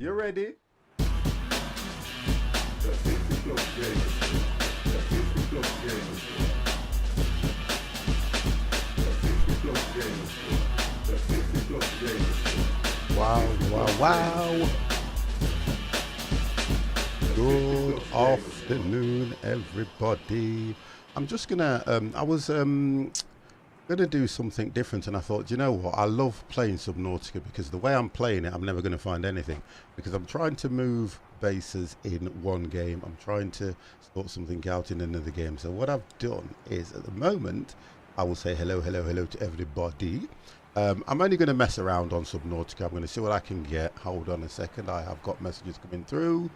You ready? Wow, wow, wow. Good afternoon, everybody. I'm just gonna, I was gonna do something different, and I thought, you know what, I love playing Subnautica because the way I'm playing it, I'm never gonna find anything, because I'm trying to move bases in one game, I'm trying to sort something out in another game. So what I've done is, at the moment, I will say hello, hello, hello to everybody. I'm only going to mess around on Subnautica. I'm going to see what I can get. Hold on a second. I have got messages coming through.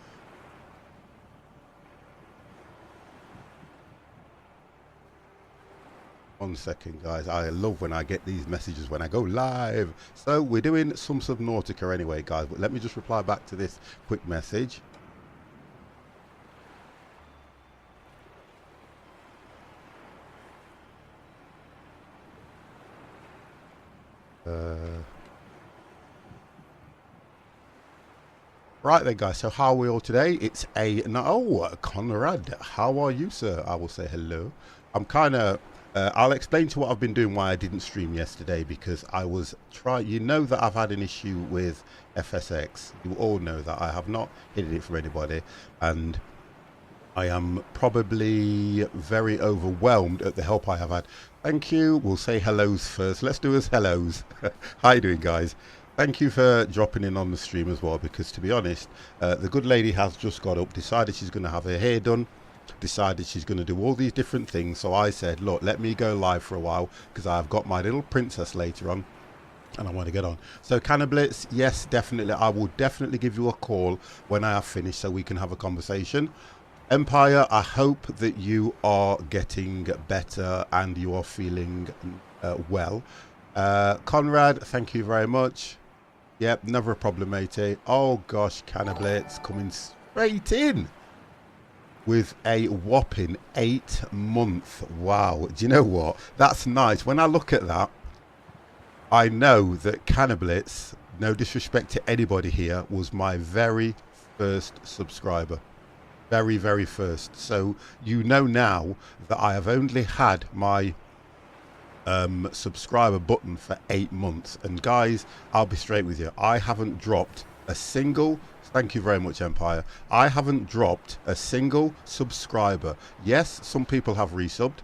One second, guys. I love when I get these messages when I go live. So we're doing some Subnautica anyway, guys. But let me just reply back to this quick message. Right then, guys, so how are we all today? It's Conrad, how are you, sir? I will say hello. I'm kind of, I'll explain to what I've been doing why I didn't stream yesterday, because I was you know that I've had an issue with FSX. You all know that I have not hidden it from anybody, and I am probably very overwhelmed at the help I have had. Thank you. We'll say hellos first. Let's do us hellos. How you doing, guys? Thank you for dropping in on the stream as well, because to be honest, the good lady has just got up, decided she's going to have her hair done, decided she's going to do all these different things. So I said, look, let me go live for a while, because I've got my little princess later on and I want to get on. So Cannablitz, yes, definitely. I will definitely give you a call when I have finished so we can have a conversation. Empire, I hope that you are getting better and you are feeling well. Conrad, thank you very much. Yep, never a problem, matey. Oh gosh, Cannablitz coming straight in with a whopping 8 month. Wow, do you know what? That's nice. When I look at that, I know that Cannablitz, no disrespect to anybody here, was my very first subscriber. Very, very first. So you know now that I have only had my subscriber button for 8 months, and guys, I'll be straight with you, I haven't dropped a single, thank you very much Empire, I haven't dropped a single subscriber. Yes, some people have resubbed,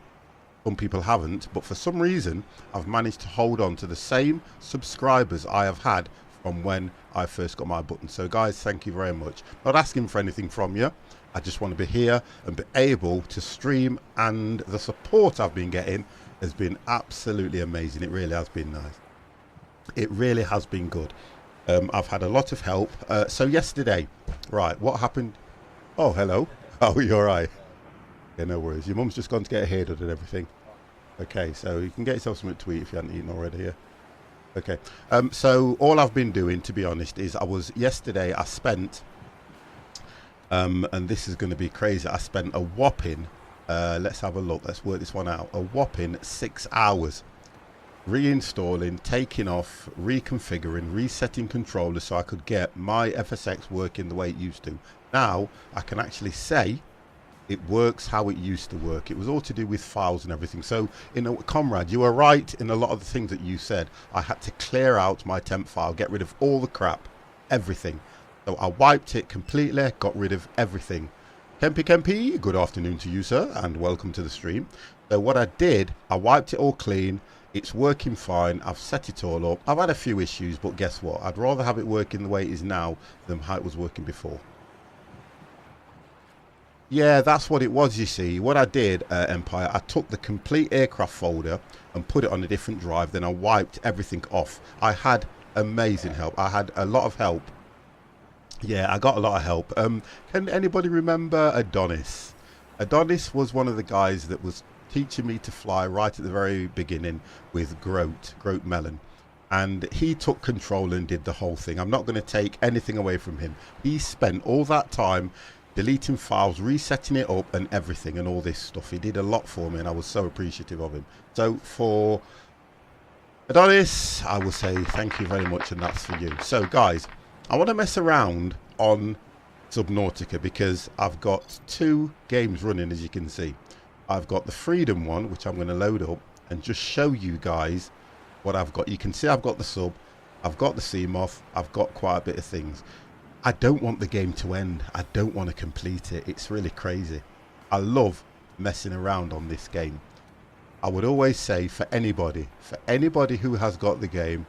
some people haven't, but for some reason I've managed to hold on to the same subscribers I have had from when I first got my button. So guys, thank you very much. Not asking for anything from you, I just want to be here and be able to stream, and the support I've been getting has been absolutely amazing. It really has been nice. It really has been good. I've had a lot of help. So yesterday, right, what happened? Oh, hello. Oh, you're right. Yeah, no worries. Your mum's just gone to get her hair done and everything. Okay, so you can get yourself something to eat if you hadn't eaten already. Yeah. Okay. So all I've been doing, to be honest, is yesterday I spent, and this is going to be crazy, I spent a whopping, let's have a look, let's work this one out, a whopping 6 hours reinstalling, taking off, reconfiguring, resetting controllers so I could get my FSX working the way it used to. Now I can actually say it works how it used to work. It was all to do with files and everything. So, Comrade, you were right in a lot of the things that you said. I had to clear out my temp file, get rid of all the crap, everything. So I wiped it completely, got rid of everything. Kempy, good afternoon to you, sir, and welcome to the stream. So what I did, I wiped it all clean. It's working fine. I've set it all up. I've had a few issues, but guess what? I'd rather have it working the way it is now than how it was working before. Yeah, that's what it was, you see. What I did, Empire, I took the complete aircraft folder and put it on a different drive. Then I wiped everything off. I had amazing help. I had a lot of help. Yeah, I got a lot of help. Can anybody remember Adonis? Adonis was one of the guys that was teaching me to fly right at the very beginning with Groat Melon. And he took control and did the whole thing. I'm not going to take anything away from him. He spent all that time deleting files, resetting it up and everything and all this stuff. He did a lot for me and I was so appreciative of him. So for Adonis, I will say thank you very much, and that's for you. So guys, I want to mess around on Subnautica because I've got 2 games running, as you can see. I've got the Freedom one, which I'm going to load up and just show you guys what I've got. You can see I've got the sub, I've got the Seamoth, I've got quite a bit of things. I don't want the game to end. I don't want to complete it. It's really crazy. I love messing around on this game. I would always say for anybody who has got the game,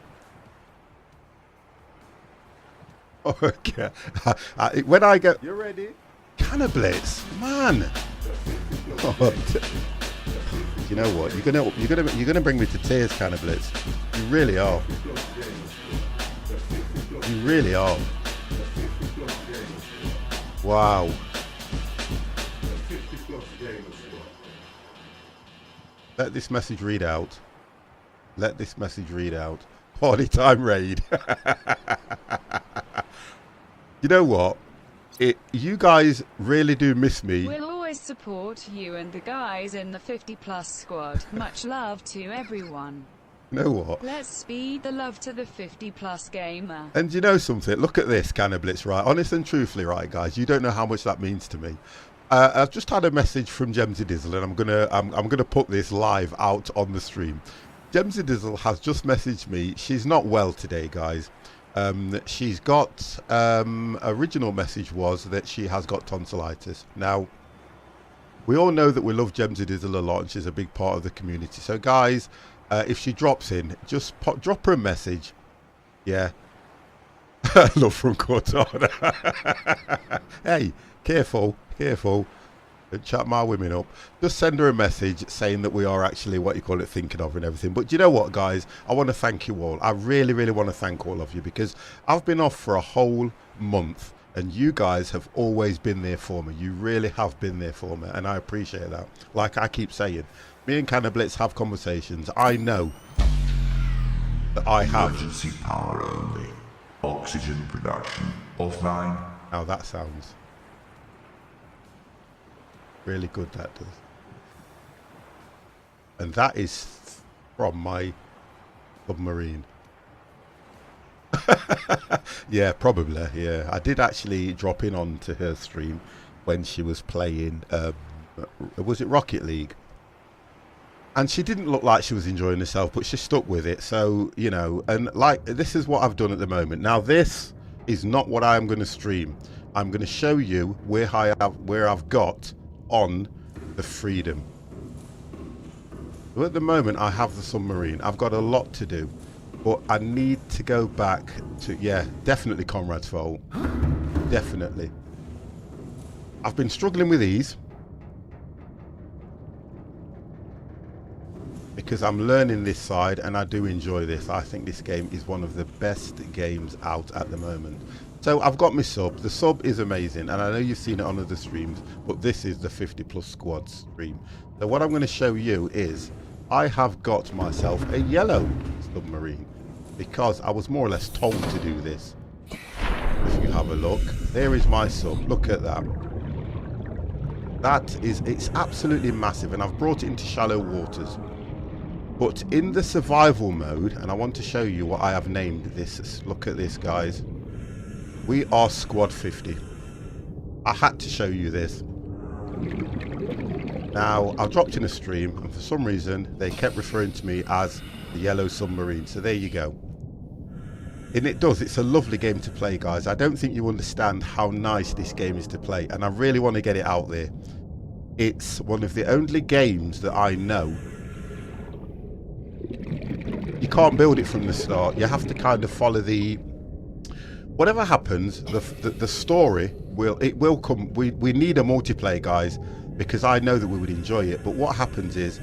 okay, when I get, you're ready? Canna Blitz, man. Oh, you know what? You're gonna bring me to tears, Canna Blitz. You really are. You really are. Wow. Let this message read out. Let this message read out. Party time raid. You know what? You guys really do miss me. We'll always support you and the guys in the 50+ squad. Much love to everyone. You know what? Let's speed the love to the 50+ gamer. And you know something? Look at this, Canna Blitz, right? Honest and truthfully, right, guys? You don't know how much that means to me. I've just had a message from Gemsy Dizzle, and I'm gonna put this live out on the stream. Gemsy Dizzle has just messaged me. She's not well today, guys. She's got original message was that she has got tonsillitis. Now, we all know that we love Gemsy Dizzle a lot, and she's a big part of the community. So, guys, if she drops in, just drop her a message. Yeah. Love from Cortana. Hey, careful. Don't chat my women up. Just send her a message saying that we are actually, what you call it, thinking of and everything. But you know what, guys? I want to thank you all. I really, really want to thank all of you because I've been off for a whole month and you guys have always been there for me. You really have been there for me and I appreciate that. Like I keep saying, me and Canna Blitz have conversations. I know that I have. Emergency power only. Oxygen production offline. Now that sounds really good, that does. And that is from my submarine. Yeah, probably. Yeah, I did actually drop in onto her stream when she was playing was it Rocket League, and she didn't look like she was enjoying herself, but she stuck with it. So, you know, and like, this is what I've done at the moment. Now this is not what I'm going to stream. I'm going to show you where I've got on the Freedom. So at the moment I have the submarine. I've got a lot to do, but I need to go back to, yeah, definitely Conrad's fault. Definitely. I've been struggling with these because I'm learning this side and I do enjoy this. I think this game is one of the best games out at the moment. So I've got my sub. The sub is amazing, and I know you've seen it on other streams, but this is the 50+ squad stream. So what I'm going to show you is I have got myself a yellow submarine because I was more or less told to do this. If you have a look, there is my sub. Look at that. It's absolutely massive, and I've brought it into shallow waters. But in the survival mode, and I want to show you what I have named this. Look at this, guys. We are Squad 50. I had to show you this. Now, I dropped in a stream, and for some reason, they kept referring to me as the Yellow Submarine. So there you go. And it's a lovely game to play, guys. I don't think you understand how nice this game is to play, and I really want to get it out there. It's one of the only games that I know you can't build it from the start. You have to kind of follow the... Whatever happens, the story will come. We need a multiplayer, guys, because I know that we would enjoy it. But what happens is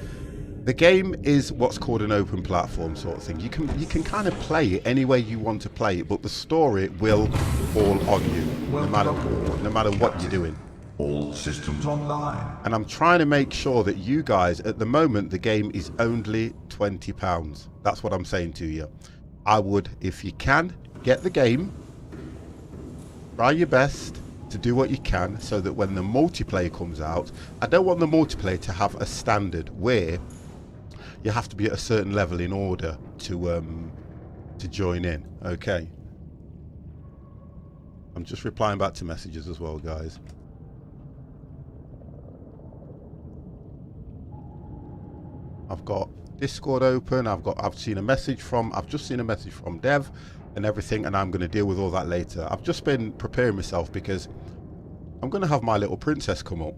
the game is what's called an open platform sort of thing. You can kind of play it any way you want to play it, but the story will fall on you no matter what you're doing. All systems online. And I'm trying to make sure that you guys, at the moment, the game is only £20. That's what I'm saying to you. I would, if you can, get the game. Try your best to do what you can so that when the multiplayer comes out, I don't want the multiplayer to have a standard where you have to be at a certain level in order to join in. Okay. I'm just replying back to messages as well, guys. I've got Discord open. I've just seen a message from Dev and everything, and I'm going to deal with all that later. I've just been preparing myself because I'm going to have my little princess come up,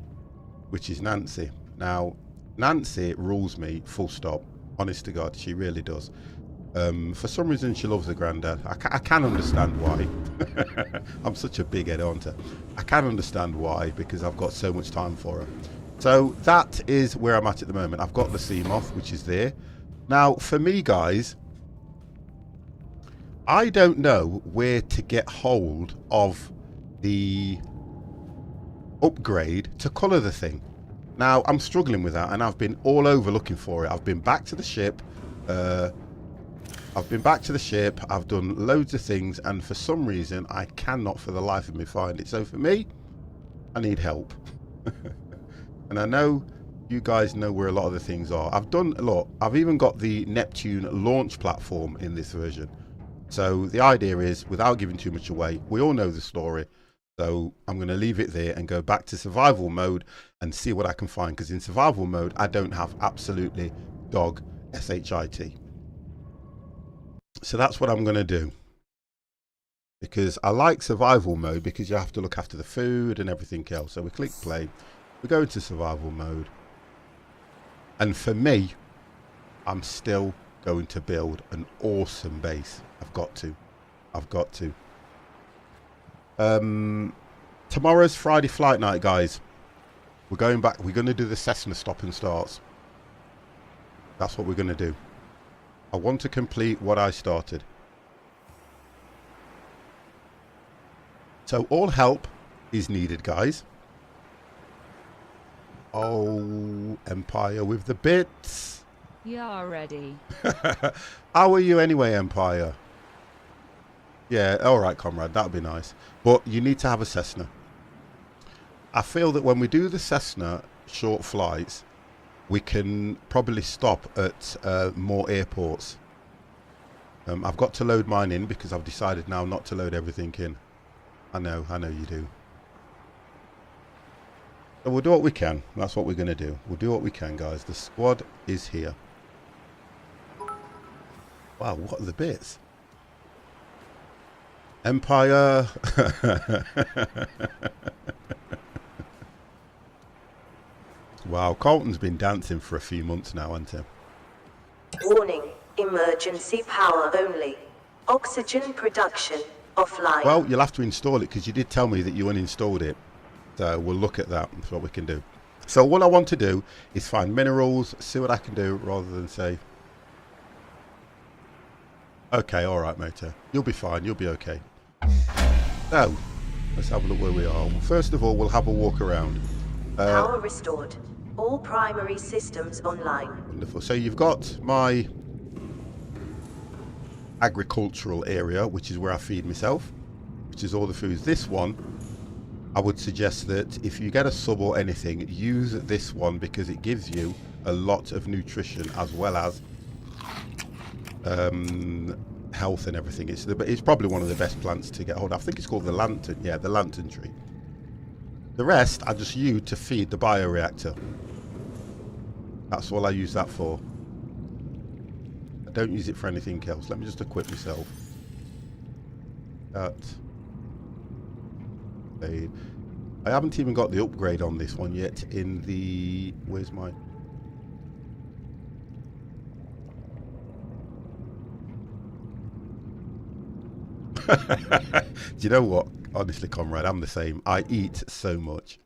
which is Nancy. Now, Nancy rules me, full stop. Honest to God, she really does. For some reason, she loves her granddad. I can understand why. I'm such a big head, aren't I? I can understand why, because I've got so much time for her. So that is where I'm at the moment. I've got the sea moth, which is there. Now, for me, guys, I don't know where to get hold of the upgrade to colour the thing. Now, I'm struggling with that, and I've been all over looking for it. I've been back to the ship. I've done loads of things, and for some reason, I cannot for the life of me find it. So for me, I need help. And I know you guys know where a lot of the things are. I've even got the Neptune launch platform in this version. So the idea is, without giving too much away, we all know the story. So I'm going to leave it there and go back to survival mode and see what I can find. Because in survival mode, I don't have absolutely dog shit. So that's what I'm going to do. Because I like survival mode because you have to look after the food and everything else. So we click play. We go into survival mode. And for me, I'm still going to build an awesome base. I've got to. Tomorrow's Friday flight night, guys. We're going back. We're going to do the Cessna stop and starts. That's what we're going to do. I want to complete what I started. So all help is needed, guys. Oh, Empire with the bits. Yah-Ready. How are you anyway, Empire? Yeah, all right, comrade. That'd be nice. But you need to have a Cessna. I feel that when we do the Cessna short flights, we can probably stop at more airports. I've got to load mine in because I've decided now not to load everything in. I know you do. So we'll do what we can. That's what we're going to do. We'll do what we can, guys. The squad is here. Wow, what are the bits? Empire. Wow, Colton's been dancing for a few months now, hasn't he? Warning, emergency power only. Oxygen production offline. Well, you'll have to install it because you did tell me that you uninstalled it. So we'll look at that. That's what we can do. So what I want to do is find minerals, see what I can do rather than say, okay, all right, mate. You'll be fine. You'll be okay. So let's have a look where we are. First of all, we'll have a walk around. Power restored. All primary systems online. Wonderful. So you've got my agricultural area, which is where I feed myself, which is all the foods. This one, I would suggest that if you get a sub or anything, use this one because it gives you a lot of nutrition as well as health and everything. It's probably one of the best plants to get hold of. I think it's called the lantern. Yeah, the lantern tree. The rest I just use to feed the bioreactor. That's all I use that for. I don't use it for anything else. Let me just equip myself. That. I haven't even got the upgrade on this one yet in the... Where's my... Do you know what? Honestly, comrade, I'm the same. I eat so much.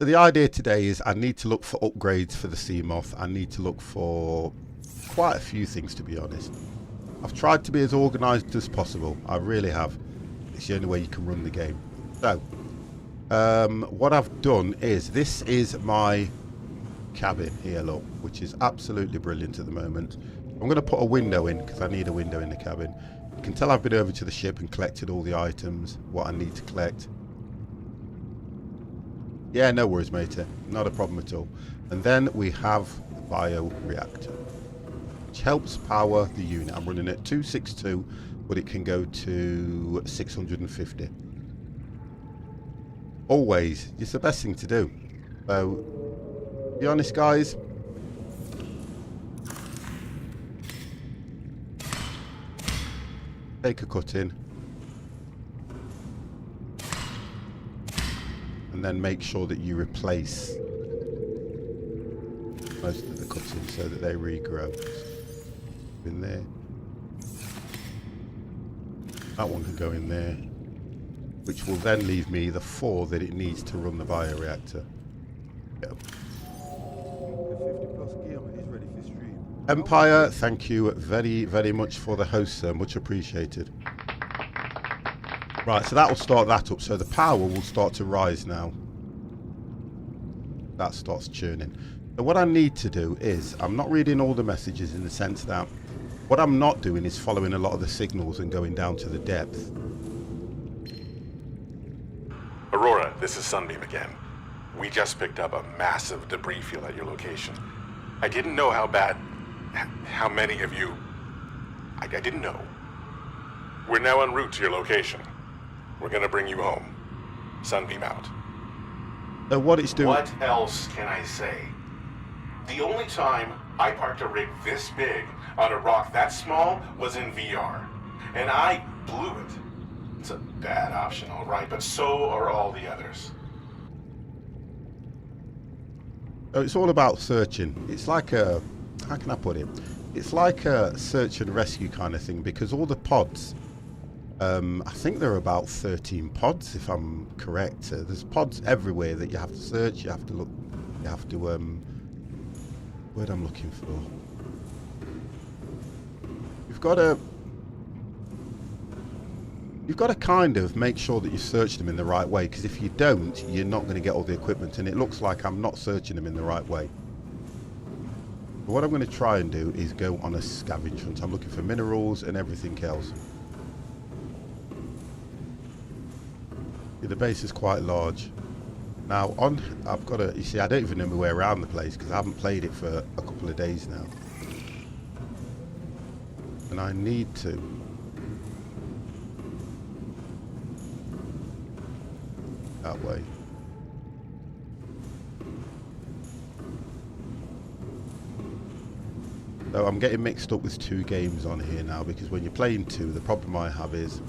So the idea today is I need to look for upgrades for the sea moth. I need to look for quite a few things, to be honest. I've tried to be as organised as possible. I really have. It's the only way you can run the game. So, what I've done is, this is my cabin here, look, which is absolutely brilliant at the moment. I'm going to put a window in because I need a window in the cabin. You can tell I've been over to the ship and collected all the items, what I need to collect. Yeah, no worries, matey. Not a problem at all. And then we have the bioreactor, which helps power the unit. I'm running at 262 but it can go to 650. Always, it's the best thing to do. So, be honest, guys. Take a cut in. And then make sure that you replace most of the cuttings so that they regrow. In there. That one can go in there, which will then leave me the 4 that it needs to run the bioreactor. Yep. Empire, thank you very, very much for the host, sir. Much appreciated. Right, so that will start that up. So the power will start to rise now. That starts churning. So what I need to do is, I'm not reading all the messages in the sense that what I'm not doing is following a lot of the signals and going down to the depth. Aurora, this is Sunbeam again. We just picked up a massive debris field at your location. I didn't know how many of you... I didn't know. We're now en route to your location. We're gonna bring you home. Sunbeam out. So what it's doing... What else can I say? The only time I parked a rig this big on a rock that small was in VR. And I blew it. It's a bad option, all right, but so are all the others. So it's all about searching. It's like a... How can I put it? It's like a search and rescue kind of thing, because all the pods... I think there are about 13 pods, if I'm correct. There's pods everywhere that you have to search, you have to look... You have to... Word I'm looking for. You've got to kind of make sure that you search them in the right way, because if you don't, you're not going to get all the equipment, and it looks like I'm not searching them in the right way. But what I'm going to try and do is go on a scavenge hunt. I'm looking for minerals and everything else. The base is quite large. Now, I've got to... You see, I don't even know my way around the place because I haven't played it for a couple of days now. And I need to... That way. So I'm getting mixed up with 2 games on here now, because when you're playing 2, the problem I have is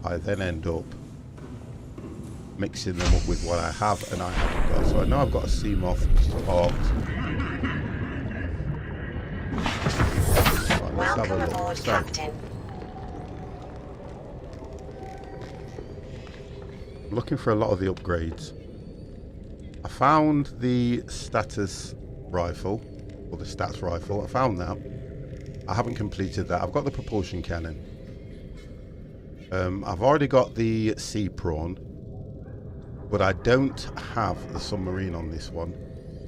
I then end up mixing them up with what I have and I haven't got. So I know I've got a sea moth which is parked. Right, let's have a look. Aboard, So, Captain. I'm looking for a lot of the upgrades. I found the status rifle, or the stats rifle. I found that. I haven't completed that. I've got the propulsion cannon. I've already got the sea prawn, but I don't have the submarine on this one,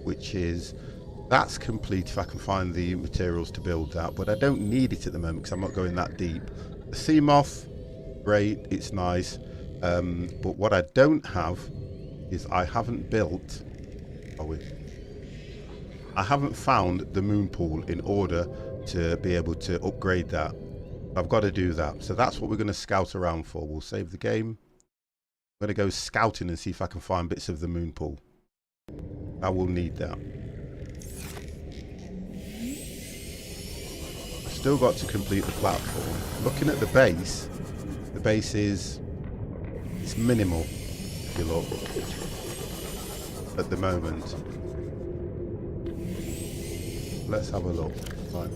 which is... That's complete if I can find the materials to build that, but I don't need it at the moment because I'm not going that deep. The sea moth, great, it's nice, but what I don't have is I haven't built... I haven't found the moon pool in order to be able to upgrade that. I've got to do that. So that's what we're going to scout around for. We'll save the game. I'm going to go scouting and see if I can find bits of the moon pool. I will need that. I've still got to complete the platform. Looking at the base is... It's minimal, if you look, at the moment. Let's have a look. Right.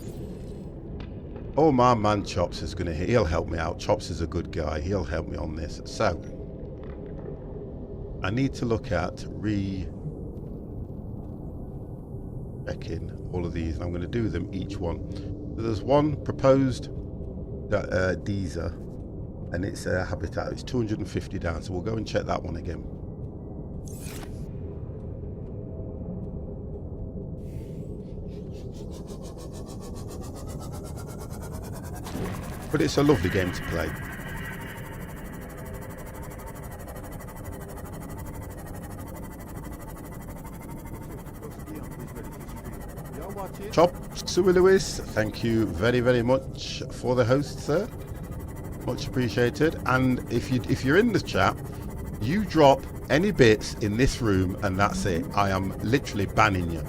Oh, my man Chops is going to... He'll help me out. Chops is a good guy. He'll help me on this. So, I need to look at checking all of these. And I'm going to do them each one. So there's one proposed Deezer, and it's a habitat. It's 250 down. So we'll go and check that one again. But it's a lovely game to play. Chop Sue Lewis, thank you very, very much for the host, sir. Much appreciated. And if you're in the chat, you drop any bits in this room and that's it. I am literally banning you.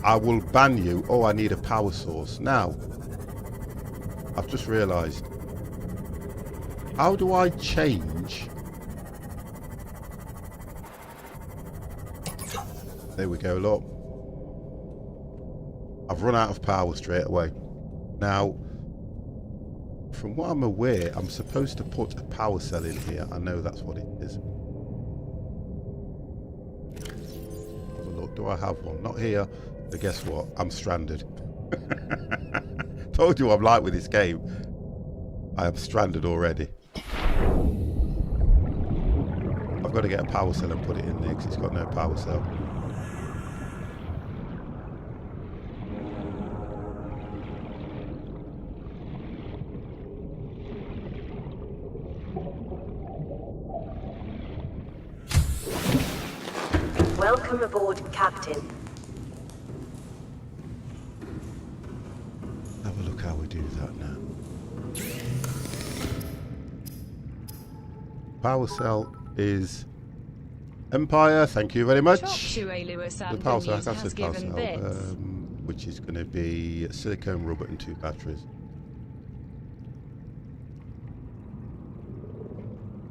I will ban you. Oh, I need a power source. Now, I've just realised. How do I change? There we go, look. I've run out of power straight away. Now, from what I'm aware, I'm supposed to put a power cell in here. I know that's what it is. Have a look. Do I have one? Not here. But guess what? I'm stranded. Told you I'm like with this game. I am stranded already. I've got to get a power cell and put it in there because it's got no power cell. Welcome aboard, Captain. Have a look how we do that now. Power cell is Empire. Thank you very much. The power cell has power cell, which is going to be silicone, rubber, and 2 batteries.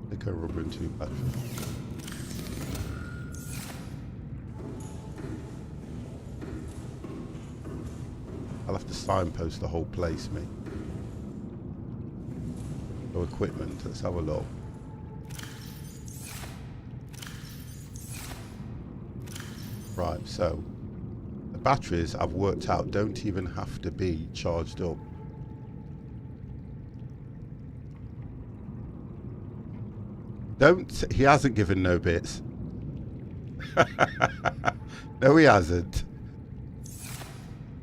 Silicone, rubber, and 2 batteries. I'll have to signpost the whole place, mate. No equipment. Let's have a look. Right, so the batteries I've worked out don't even have to be charged up. He hasn't given no bits. No, he hasn't.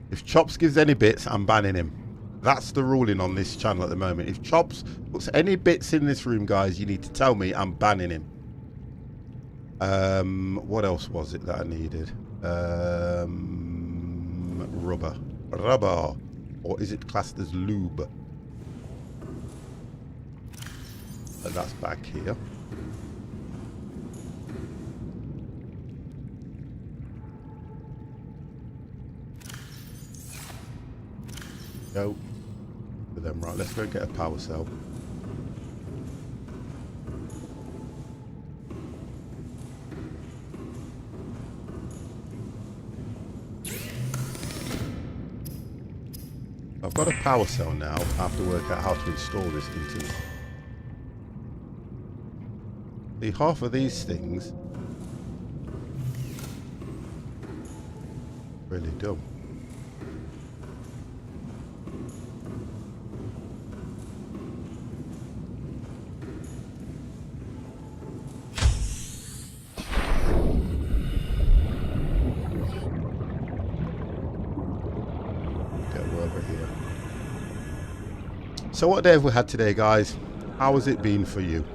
If Chops gives any bits, I'm banning him. That's the ruling on this channel at the moment. If Chops puts any bits in this room, guys, you need to tell me. I'm banning him. What else was it that I needed? Rubber. Rubber. Or is it classed as lube? And that's back here. Go for them. Right, let's go and get a power cell. I've got a power cell now. I have to work out how to install this into it. See, half of these things really dumb. So what day have we had today, guys? How has it been for you?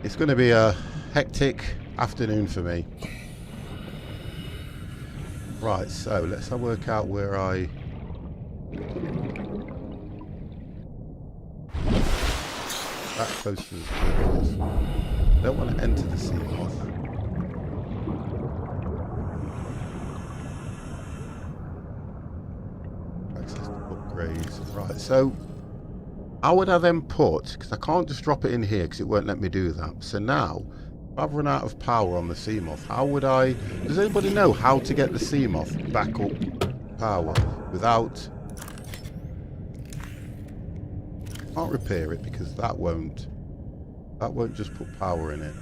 It's going to be a hectic afternoon for me. Right, so let's work out where I... That close to the surface. I don't want to enter the sea moth. Right, so how would I then put, because I can't just drop it in here because it won't let me do that. So now, if I've run out of power on the Seamoth, how would I, does anybody know how to get the Seamoth back up power without, I can't repair it because that won't just put power in it.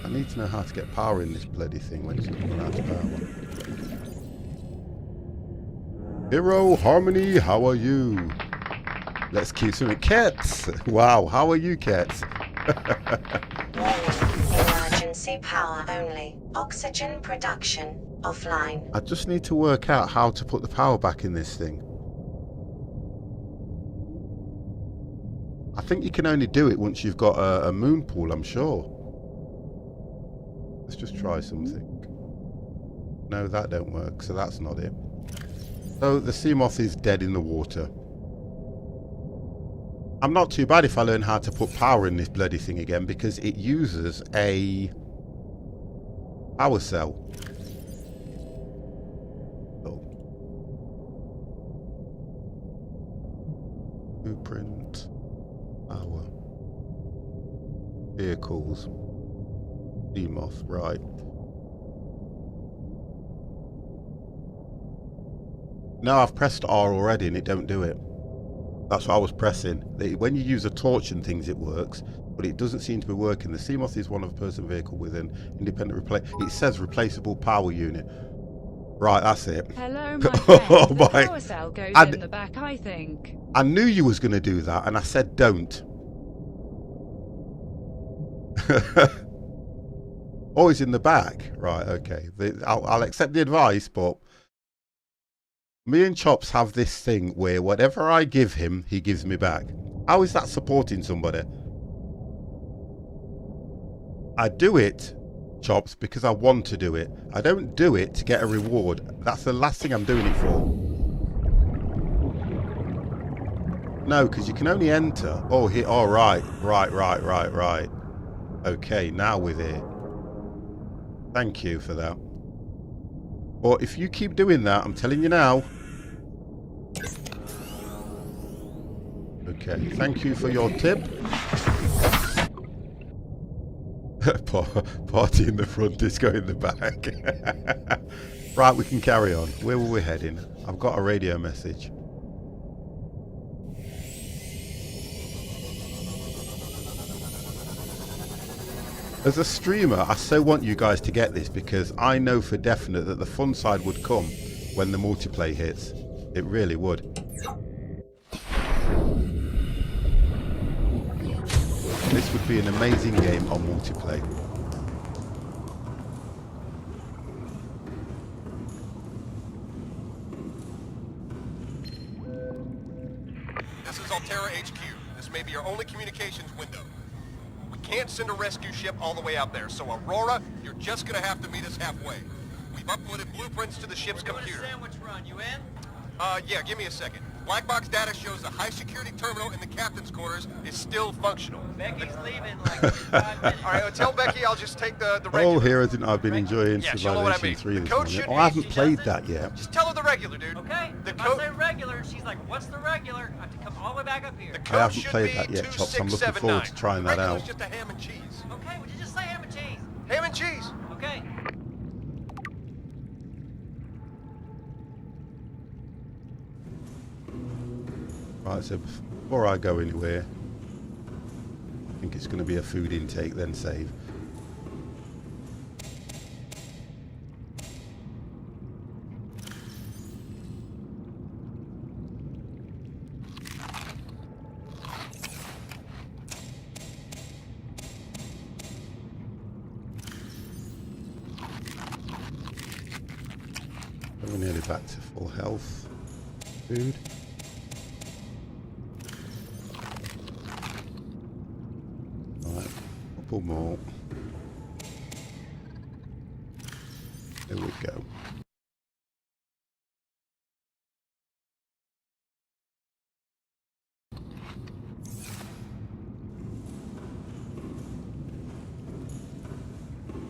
I need to know how to get power in this bloody thing when it's run out of power. Hero Harmony, how are you? Let's keep swimming. Kets! Wow, how are you, Kets? Emergency power only. Oxygen production offline. I just need to work out how to put the power back in this thing. I think you can only do it once you've got a moon pool, I'm sure. Let's just try something. No, that don't work, so that's not it. So the sea moth is dead in the water. I'm not too bad if I learn how to put power in this bloody thing again, because it uses a power cell. Oh. Blueprint. Power. Vehicles. Sea moth, right. No, I've pressed R already and it don't do it. That's what I was pressing. When you use a torch and things, it works, but it doesn't seem to be working. The Seamoth is one of a person vehicle with an independent It says replaceable power unit. Right, that's it. Hello, my friend. Oh the my. power cell goes in the back, I think. I knew you was going to do that, and I said don't. Always in the back. Right, okay. I'll accept the advice, but me and Chops have this thing where whatever I give him, he gives me back. How is that supporting somebody? I do it, Chops, because I want to do it. I don't do it to get a reward. That's the last thing I'm doing it for. No, because you can only enter. Oh, here. Oh, right. Right. Okay, now we're there. Thank you for that. But if you keep doing that, I'm telling you now. Okay, thank you for your tip. Party in the front, disco in the back. Right, we can carry on. Where were we heading? I've got a radio message. As a streamer, I so want you guys to get this, because I know for definite that the fun side would come when the multiplayer hits. It really would. This would be an amazing game on multiplayer. This is Altera HQ. This may be your only communications window. We can't send a rescue ship all the way out there, so Aurora, you're just gonna have to meet us halfway. We've uploaded blueprints to the ship's computer. Sandwich run, you in? Yeah, give me a second. Black box data shows the high-security terminal in the captain's quarters is still functional. Becky's leaving like 5 minutes. All right, well, tell Becky I'll just take the regular. Oh, here isn't I've been enjoying Yeah, she'll know what I Civilization mean. 3 The this code morning. should Oh, be- I haven't She played doesn't? that yet. Just tell her the regular, dude. Okay, The if I code- say regular, she's like, what's the regular? I have to come all the way back up here. The I code haven't should played be that yet, Chops. I'm looking forward to 2679. trying that Regular's out. just a ham and cheese. Okay, would you just say ham and cheese? Ham and cheese. Okay. Right, so before I go anywhere, I think it's going to be a food intake, then save. We're nearly back to full health. Food. Right, couple more. There we go.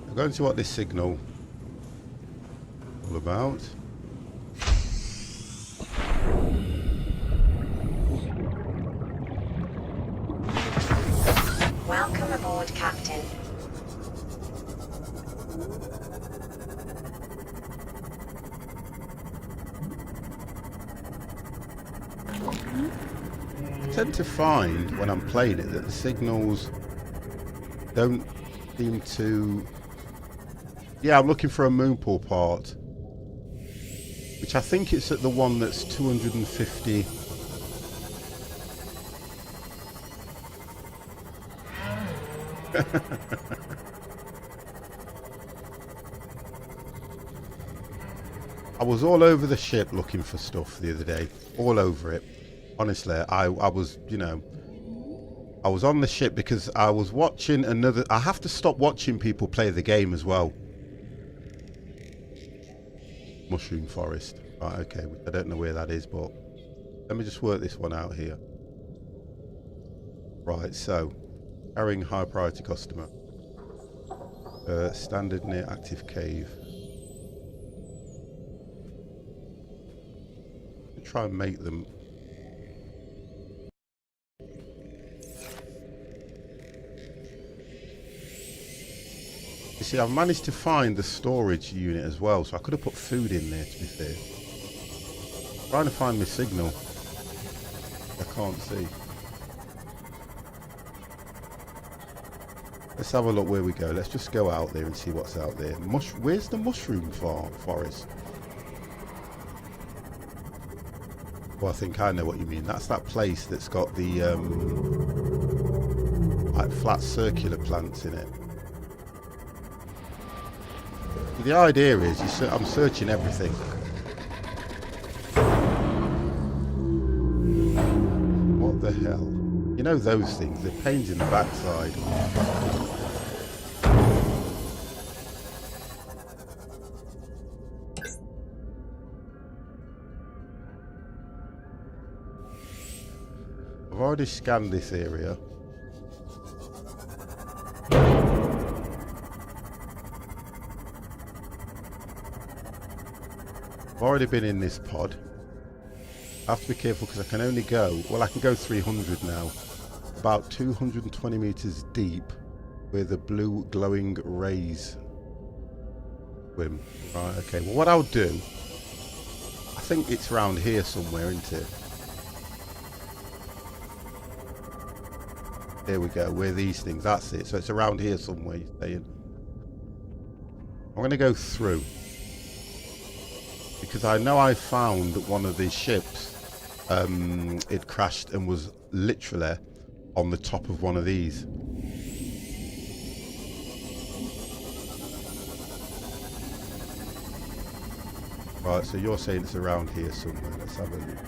I'm going to see what this signal all about. Welcome aboard, Captain. I tend to find when I'm playing it that the signals don't seem to... Yeah, I'm looking for a moonpool part, which I think it's at the one that's 250. I was all over the ship looking for stuff the other day. All over it. Honestly, I was, you know, I was on the ship because I was watching another... I have to stop watching people play the game as well. Mushroom Forest. Right, okay. I don't know where that is, but... Let me just work this one out here. Right, so... Carrying high priority customer. Standard near active cave. Try and make them... You see, I've managed to find the storage unit as well, so I could have put food in there, to be fair. Trying to find my signal. I can't see. Let's have a look where we go. Let's just go out there and see what's out there. Where's the mushroom forest? Well, I think I know what you mean. That's that place that's got the like flat circular plants in it. The idea is, I'm searching everything. What the hell? You know those things, they're pains in the backside. I've already scanned this area. I've already been in this pod. I have to be careful because I can only go, well, I can go 300 now. About 220 meters deep where the blue glowing rays swim. Right, okay. Well, what I'll do, I think it's around here somewhere, isn't it? There we go, where these things, that's it. So it's around here somewhere, you're saying. I'm going to go through. Because I know I found one of these ships. It crashed and was literally on the top of one of these. Right, so you're saying it's around here somewhere. Let's have a look.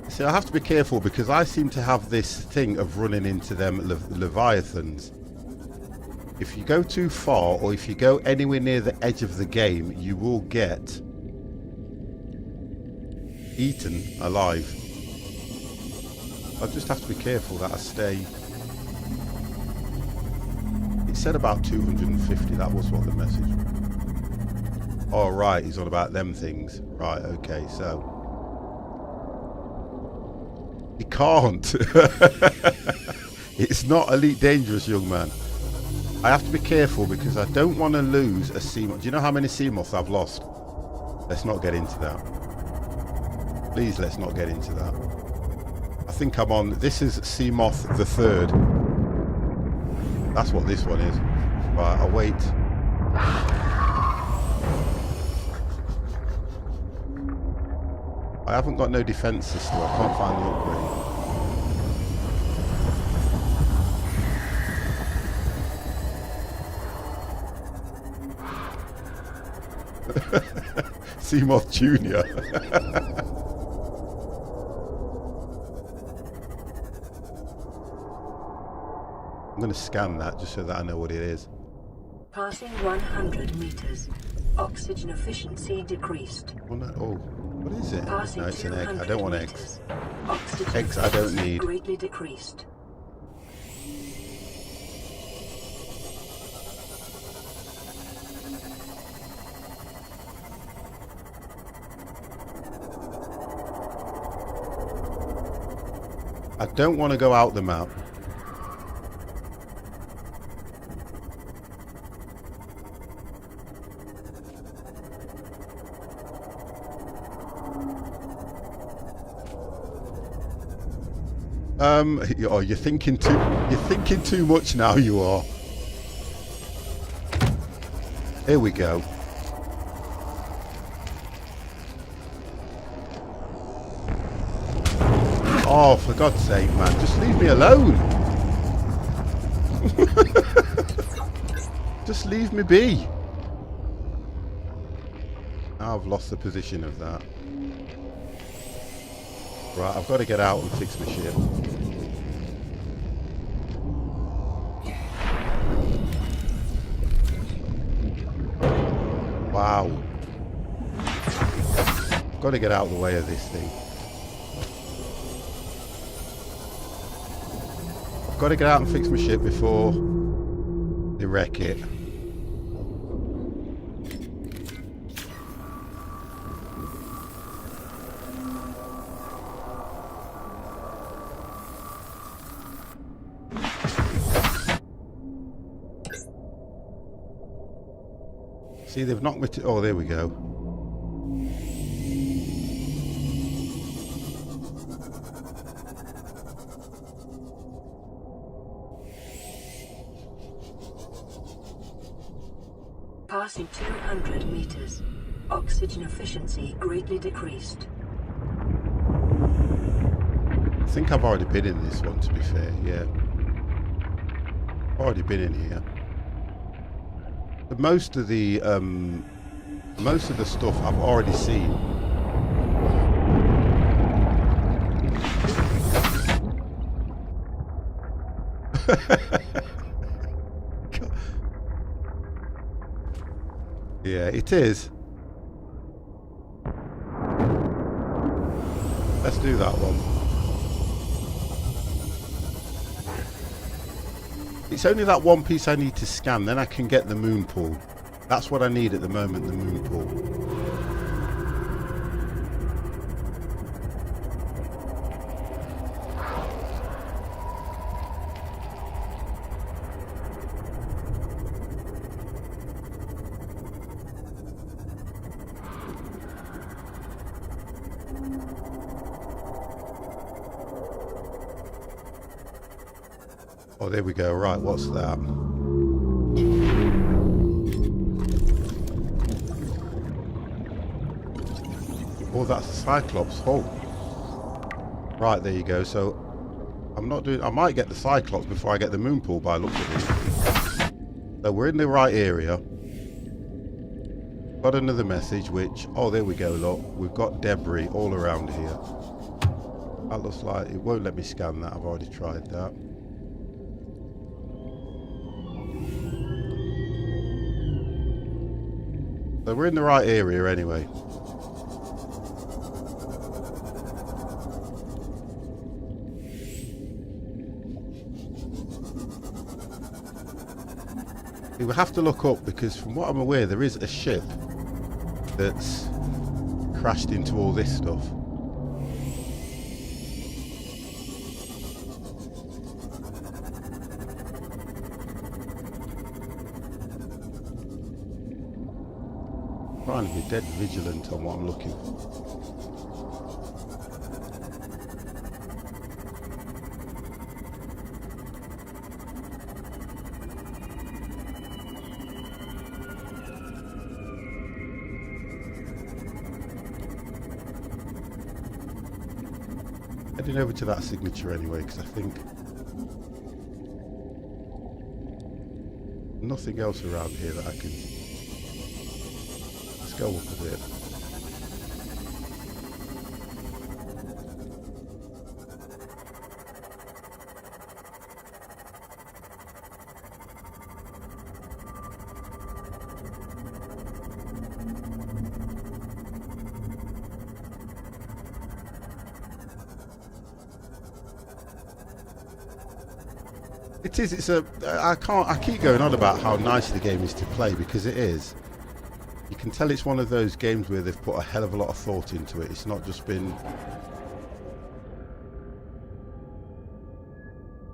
See, I have to be careful because I seem to have this thing of running into them leviathans. If you go too far or if you go anywhere near the edge of the game, you will get eaten alive. I just have to be careful that I stay. It said about 250, that was what the message was. Oh right, he's on about them things. Right, okay, so he can't. It's not Elite Dangerous, young man. I have to be careful because I don't want to lose a Seamoth. Do you know how many Seamoths I've lost? Let's not get into that. Please, let's not get into that. I think I'm on... This is Seamoth the Third. That's what this one is. Right, I'll wait. I haven't got no defense system. I can't find the upgrade. Seamoth Junior. I'm going to scan that just so that I know what it is. Passing 100 meters. Oxygen efficiency decreased. Oh, no. Oh, what is it? Passing No, it's an egg. I don't want eggs. Oxygen Eggs I don't efficiency need. greatly decreased. I don't want to go out the map. Oh, you're thinking too much now, you are. Here we go. Oh, for God's sake, man, just leave me alone. Just leave me be. Now I've lost the position of that. Right, I've got to get out and fix my ship. Wow. Got to get out of the way of this thing. I've got to get out and fix my ship before they wreck it. See, they've knocked me to... Oh, there we go. Passing 200 meters. Oxygen efficiency greatly decreased. I think I've already been in this one, to be fair, yeah. Already been in here. But most of the stuff I've already seen. Yeah, it is. Let's do that one. It's only that one piece I need to scan, then I can get the moon pool. That's what I need at the moment, the moon pool. Oh, there we go. Right, what's that? Oh, that's a Cyclops. Oh. Right, there you go. So, I'm not doing... I might get the Cyclops before I get the moon pool by looks of it. So, we're in the right area. Got another message, which... Oh, there we go, look. We've got debris all around here. That looks like... It won't let me scan that. I've already tried that. So we're in the right area anyway. We will have to look up because from what I'm aware there is a ship that's crashed into all this stuff. Trying to be dead vigilant on what I'm looking for. Heading over to that signature anyway, because I think nothing else around here that I can... Let's go up a bit. It is, it's a, I keep going on about how nice the game is to play because it is. You can tell it's one of those games where they've put a hell of a lot of thought into it. It's not just been,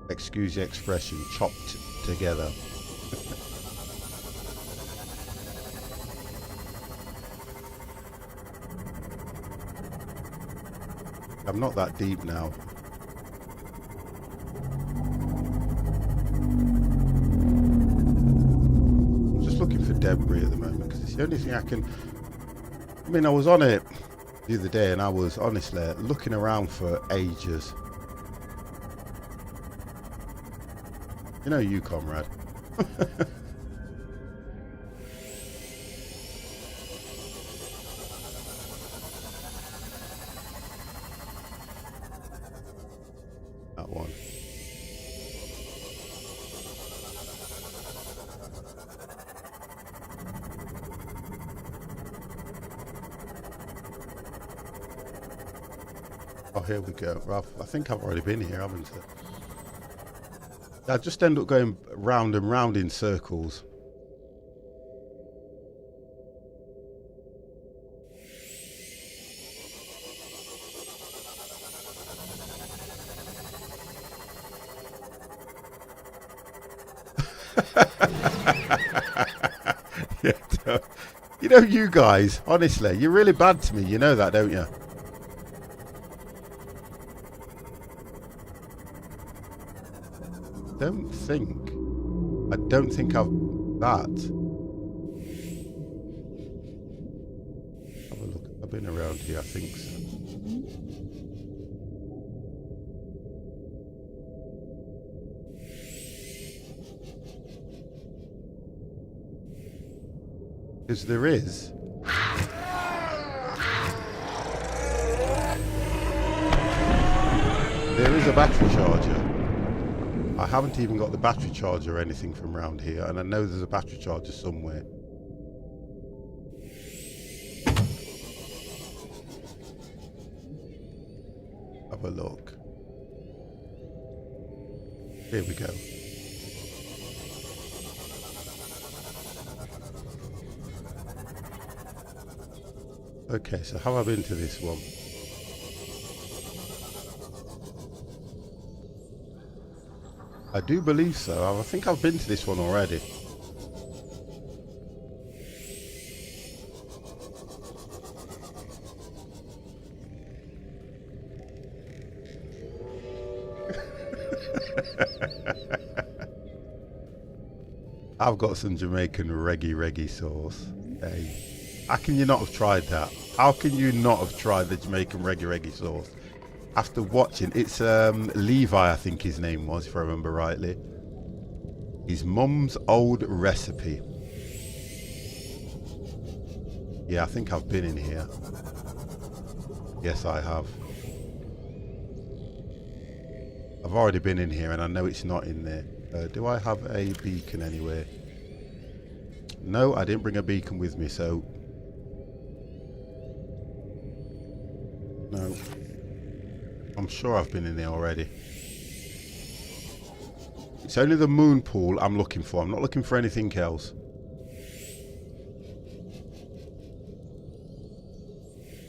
excuse the expression, chopped together. I'm not that deep now. Debris at the moment because it's the only thing I can... I mean, I was on it the other day and I was honestly looking around for ages. You know you, comrade. That one. Oh, here we go. Well, I think I've already been here, haven't I? I just end up going round and round in circles. Yeah, you know, you guys, honestly, you're really bad to me. You know that, don't you? I don't think I've that. Have a look. I've been around here, I think so. Because there is. There is a battery charger. I haven't even got the battery charger or anything from around here, and I know there's a battery charger somewhere. Have a look. Here we go. Okay, so have I been to this one? I do believe so. I think I've been to this one already. I've got some Jamaican reggae sauce. Hey, how can you not have tried that? How can you not have tried the Jamaican reggae sauce? After watching, it's Levi, I think his name was, if I remember rightly. His mum's old recipe. Yeah, I think I've been in here. Yes, I have. I've already been in here, and I know it's not in there. Do I have a beacon anywhere? No, I didn't bring a beacon with me, so... No. I'm sure I've been in there already. It's only the moon pool I'm looking for. I'm not looking for anything else.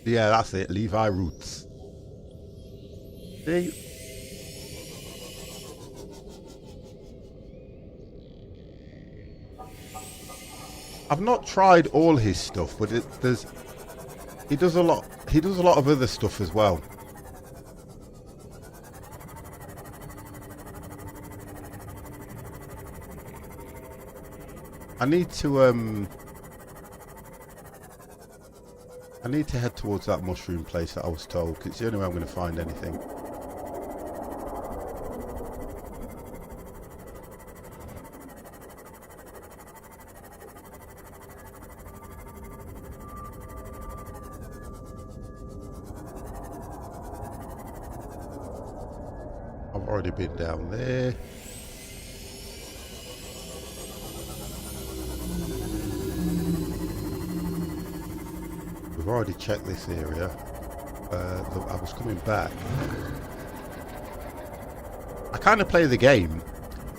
Yeah, that's it. Levi Roots. See? I've not tried all his stuff, but he does a lot of other stuff as well. I need to head towards that mushroom place that I was told, because it's the only way I'm going to find anything. I've already been down there. We've already checked this area. I was coming back. I kind of play the game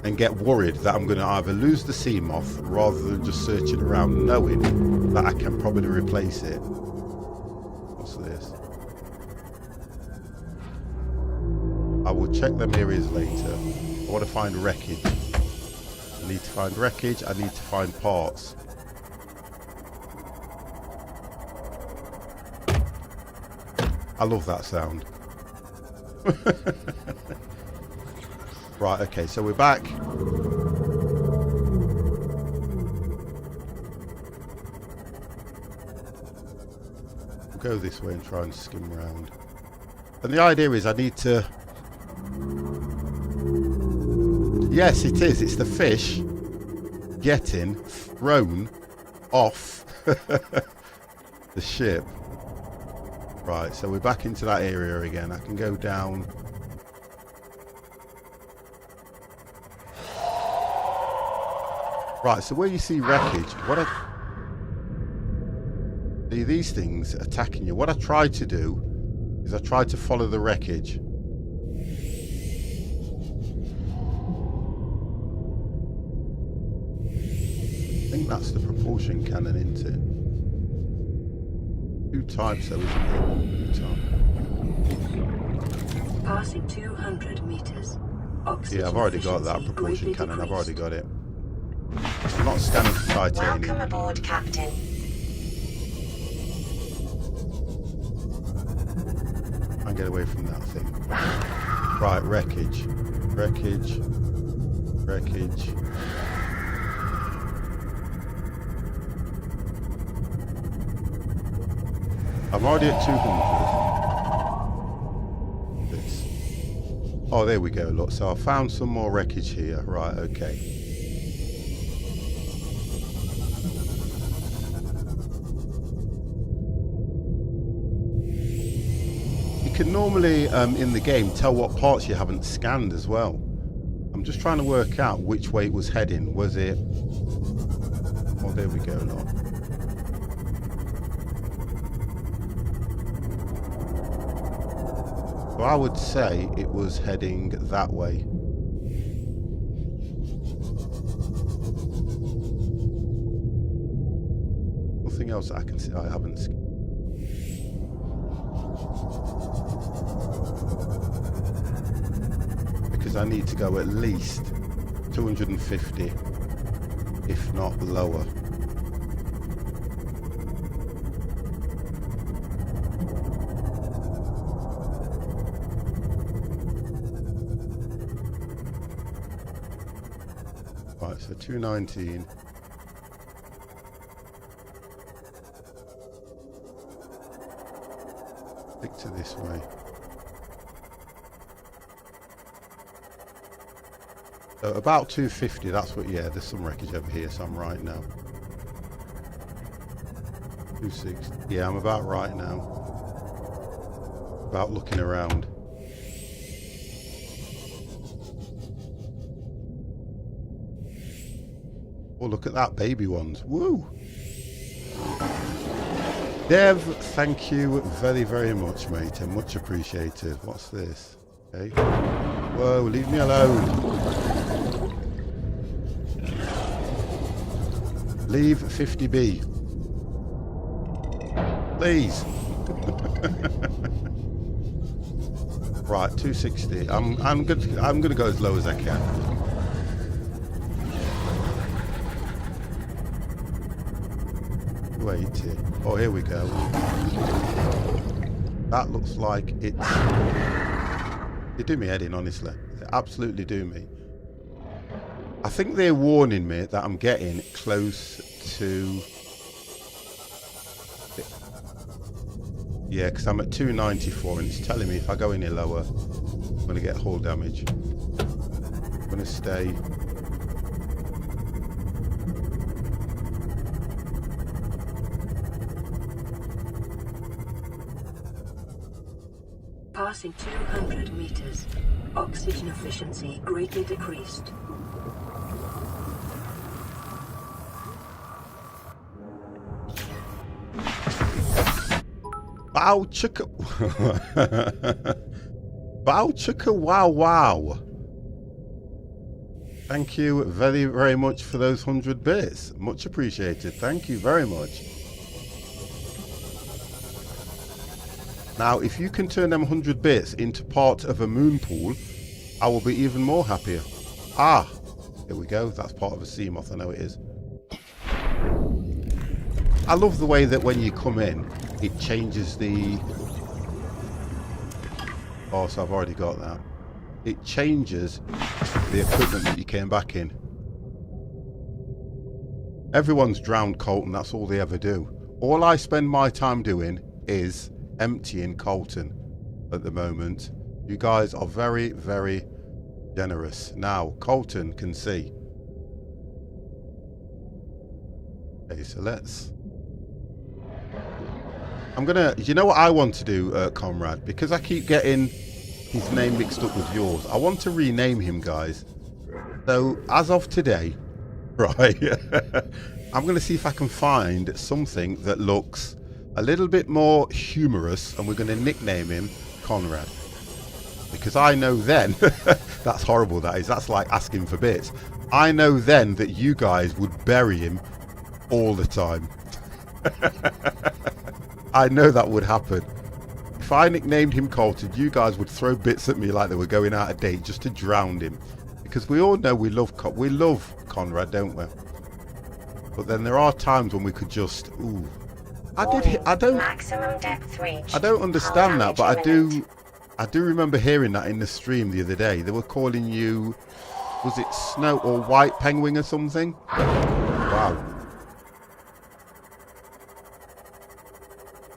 and get worried that I'm going to either lose the sea moth rather than just searching around knowing that I can probably replace it. What's this? I will check them areas later. I want to find wreckage. I need to find wreckage. I need to find parts. I love that sound. Right, okay, so we're back. We'll go this way and try and skim around. And the idea is I need to... Yes, it is. It's the fish getting thrown off the ship. Right, so we're back into that area again. I can go down. Right, so where you see wreckage, see these things attacking you. What I tried to do is I tried to follow the wreckage. I think that's the propulsion cannon, isn't it? Two types though, isn't it? Passing 200 meters. Oxygen Yeah, I've already got that efficiency propulsion greatly cannon. I've already decreased. got it. I'm not scanning for titanium. Welcome aboard, Captain. Try and get away from that thing. Right, wreckage. Wreckage. Wreckage. I'm already at 200. This. Oh, there we go. Look, so I found some more wreckage here. Right, okay. You can normally, in the game, tell what parts you haven't scanned as well. I'm just trying to work out which way it was heading. Was it... Oh, there we go. Look. So I would say it was heading that way. Nothing else I can see. I haven't seen. Because I need to go at least 250, if not lower. Right, so 219. Stick to this way. So about 250, that's what, yeah, there's some wreckage over here, so I'm right now. 260, yeah, I'm about right now. About looking around. Oh, look at that, baby ones. Woo! Dev, thank you very, very much, mate. Much appreciated. What's this? Okay. Whoa, leave me alone. Leave 50B. Please. Right, 260. I'm gonna go as low as I can. Wait. Oh, here we go. That looks like it's... They do me head in, honestly. They absolutely do me. I think they're warning me that I'm getting close to... Yeah, because I'm at 294 and it's telling me if I go any lower, I'm going to get hull damage. I'm going to stay... Passing 200 meters. Oxygen efficiency greatly decreased. Bow chicka. Bow chicka wow wow. Thank you very, very much for those 100 bits. Much appreciated. Thank you very much. Now, if you can turn them 100 bits into part of a moon pool, I will be even more happier. Ah, here we go. That's part of a sea moth. I know it is. I love the way that when you come in, it changes the... Oh, so I've already got that. It changes the equipment that you came back in. Everyone's drowned Colton. That's all they ever do. All I spend my time doing is emptying Colton at the moment. You guys are very, very Generous. Now, Colton can see. Okay, so let's... I'm gonna... You know what I want to do, Comrade? Because I keep getting his name mixed up with yours. I want to rename him, guys. So, as of today, right, I'm going to see if I can find something that looks a little bit more humorous, and we're going to nickname him Conrad. Because I know then, that's horrible that is, that's like asking for bits. I know then that you guys would bury him all the time. I know that would happen. If I nicknamed him Colton, you guys would throw bits at me like they were going out of date just to drown him. Because we all know we love Conrad, don't we? But then there are times when we could just, ooh. I don't understand that, but I do remember hearing that in the stream the other day. They were calling you, was it Snow or White Penguin or something? Wow.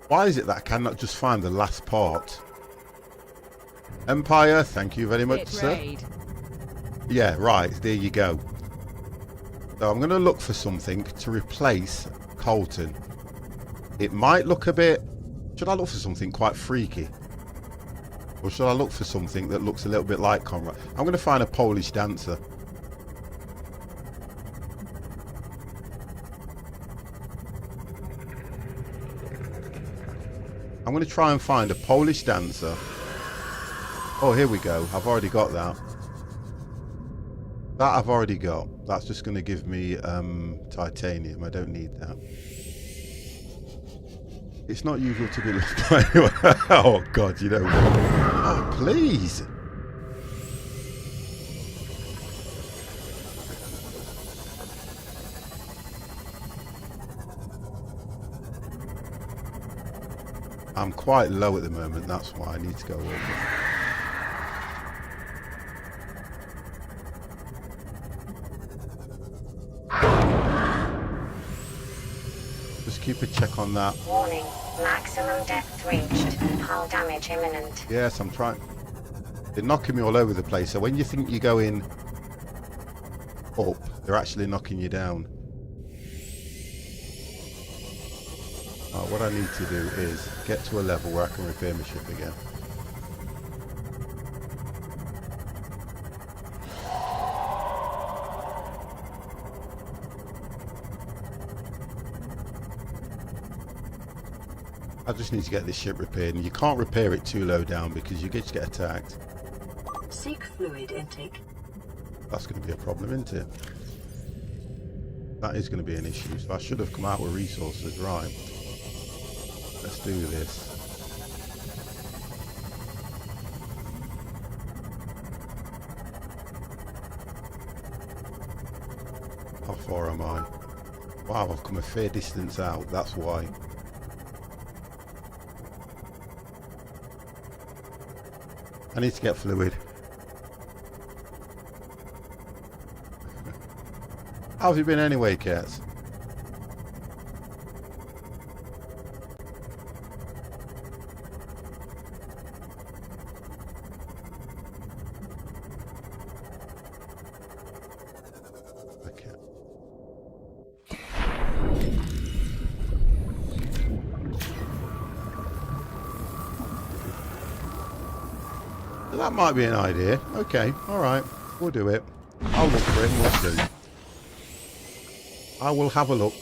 Why is it that I cannot just find the last part? Empire, thank you very much, sir. Yeah, right, there you go. So I'm going to look for something to replace Colton. It might look a bit... Should I look for something quite freaky? Or should I look for something that looks a little bit like Conrad? I'm going to find a Polish dancer. I'm going to try and find a Polish dancer. Oh, here we go. I've already got that. That I've already got. That's just going to give me titanium. I don't need that. It's not usual to be left by anyone. Oh, God, you know what? Oh, please. I'm quite low at the moment. That's why I need to go over. Just keep a check on that. Warning, maximum depth reached. Hull damage imminent. Yes, I'm trying. They're knocking me all over the place. So when you think you're going up, they're actually knocking you down. What I need to do is get to a level where I can repair my ship again. I just need to get this ship repaired, and you can't repair it too low down because you just get attacked. Seek fluid intake. That's going to be a problem, isn't it? That is going to be an issue. So I should have come out with resources, right? Let's do this. How far am I? Wow, I've come a fair distance out. That's why. I need to get fluid. How have you been anyway, Cats? Okay. That might be an idea. Okay, alright. We'll do it. I'll look for it and we'll see. I will have a look.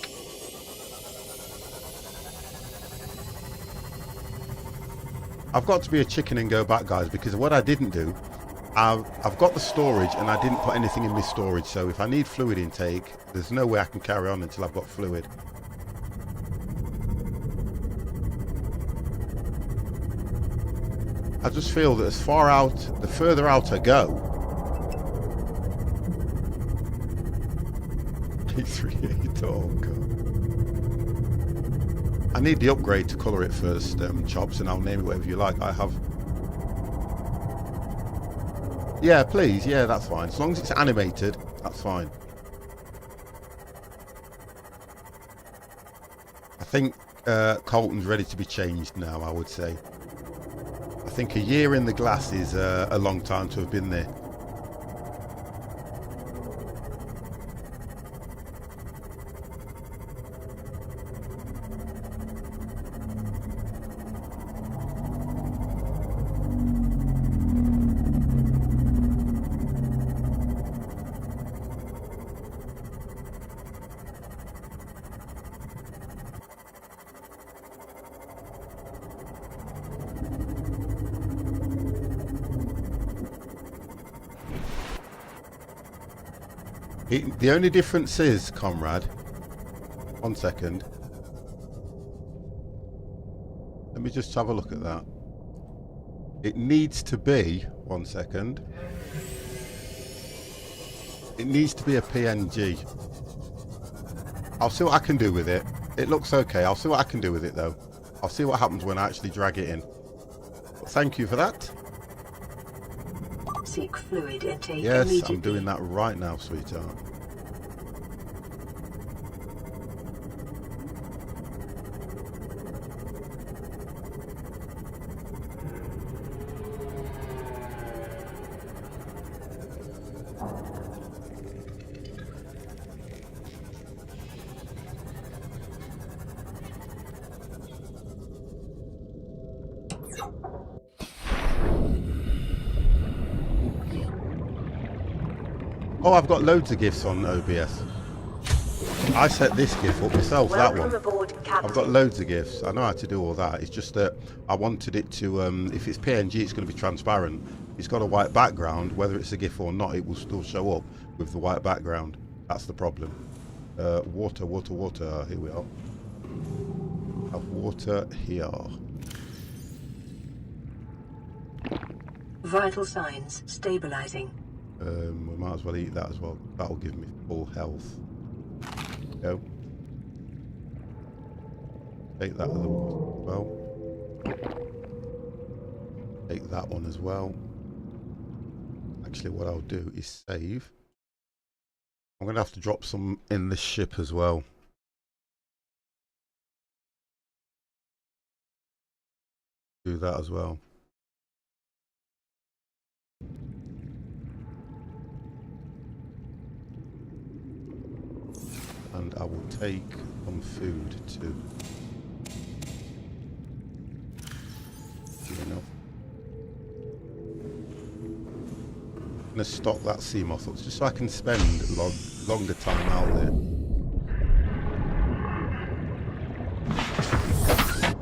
I've got to be a chicken and go back, guys, because what I didn't do, I've got the storage and I didn't put anything in my storage, so if I need fluid intake, there's no way I can carry on until I've got fluid. I just feel that as far out, the further out I go, 838, oh god. I need the upgrade to colour it first, Chops, and I'll name it whatever you like. I have... Yeah, please, yeah, that's fine. As long as it's animated, that's fine. I think Colton's ready to be changed now, I would say. I think a year in the glass is a long time to have been there. The only difference is, comrade, 1 second. Let me just have a look at that. It needs to be, 1 second. It needs to be a PNG. I'll see what I can do with it. It looks okay. I'll see what I can do with it though. I'll see what happens when I actually drag it in. But thank you for that. Seek fluid intake Yes, immediately. I'm doing that right now, sweetheart. Oh, I've got loads of GIFs on OBS. I set this GIF up myself, that Welcome one. aboard, Captain. I've got loads of GIFs. I know how to do all that. It's just that I wanted it to, if it's PNG, it's going to be transparent. It's got a white background. Whether it's a GIF or not, it will still show up with the white background. That's the problem. Water. Here we are. Have water here. Vital signs stabilizing. We might as well eat that as well. That'll give me full health. Go. Take that other one as well. Take that one as well. Actually, what I'll do is save. I'm going to have to drop some in the ship as well. Do that as well. And I will take some food too. Good enough. I'm going to stock that sea moth up just so I can spend longer time out there.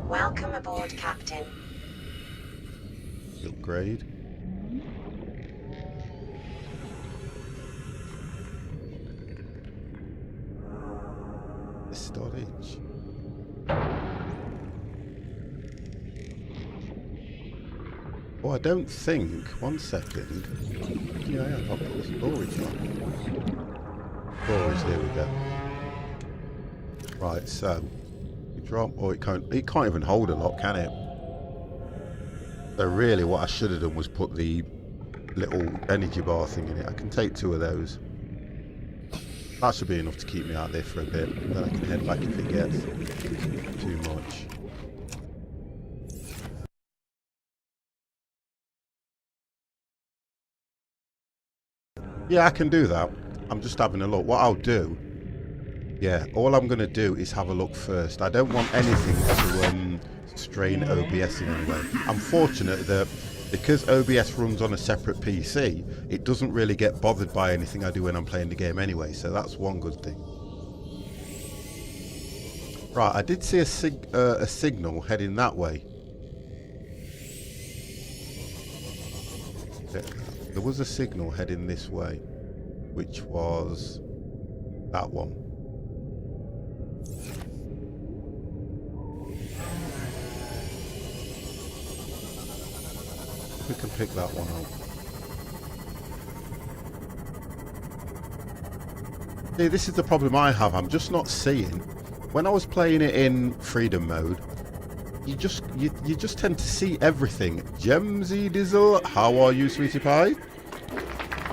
Welcome aboard, Captain. Upgrade. Storage. Oh, I don't think. 1 second. Yeah, I'll put the storage on. Storage, there we go. Right, so we drop. Oh, it can't even hold a lot, can it? So really, what I should have done was put the little energy bar thing in it. I can take 2 of those. That should be enough to keep me out there for a bit. Then I can head back if it gets too much. Yeah, I can do that. I'm just having a look. What I'll do, yeah, all I'm going to do is have a look first. I don't want anything to strain OBS in any way. I'm fortunate that because OBS runs on a separate PC, it doesn't really get bothered by anything I do when I'm playing the game anyway, so that's one good thing. Right, I did see a signal heading that way. There was a signal heading this way, which was that one. We can pick that one up. See, this is the problem I have. I'm just not seeing. When I was playing it in freedom mode, you just tend to see everything. Gemsy Dizzle, how are you, sweetie pie?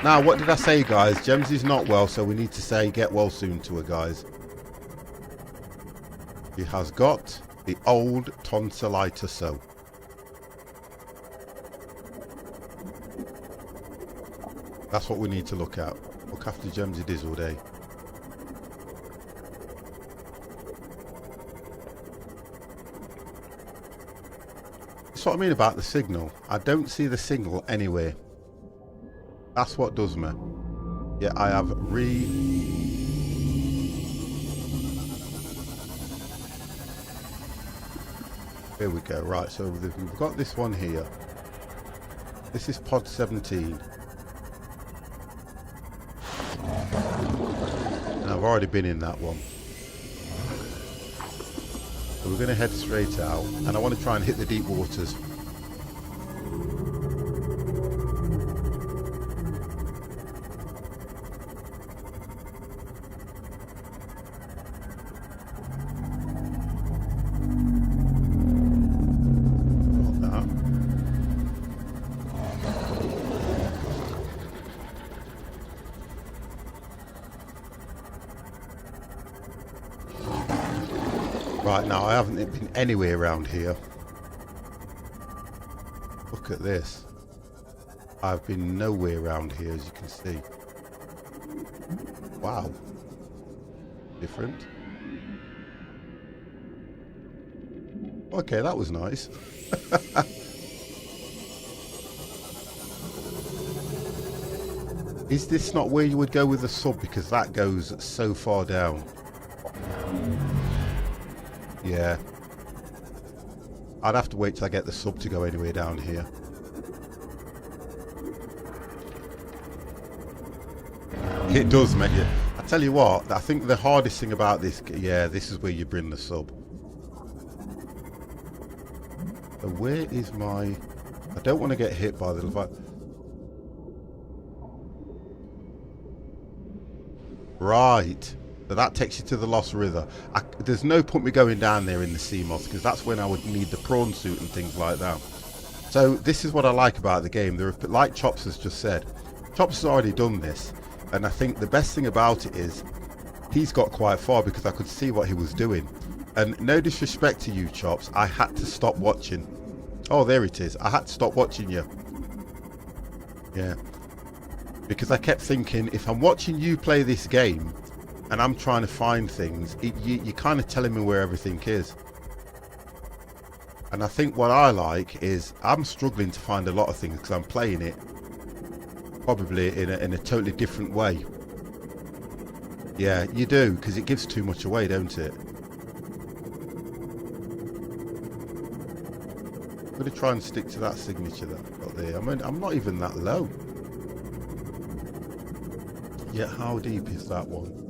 Now, what did I say, guys? Gemsy's not well, so we need to say get well soon to her, guys. She has got the old tonsillitis, so. That's what we need to look at. Look after Gemsy Dizzle Day. That's what I mean about the signal. I don't see the signal anywhere. That's what does me. Yeah, I have Here we go. Right, so we've got this one here. This is pod 17. already been in that one. So we're going to head straight out, and I want to try and hit the deep waters. Right, now I haven't been anywhere around here. Look at this. I've been nowhere around here, as you can see. Wow. Different. Okay, that was nice. Is this not where you would go with the sub? Because that goes so far down. Yeah. I'd have to wait till I get the sub to go anywhere down here. It does, mate. Yeah. I tell you what, I think the hardest thing about this, yeah, this is where you bring the sub. So where is my... I don't want to get hit by the... Right. So that takes you to the Lost River. There's no point me going down there in the sea moss, because that's when I would need the prawn suit and things like that. So this is what I like about the game. There are, like Chops has just said, Chops has already done this, and I think the best thing about it is he's got quite far, because I could see what he was doing. And no disrespect to you, Chops, I had to stop watching. Oh, there it is. I had to stop watching you. Yeah. Because I kept thinking, if I'm watching you play this game and I'm trying to find things, you're kind of telling me where everything is. And I think what I like is I'm struggling to find a lot of things because I'm playing it probably in a totally different way. Yeah, you do, because it gives too much away, don't it? I'm going to try and stick to that signature that I've got there. I mean, I'm not even that low. Yeah, how deep is that one?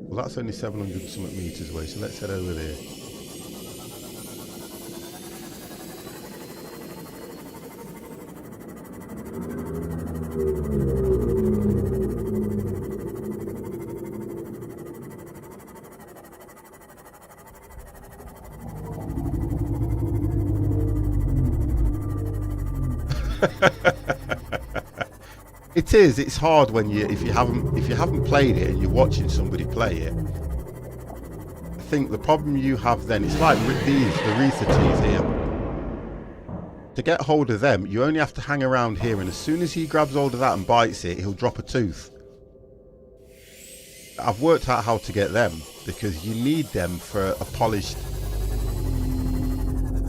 Well, that's only 700 something meters away, so let's head over there. It is. It's hard when if you haven't played it and you're watching somebody play it. I think the problem you have then, it's like with the Aretha teas here. To get hold of them, you only have to hang around here, and as soon as he grabs hold of that and bites it, he'll drop a tooth. I've worked out how to get them, because you need them for a polished...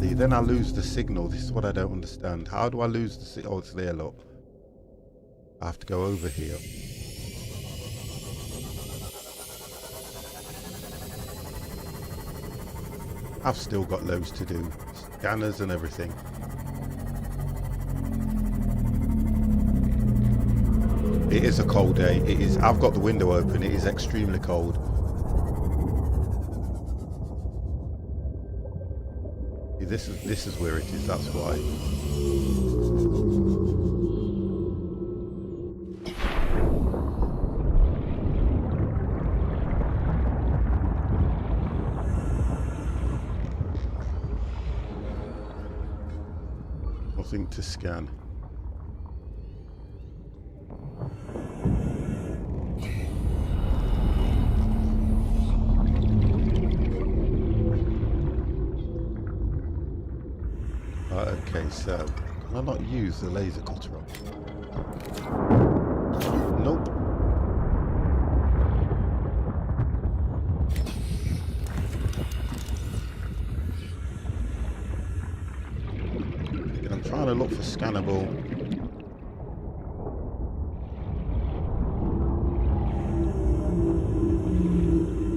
See, then I lose the signal. This is what I don't understand. How do I lose the signal? Oh, it's there, look. I have to go over here. I've still got loads to do. Scanners and everything. It is a cold day. It is. I've got the window open. It is extremely cold. This is where it is. That's why. Nothing to scan. Okay, so can I not use the laser cutter on? Nope. I'm trying to look for scannable.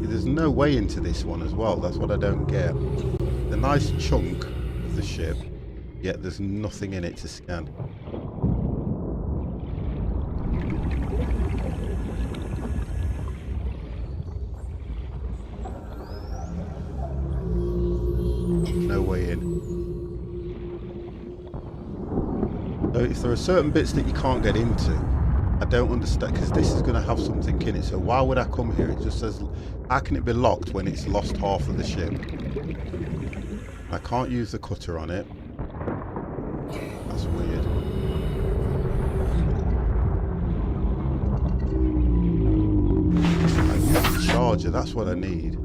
There's no way into this one as well. That's what I don't get. The nice chunk of the ship, yet there's nothing in it to scan. way in. So if there are certain bits that you can't get into, I don't understand, because this is going to have something in it. So why would I come here? It just says, how can it be locked when it's lost half of the ship? I can't use the cutter on it. That's weird. I need the charger, that's what I need.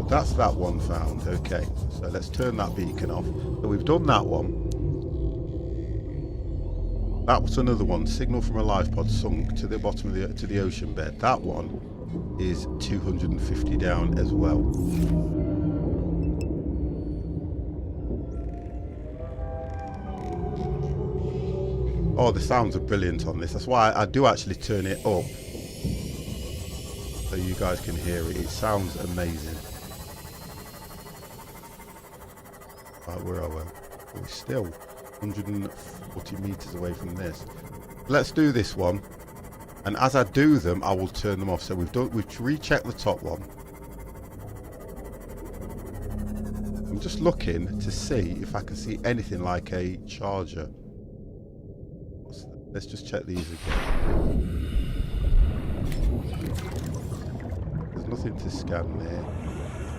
That's that one found. Okay, so let's turn that beacon off. So we've done that one. That was another one. Signal from a life pod sunk to the bottom of the ocean bed. That one is 250 down as well. Oh, the sounds are brilliant on this. That's why I do actually turn it up, so you guys can hear it. It sounds amazing. Right, where are we? We're still 140 meters away from this. Let's do this one, and as I do them, I will turn them off. So we've rechecked the top one. I'm just looking to see if I can see anything like a charger. Let's just check these again. There's nothing to scan there.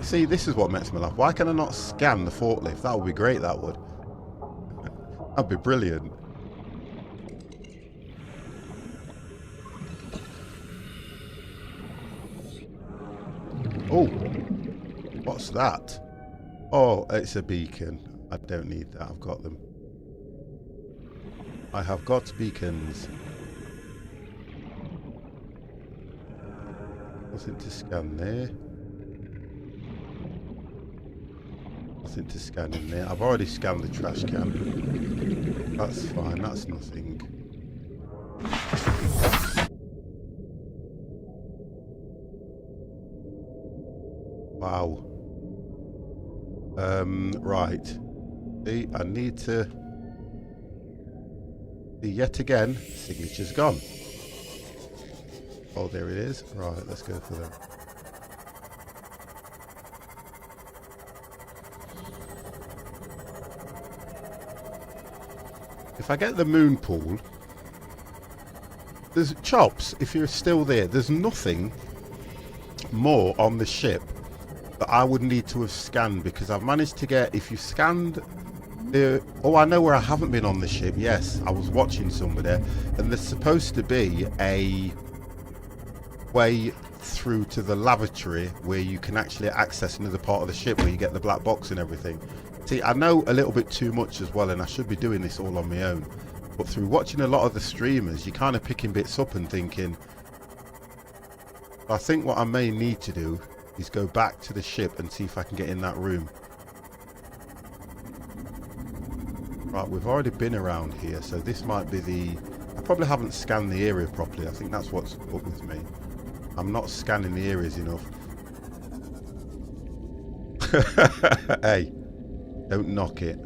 See, this is what makes me laugh. Why can I not scan the forklift? That would be great, that would. That'd be brilliant. Oh, what's that? Oh, it's a beacon. I don't need that. I've got them. I have got beacons. Nothing to scan there. Nothing to scan in there. I've already scanned the trash can. That's fine. That's nothing. Wow. Right. See, I need to... Yet again, signature's gone. Oh, there it is. Right, let's go for that. If I get the moon pool, there's Chops, if you're still there, there's nothing more on the ship that I would need to have scanned, because I've managed to get, if you scanned oh, I know where I haven't been on the ship. Yes, I was watching somebody, and there's supposed to be a way through to the lavatory where you can actually access another part of the ship where you get the black box and everything. See, I know a little bit too much as well, and I should be doing this all on my own, but through watching a lot of the streamers, you're kind of picking bits up and thinking, I think what I may need to do is go back to the ship and see if I can get in that room. Right, we've already been around here, so this might be the... I probably haven't scanned the area properly. I think that's what's up with me. I'm not scanning the areas enough. Hey, don't knock it.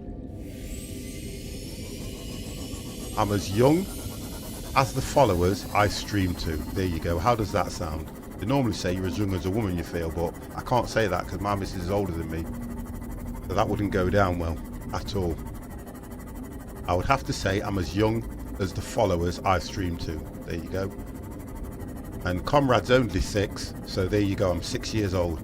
I'm as young as the followers I stream to. There you go. How does that sound? They normally say you're as young as a woman you feel, but I can't say that because my missus is older than me. So that wouldn't go down well at all. I would have to say I'm as young as the followers I stream to. There you go. And Comrade's only 6, so there you go. I'm 6 years old.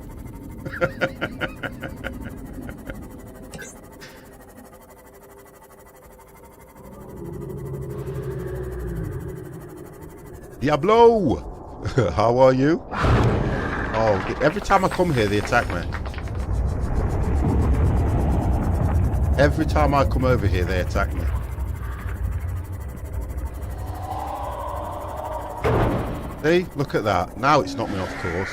Diablo! How are you? Oh, every time I come here, they attack me. Every time I come over here, they attack me. See? Look at that. Now it's knocked me off course.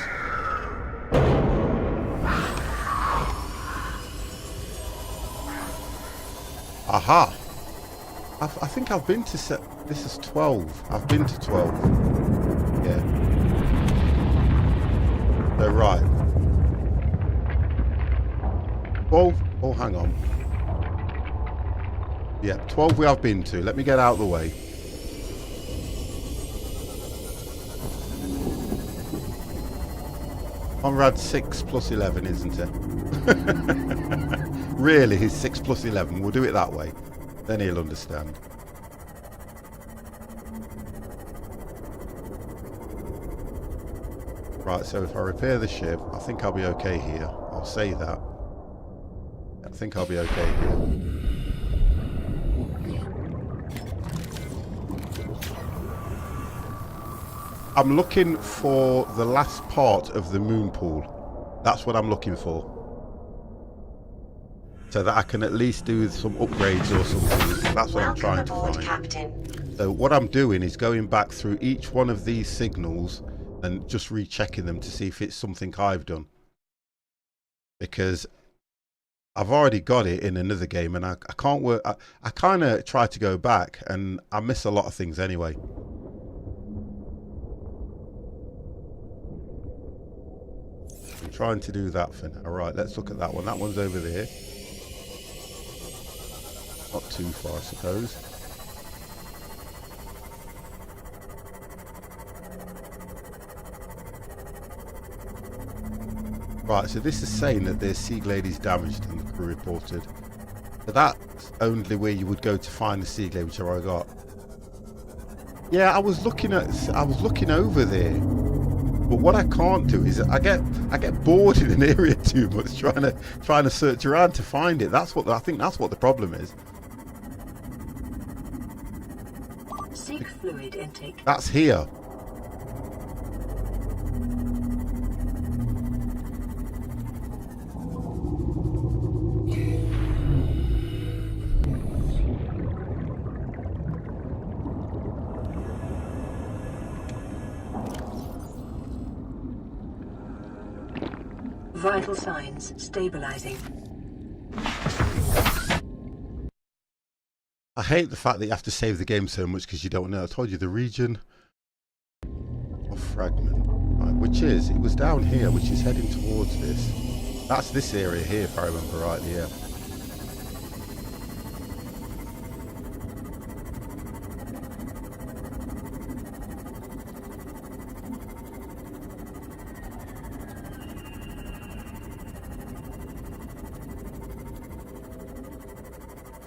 Aha! I think I've been to set... This is 12. I've been to 12. Yeah. So, right. 12. Oh, hang on. Yeah, 12 we have been to. Let me get out of the way. Conrad's 6 plus 11, isn't it? Really, he's 6 plus 11. We'll do it that way. Then he'll understand. Right, so if I repair the ship, I think I'll be okay here. I'll say that. I think I'll be okay here. I'm looking for the last part of the moon pool. That's what I'm looking for. So that I can at least do some upgrades or something. That's what I'm trying to find. Captain. So what I'm doing is going back through each one of these signals and just rechecking them to see if it's something I've done. Because I've already got it in another game and I can't work. I kind of try to go back and I miss a lot of things anyway. I'm trying to do that for now. Alright, let's look at that one. That one's over there. Not too far, I suppose. Right, so this is saying that there's Sea Glade is damaged and the crew reported. So that's only where you would go to find the Sea Glade, which I got. Yeah, I was looking over there. But what I can't do is I get bored in an area too much trying to search around to find it. That's what I think that's what the problem is. Seek fluid intake. That's here. Vital signs stabilizing. I hate the fact that you have to save the game so much because you don't know. I told you the region of fragment, right, it was down here, which is heading towards this. That's this area here, if I remember rightly. Yeah.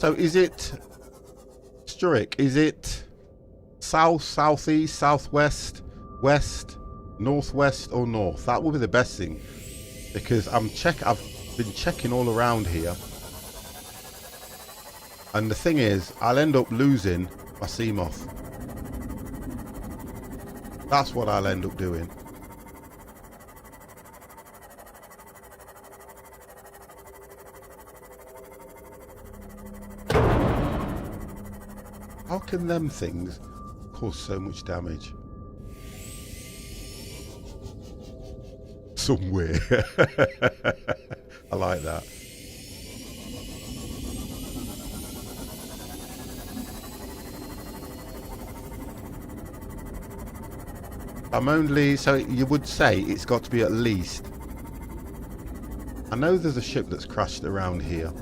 So is it, Sturrock, is it south, southeast, southwest, west, northwest or north? That would be the best thing, because I've been checking all around here. And the thing is, I'll end up losing my Seamoth. That's what I'll end up doing. How can them things cause so much damage? Somewhere. I like that. So you would say it's got to be at least. I know there's a ship that's crashed around here,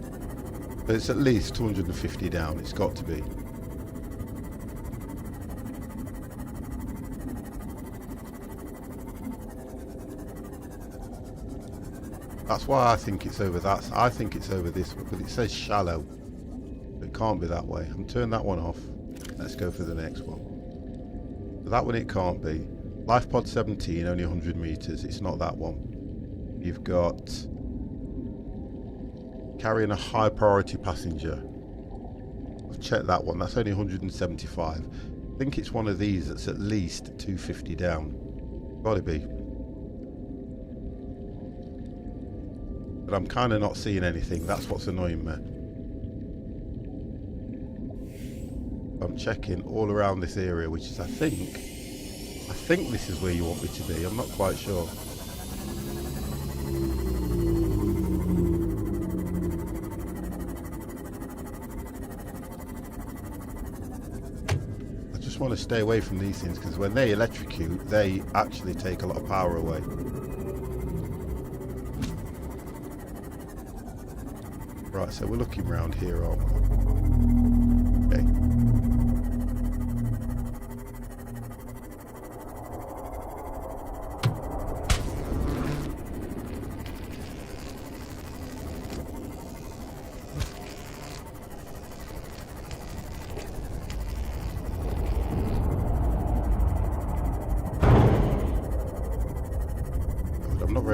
but it's at least 250 down. It's got to be. That's why I think it's over that. I think it's over this one, but it says shallow. It can't be that way. I'm turning that one off. Let's go for the next one. So that one it can't be. Life pod 17, only 100 meters. It's not that one. You've got carrying a high priority passenger. I've checked that one. That's only 175. I think it's one of these that's at least 250 down. Gotta be. But I'm kind of not seeing anything. That's what's annoying me. I'm checking all around this area, which is, I think this is where you want me to be. I'm not quite sure. I just want to stay away from these things because when they electrocute, they actually take a lot of power away. Right, so we're looking around here, aren't we? Okay.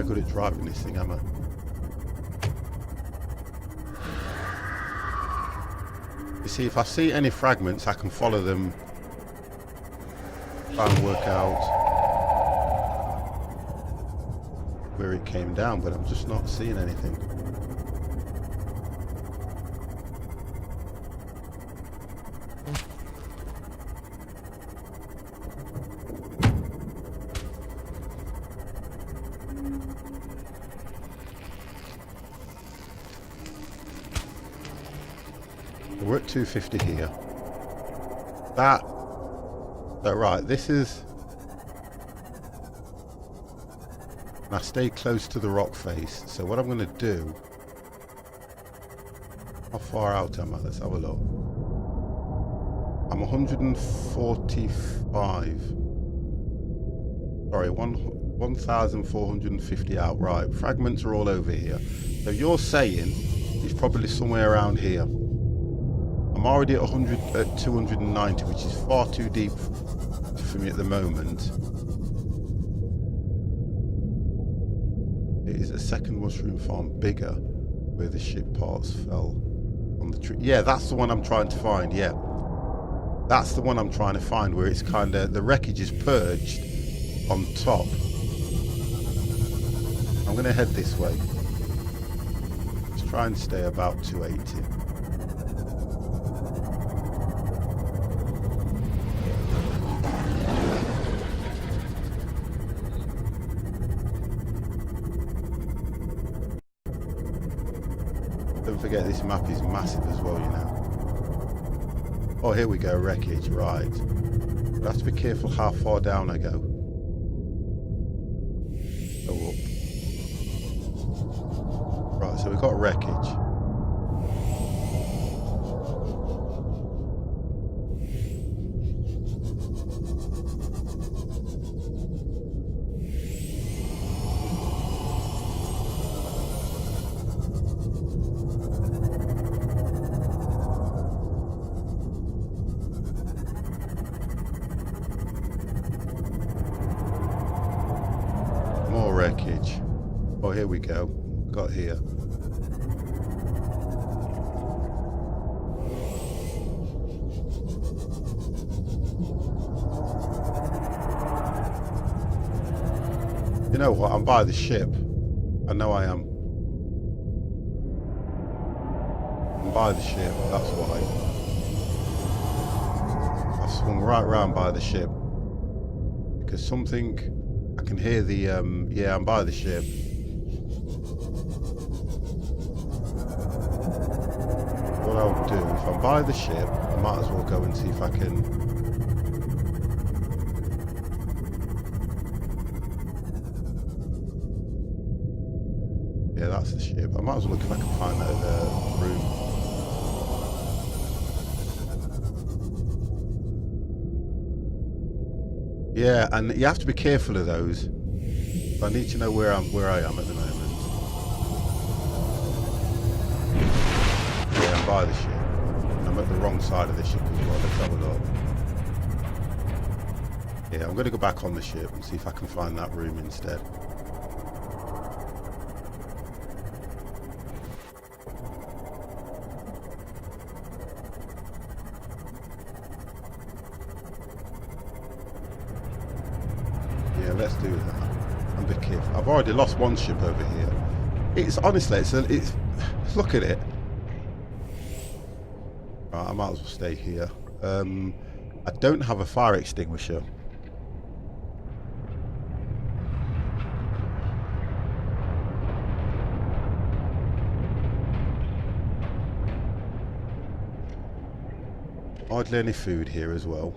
very good at driving this thing, am I? You see, if I see any fragments, I can follow them, try and work out where it came down, but I'm just not seeing anything. We're at 250 here. Right, this is... I stay close to the rock face, so what I'm going to do... How far out am I? Let's have a look. I'm 145. Sorry, 1,450 out. Right, fragments are all over here. So you're saying it's probably somewhere around here. I'm already at 290, which is far too deep for me at the moment. It is a second mushroom farm bigger, where the ship parts fell on the tree. Yeah, that's the one I'm trying to find. Yeah, that's the one I'm trying to find, where it's kind of, the wreckage is purged on top. I'm going to head this way. Let's try and stay about 280. Don't forget this map is massive as well, you know. Oh, here we go, wreckage, right. I have to be careful how far down I go. Go up. Right, so we've got wreckage. More wreckage. Oh, here we go. Got here. You know what? I'm by the ship. I know I am. I'm by the ship, that's why. I swung right round by the ship. Because something... I can hear the, yeah, I'm by the ship. What I'll do, if I'm by the ship, I might as well go and see if I can... Yeah, that's the ship. I might as well look if I can find that room. Yeah, and you have to be careful of those. I need to know where I am at the moment. Yeah, I'm by the ship. And I'm at the wrong side of the ship as well. Let's have a look. Yeah, I'm going to go back on the ship and see if I can find that room instead. Yeah, let's do that. And be careful. I've already lost one ship over here. It's honestly, it's look at it. Right, I might as well stay here. I don't have a fire extinguisher. Hardly any food here as well.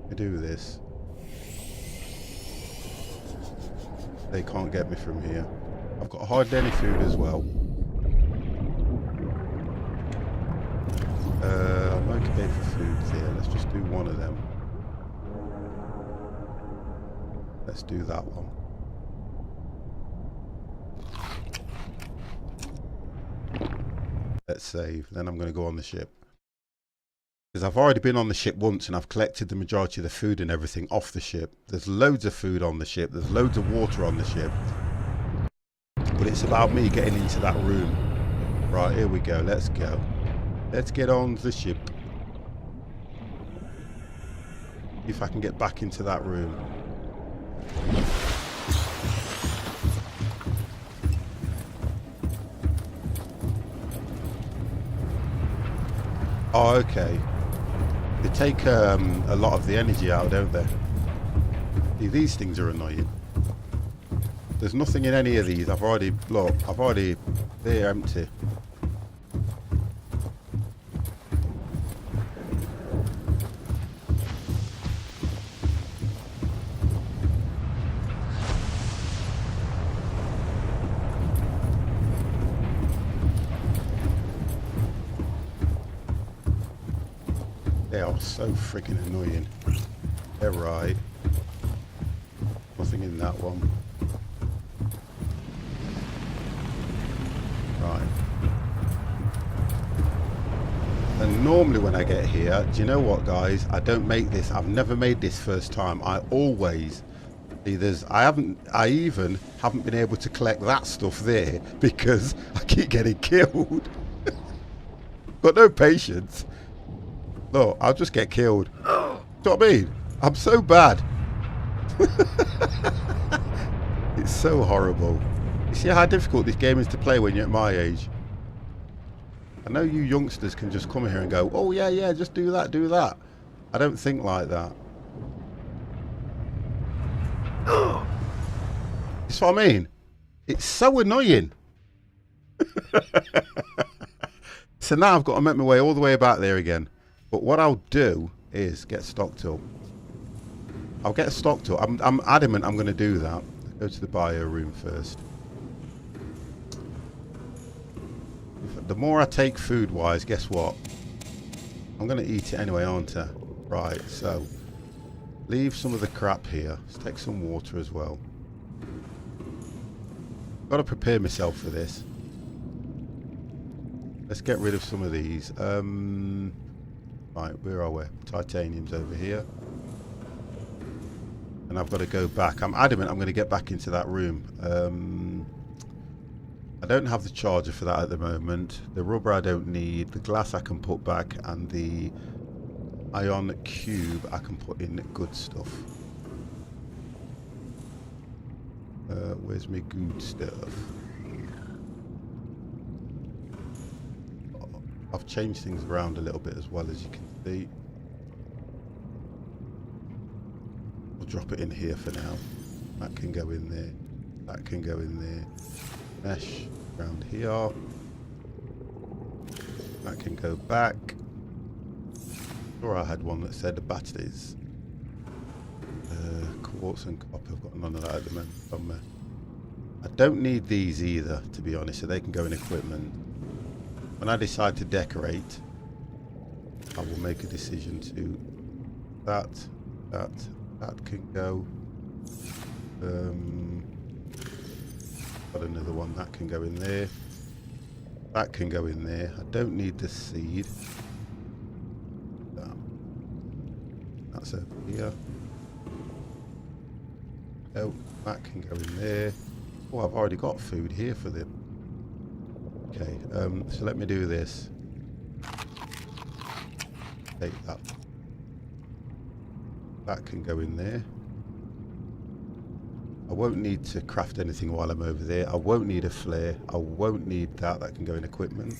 I do this. They can't get me from here. I've got hardly any food as well. I'm okay for food here. Let's just do one of them. Let's do that one. Let's save. Then I'm going to go on the ship. Because I've already been on the ship once and I've collected the majority of the food and everything off the ship. There's loads of food on the ship. There's loads of water on the ship. But it's about me getting into that room. Right, here we go. Let's go. Let's get on the ship. If I can get back into that room. Oh, okay. They take a lot of the energy out, don't they? See, these things are annoying. There's nothing in any of these. They're empty. They are so freaking annoying. They're right. Nothing in that one. Right. And normally when I get here, do you know what, guys? I don't make this. I've never made this first time. I always I even haven't been able to collect that stuff there because I keep getting killed. Got no patience. Look, I'll just get killed. Do you know what I mean? I'm so bad. It's so horrible. You see how difficult this game is to play when you're at my age? I know you youngsters can just come here and go, oh yeah, just do that, do that. I don't think like that. That's what I mean. It's so annoying. So now I've got to make my way all the way back there again. But what I'll do is get stocked up. I'll get stocked up. I'm adamant I'm going to do that. Go to the bio room first. The more I take food-wise, guess what? I'm going to eat it anyway, aren't I? Right, so leave some of the crap here. Let's take some water as well. Got to prepare myself for this. Let's get rid of some of these. Right, where are we? Titanium's over here. And I've got to go back. I'm adamant I'm going to get back into that room. I don't have the charger for that at the moment. The rubber I don't need. The glass I can put back. And the ion cube I can put in good stuff. Where's my good stuff? I've changed things around a little bit as well, as you can see. We'll drop it in here for now. That can go in there. That can go in there. Mesh around here. That can go back. Sure, I had one that said the batteries. Quartz and copper. I've got none of that at the moment. I don't need these either, to be honest, so they can go in equipment. When I decide to decorate, I will make a decision to that can go. Got another one that can go in there. That can go in there. I don't need the seed. That's over here. Oh, that can go in there. Oh, I've already got food here for them. Okay, so let me do this. Take that. That can go in there. I won't need to craft anything while I'm over there. I won't need a flare. I won't need that. That can go in equipment.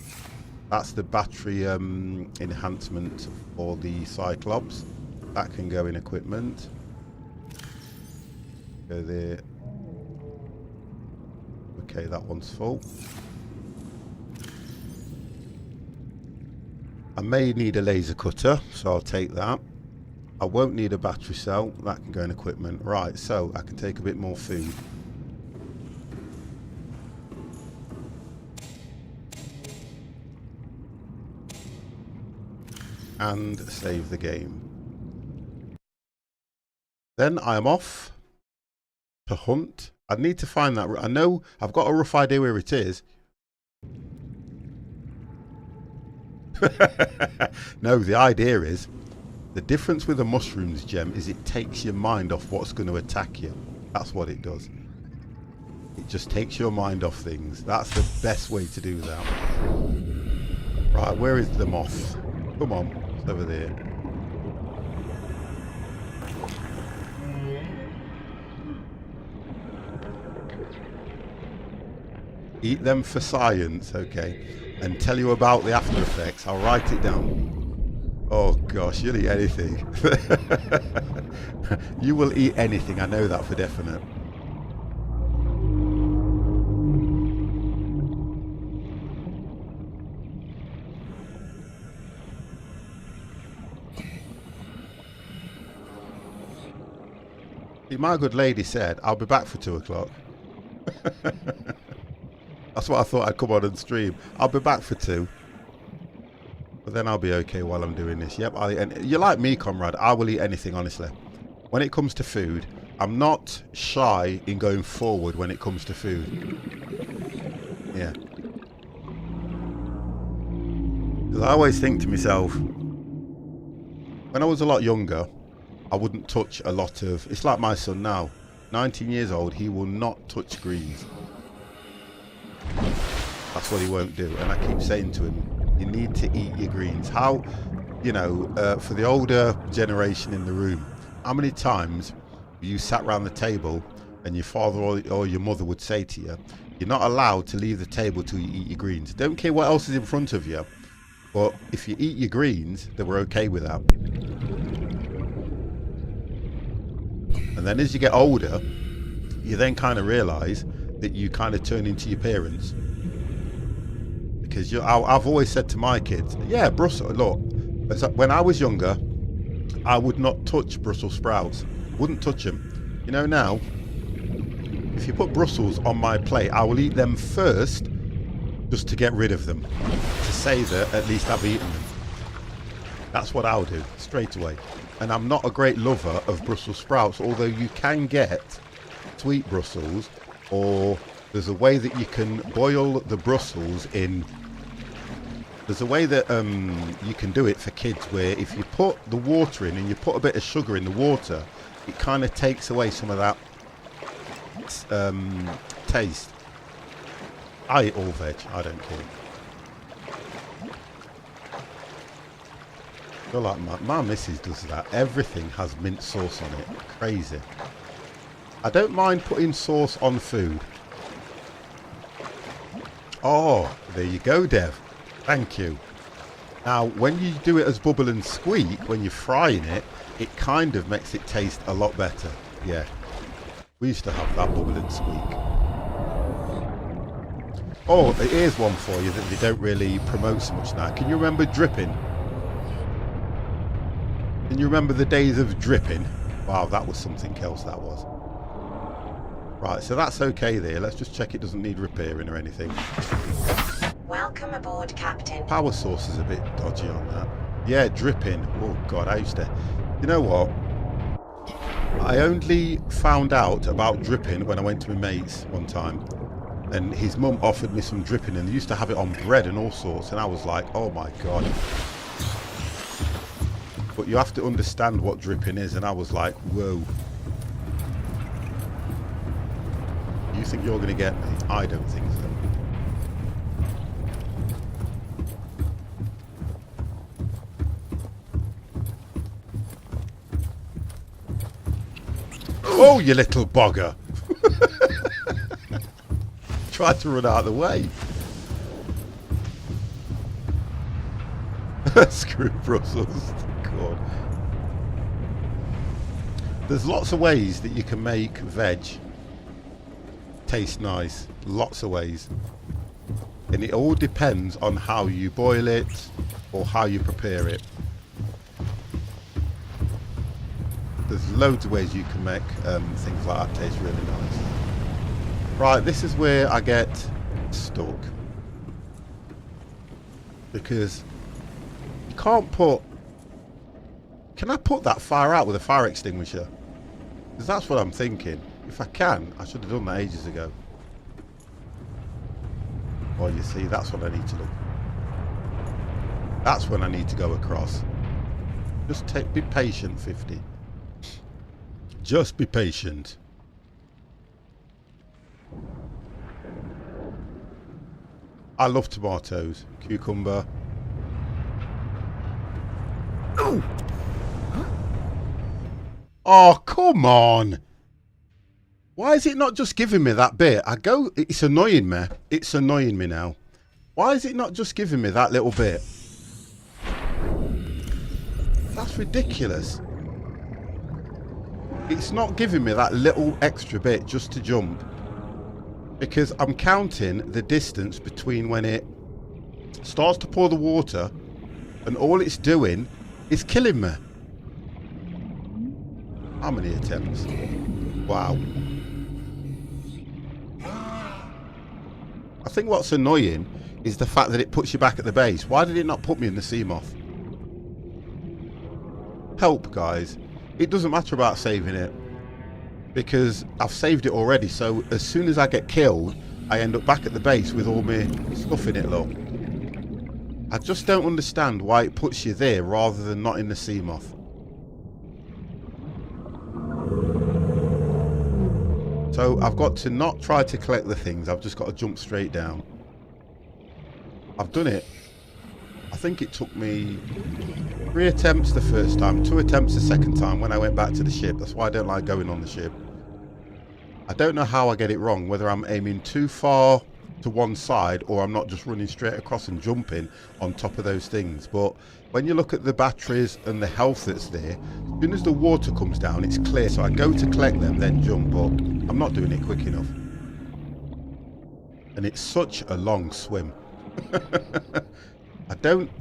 That's the battery enhancement for the Cyclops. That can go in equipment. Go there. Okay, that one's full. I may need a laser cutter, so I'll take that. I won't need a battery cell. That can go in equipment. Right, so I can take a bit more food. And save the game. Then I am off to hunt. I need to find that. I know I've got a rough idea where it is. No, the idea is, the difference with the mushrooms, Gem, is it takes your mind off what's going to attack you. That's what it does. It just takes your mind off things. That's the best way to do that. Right, where is the moth? Come on, it's over there. Eat them for science, okay? And tell you about the after effects. I'll write it down. Oh gosh, you'll eat anything. You will eat anything, I know that for definite. See, my good lady said, I'll be back for 2 o'clock. That's what I thought I'd come on and stream. I'll be back for 2. But then I'll be okay while I'm doing this. Yep, and you're like me, comrade. I will eat anything, honestly. When it comes to food, I'm not shy in going forward when it comes to food. Yeah. Because I always think to myself, when I was a lot younger, I wouldn't touch a lot of... It's like my son now. 19 years old, he will not touch greens. That's what he won't do. And I keep saying to him, you need to eat your greens. How, you know, for the older generation in the room, how many times you sat around the table and your father or your mother would say to you, you're not allowed to leave the table till you eat your greens. Don't care what else is in front of you, but if you eat your greens, they were okay with that. And then as you get older, you then kind of realise that you kind of turn into your parents. Because I've always said to my kids, yeah, Brussels, look, when I was younger, I would not touch Brussels sprouts. Wouldn't touch them. You know, now, if you put Brussels on my plate, I will eat them first just to get rid of them. To say that at least I've eaten them. That's what I'll do, straight away. And I'm not a great lover of Brussels sprouts, although you can get sweet Brussels, or there's a way that you can boil the Brussels in... There's a way that you can do it for kids where if you put the water in and you put a bit of sugar in the water, it kind of takes away some of that taste. I eat all veg, I don't care. I feel like my missus does that. Everything has mint sauce on it. Crazy. I don't mind putting sauce on food. Oh, there you go, Dev. Thank you. Now, when you do it as bubble and squeak, when you're frying it, it kind of makes it taste a lot better. Yeah. We used to have that bubble and squeak. Oh, here's one for you that they don't really promote so much now. Can you remember dripping? Can you remember the days of dripping? Wow, that was something else, that was. Right, so that's okay there. Let's just check it doesn't need repairing or anything. Welcome aboard, Captain. Power source is a bit dodgy on that. Yeah, dripping. Oh, God, I used to... You know what? I only found out about dripping when I went to my mate's one time. And his mum offered me some dripping, and they used to have it on bread and all sorts. And I was like, oh, my God. But you have to understand what dripping is. And I was like, whoa. You think you're going to get me? I don't think so. Oh, you little bogger. Tried to run out of the way. Screw Brussels. God. There's lots of ways that you can make veg taste nice. Lots of ways. And it all depends on how you boil it or how you prepare it. There's loads of ways you can make things like that taste really nice. Right, this is where I get stuck. Because you can't put... Can I put that fire out with a fire extinguisher? Because that's what I'm thinking. If I can, I should have done that ages ago. Well, you see, that's what I need to do. That's when I need to go across. Just be patient, 50. Just be patient. I love tomatoes. Cucumber. Ooh. Oh, come on. Why is it not just giving me that bit? It's annoying me. It's annoying me now. Why is it not just giving me that little bit? That's ridiculous. It's not giving me that little extra bit just to jump. Because I'm counting the distance between when it starts to pour the water and all it's doing is killing me. How many attempts? Wow. I think what's annoying is the fact that it puts you back at the base. Why did it not put me in the sea moth? Help, guys. It doesn't matter about saving it, because I've saved it already. So as soon as I get killed, I end up back at the base with all my stuff in it, look. I just don't understand why it puts you there rather than not in the sea moth. So I've got to not try to collect the things. I've just got to jump straight down. I've done it. I think it took me 3 attempts the first time, 2 attempts the second time when I went back to the ship. That's why I don't like going on the ship. I don't know how I get it wrong, whether I'm aiming too far to one side or I'm not just running straight across and jumping on top of those things. But when you look at the batteries and the health that's there, as soon as the water comes down, it's clear. So I go to collect them, then jump, but I'm not doing it quick enough. And it's such a long swim. I don't...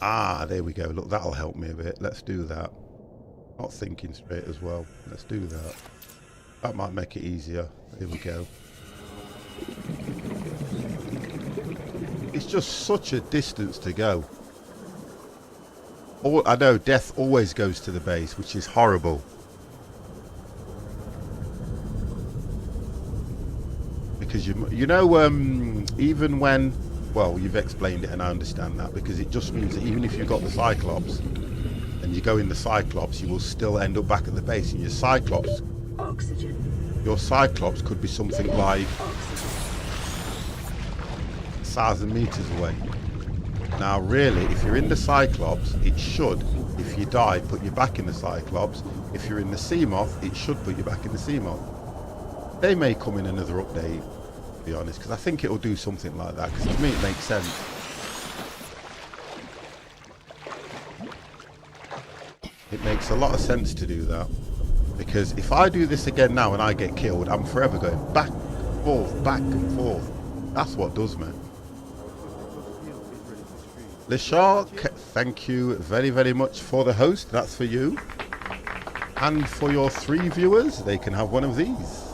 Ah, there we go. Look, that'll help me a bit. Let's do that. Not thinking straight as well. Let's do that. That might make it easier. There we go. It's just such a distance to go. I know death always goes to the base, which is horrible. Because you know, even when... Well, you've explained it and I understand that, because it just means that even if you've got the Cyclops and you go in the Cyclops, you will still end up back at the base. And your Cyclops could be something like 1,000 meters away. Now really, if you're in the Cyclops, it should, if you die, put you back in the Cyclops. If you're in the Sea Moth, it should put you back in the Sea Moth. They may come in another update, to be honest, because I think it'll do something like that, because to me it makes sense. It makes a lot of sense to do that, because if I do this again now and I get killed, I'm forever going back and forth. That's what does me. Le Shark, thank you very, very much for the host. That's for you. And for your 3 viewers, they can have one of these.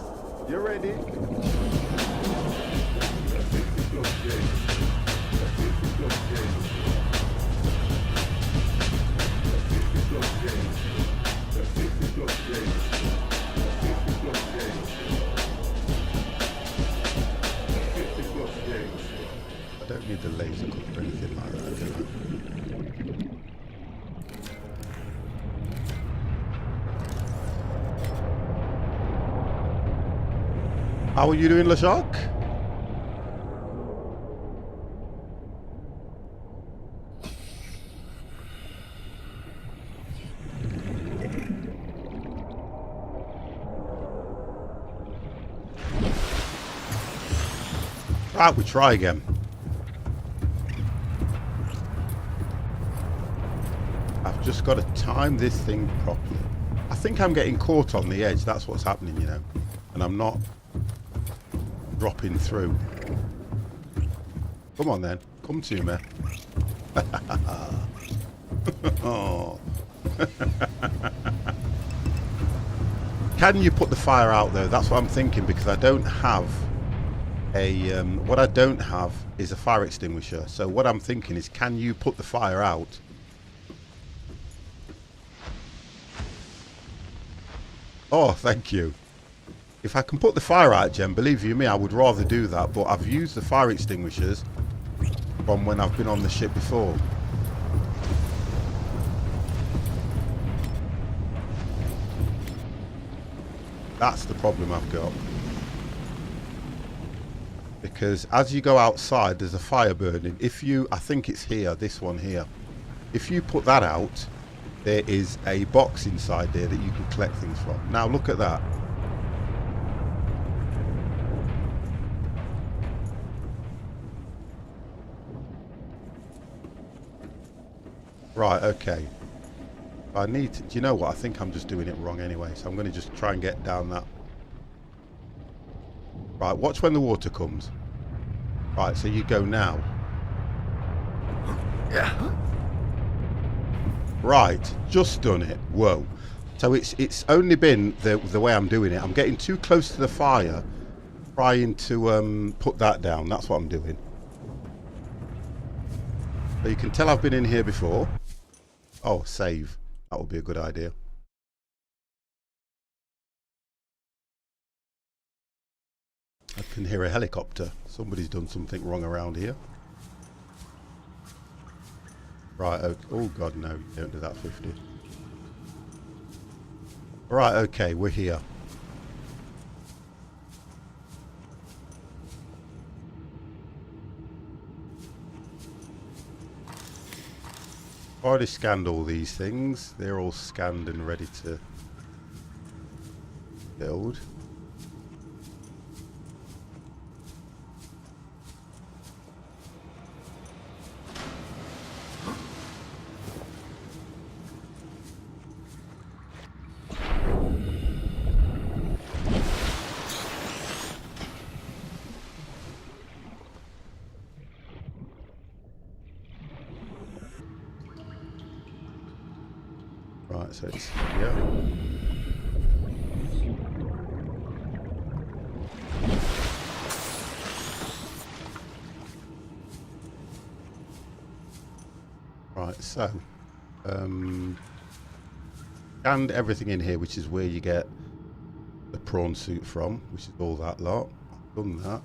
You ready? I don't need the laser cut or anything like that, do I? How are you doing, Le Shark? Right, we try again. I've just got to time this thing properly. I think I'm getting caught on the edge. That's what's happening, you know. And I'm not dropping through. Come on then. Come to me. Oh. Can you put the fire out though? That's what I'm thinking, because I don't have a what I don't have is a fire extinguisher. So what I'm thinking is, can you put the fire out? Oh, thank you. If I can put the fire out, Jen, believe you me, I would rather do that. But I've used the fire extinguishers from when I've been on the ship before. That's the problem I've got. Because as you go outside, there's a fire burning. If you, I think it's here, this one here. If you put that out, there is a box inside there that you can collect things from. Now look at that. Right, okay. I need to, do you know what? I think I'm just doing it wrong anyway. So I'm going to just try and get down that. Right, watch when the water comes. Right, so you go now. Yeah. Right, just done it. Whoa. So it's only been the way I'm doing it. I'm getting too close to the fire, trying to put that down. That's what I'm doing. So you can tell I've been in here before. Oh, save. That would be a good idea. I can hear a helicopter. Somebody's done something wrong around here. Right, oh god, no, you don't do that 50. Right, okay, we're here. I've already scanned all these things. They're all scanned and ready to build. Right, so it's here. Right, so scanned everything in here, which is where you get the prawn suit from, which is all that lot. I've done that.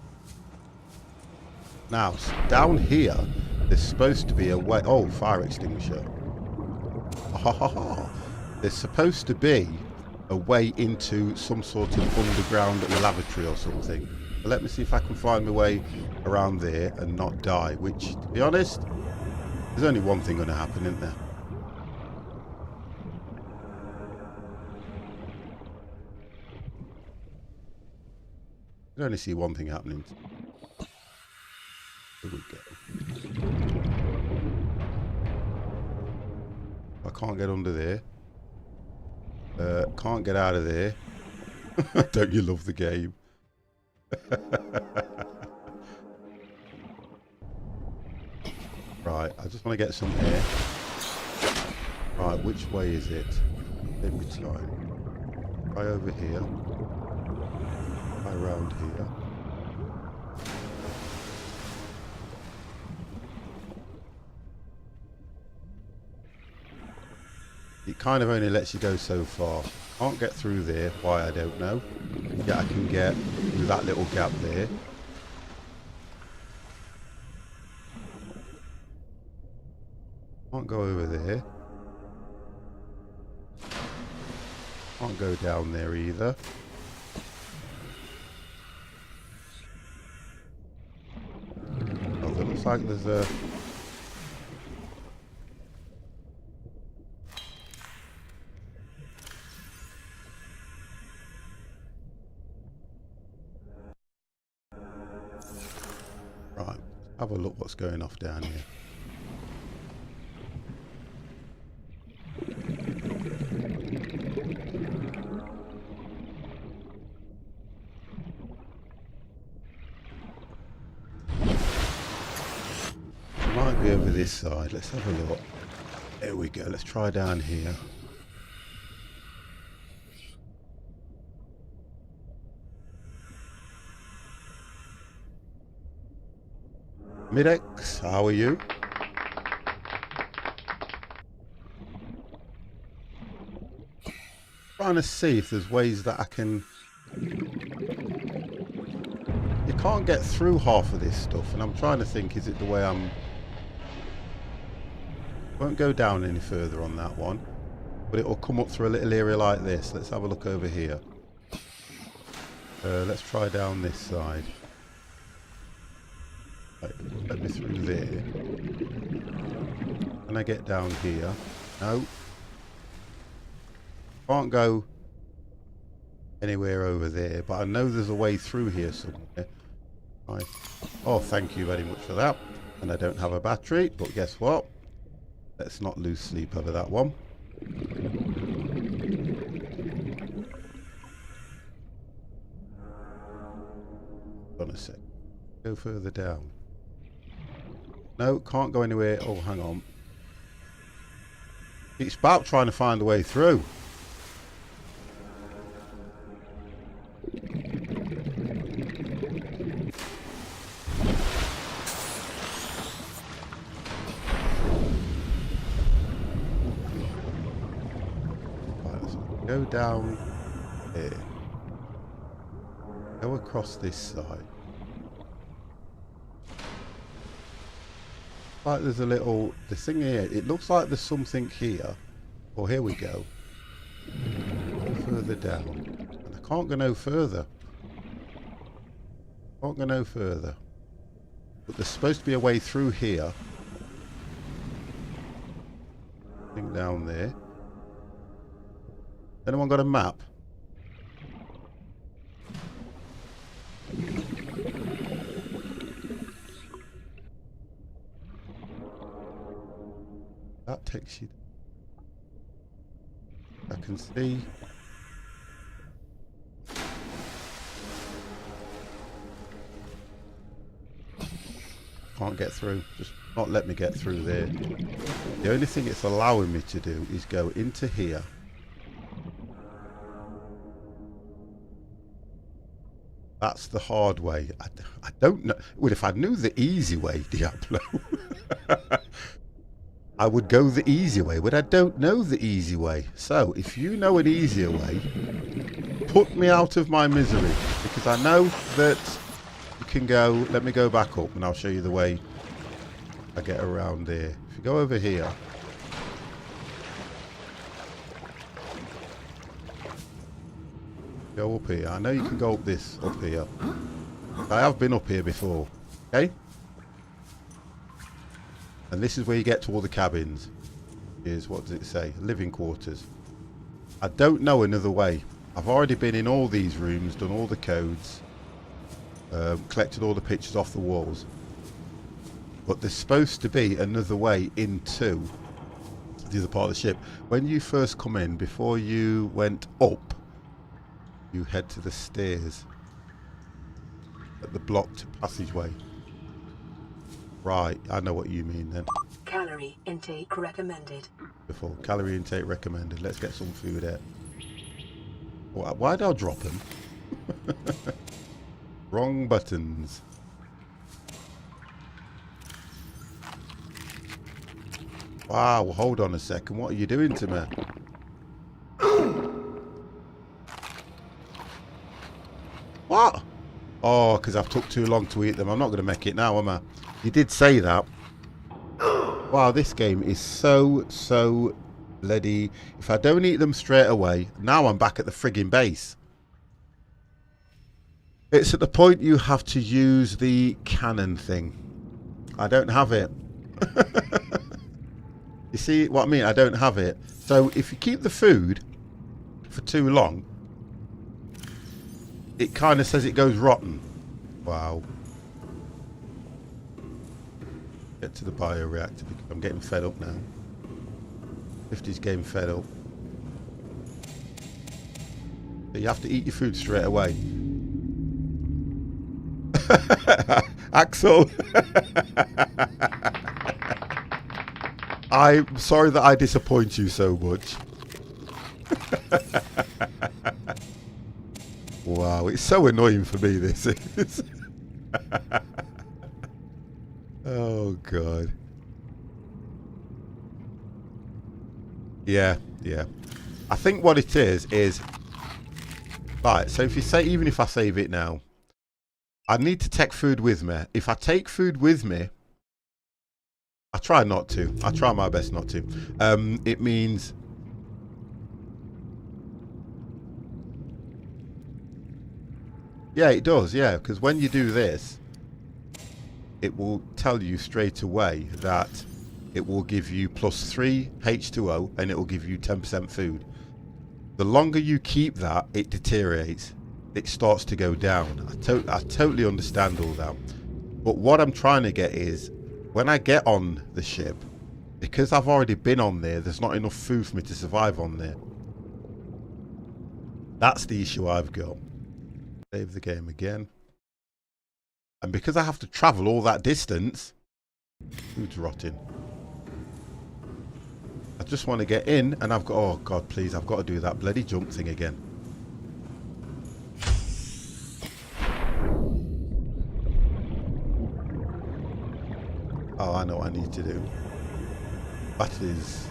Now, down here, there's supposed to be a way. Oh, fire extinguisher. Ha ha ha. There's supposed to be a way into some sort of underground lavatory or something. But let me see if I can find my way around there and not die, which, to be honest, there's only one thing going to happen, isn't there? I can only see one thing happening. Here we go. I can't get under there. Can't get out of there. Don't you love the game? Right, I just want to get some air. Right, which way is it? Every time. Try over here. Try around here. It kind of only lets you go so far. Can't get through there. Why, I don't know. Yeah, I can get through that little gap there. Can't go over there. Can't go down there either. Oh, it looks like there's a... Right, have a look what's going off down here. Might be over this side. Let's have a look. There we go. Let's try down here. Midex, how are you? Trying to see if there's ways that I can... You can't get through half of this stuff, and I'm trying to think, is it the way I'm Won't go down any further on that one, but it will come up through a little area like this. Let's have a look over here. Let's try down this side. Right, let me through there. Can I get down here? No. Can't go anywhere over there, but I know there's a way through here somewhere. Right. Oh, thank you very much for that. And I don't have a battery, but guess what? Let's not lose sleep over that one. Hold on a sec. Go further down. No, can't go anywhere. Oh, hang on. It's about trying to find a way through. Right, let's go down here. Go across this side. Like there's a little, this thing here, it looks like there's something here. Oh, here we go. Go further down. And I can't go no further. Can't go no further. But there's supposed to be a way through here. Thing down there. Anyone got a map? That takes you. I can see. Can't get through. Just not let me get through there. The only thing it's allowing me to do is go into here. That's the hard way. I don't know. Well, if I knew the easy way, Diablo, I would go the easy way, but I don't know the easy way. So, if you know an easier way, put me out of my misery. Because I know that you can go, let me go back up and I'll show you the way I get around there. If you go over here. Go up here. I know you can go up this, up here. I have been up here before. Okay? And this is where you get to all the cabins. Here's, what does it say? Living quarters. I don't know another way. I've already been in all these rooms, done all the codes, collected all the pictures off the walls. But there's supposed to be another way into the other part of the ship. When you first come in, before you went up, you head to the stairs at the blocked passageway. Right, I know what you mean then. Calorie intake recommended. Before calorie intake recommended. Let's get some food out. Why did I drop them? Wrong buttons. Wow, hold on a second. What are you doing to me? What? Oh, because I've took too long to eat them. I'm not going to make it now, am I? You did say that. Wow, this game is so bloody... If I don't eat them straight away, now I'm back at the frigging base. It's at the point you have to use the cannon thing. I don't have it. You see what I mean? I don't have it. So if you keep the food for too long, it kind of says it goes rotten. Wow. Get to the bioreactor because I'm getting fed up now. 50's getting fed up. So you have to eat your food straight away. Axel. I'm sorry that I disappoint you so much. Wow, it's so annoying for me, this is. Oh, God. Yeah. I think what it is... Right, so if you say, even if I save it now, I need to take food with me. If I take food with me, I try not to. I try my best not to. It means... Yeah, it does, yeah. Because when you do this, it will tell you straight away that it will give you +3 H2O and it will give you 10% food. The longer you keep that, it deteriorates. It starts to go down. I totally understand all that. But what I'm trying to get is, when I get on the ship, because I've already been on there, there's not enough food for me to survive on there. That's the issue I've got. Save the game again. And because I have to travel all that distance, food's rotting. I just want to get in and I've got, oh God, please, I've got to do that bloody jump thing again. Oh, I know what I need to do. That is...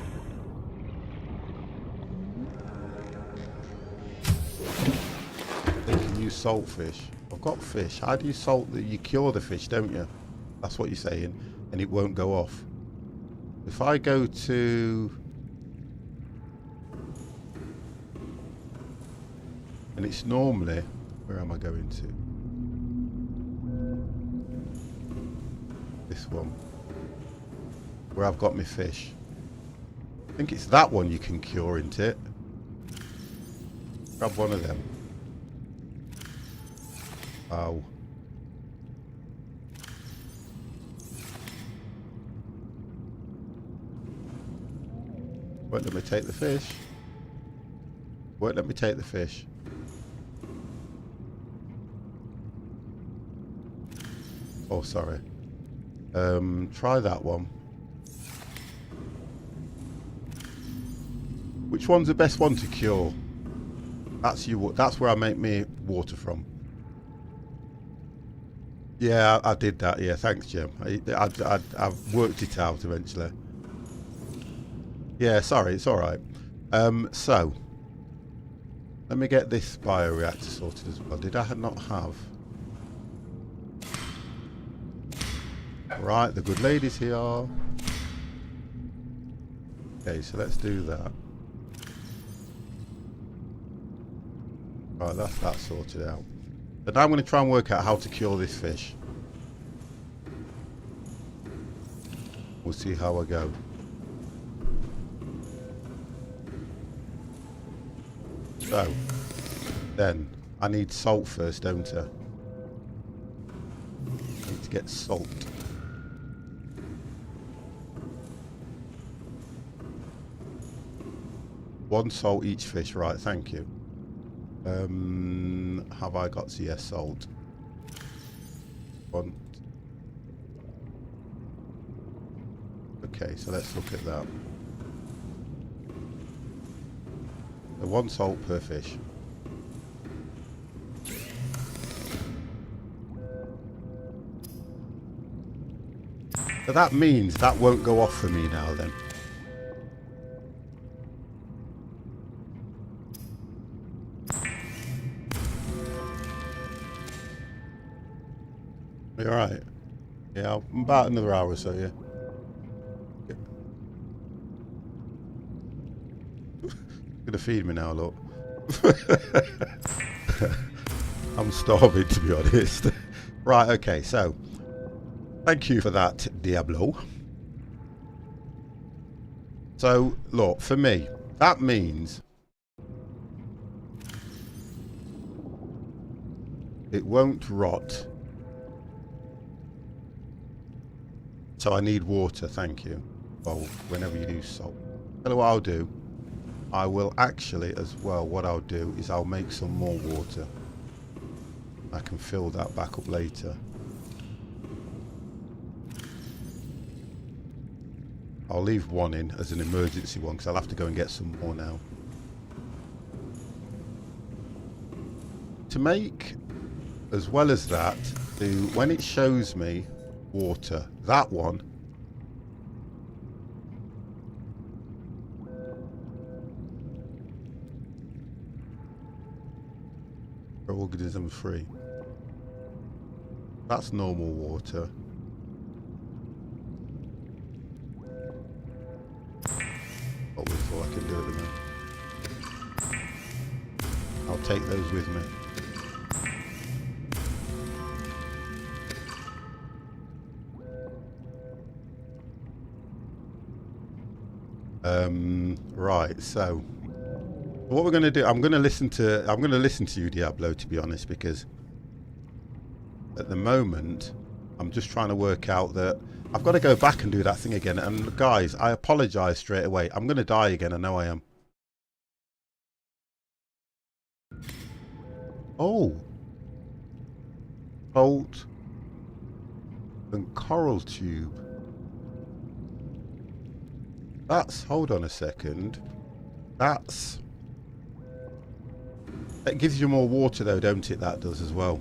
They can use saltfish. I've got fish. How do you salt the... You cure the fish, don't you? That's what you're saying. And it won't go off. If I go to... And it's normally... Where am I going to? This one. Where I've got my fish. I think it's that one you can cure, isn't it? Grab one of them. Oh. Won't let me take the fish. Won't let me take the fish. Oh, sorry. Try that one. Which one's the best one to cure? That's you. That's where I make me water from. Yeah, I did that. Yeah, thanks, Jim. I've worked it out eventually. Yeah, sorry, it's all right. So let me get this bioreactor sorted as well. Did I not have? Right, the good lady's here. Okay, so let's do that. Right, that's that sorted out. But now I'm going to try and work out how to cure this fish. We'll see how I go. So, then, I need salt first, don't I? I need to get salt. One salt each fish, right, thank you. Have I got CS salt? One. Okay, so let's look at that. The one salt per fish. So that means that won't go off for me now then. You alright? Yeah, about another hour or so, yeah. Gonna feed me now, look. I'm starving, to be honest. Right, okay, so thank you for that, Diablo. So, look, for me, that means it won't rot. So I need water, thank you. Well, whenever you use salt. Tell you what I'll do. I will actually, as well, what I'll do is I'll make some more water. I can fill that back up later. I'll leave one in as an emergency one because I'll have to go and get some more now. To make, as well as that, when it shows me water, that one, organism free. That's normal water. I'll take those with me. Right, so what we're going to do, I'm going to listen to you, Diablo, to be honest, because at the moment I'm just trying to work out that I've got to go back and do that thing again. And guys, I apologize straight away. I'm going to die again. I know I am. Oh, bolt and coral tube. That's, hold on a second. That gives you more water though, don't it? That does as well.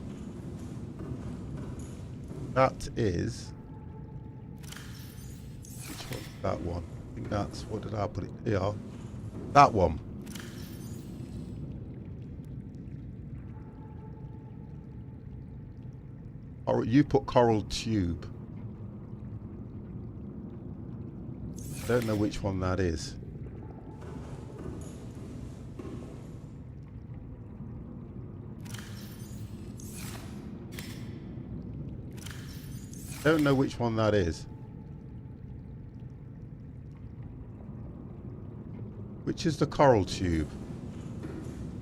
That is, which one's that one? I think that's, what did I put it here? That one. Or you put coral tube. I don't know which one that is. Don't know which one that is. Which is the coral tube?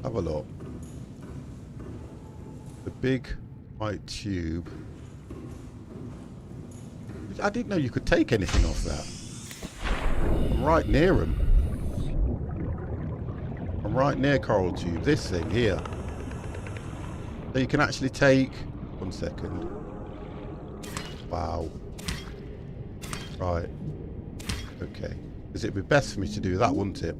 Have a look. The big white tube. I didn't know you could take anything off that. I'm right near them. I'm right near coral tube. This thing here. So you can actually take... One second. Wow. Right. Okay. Because it'd be best for me to do that, wouldn't it?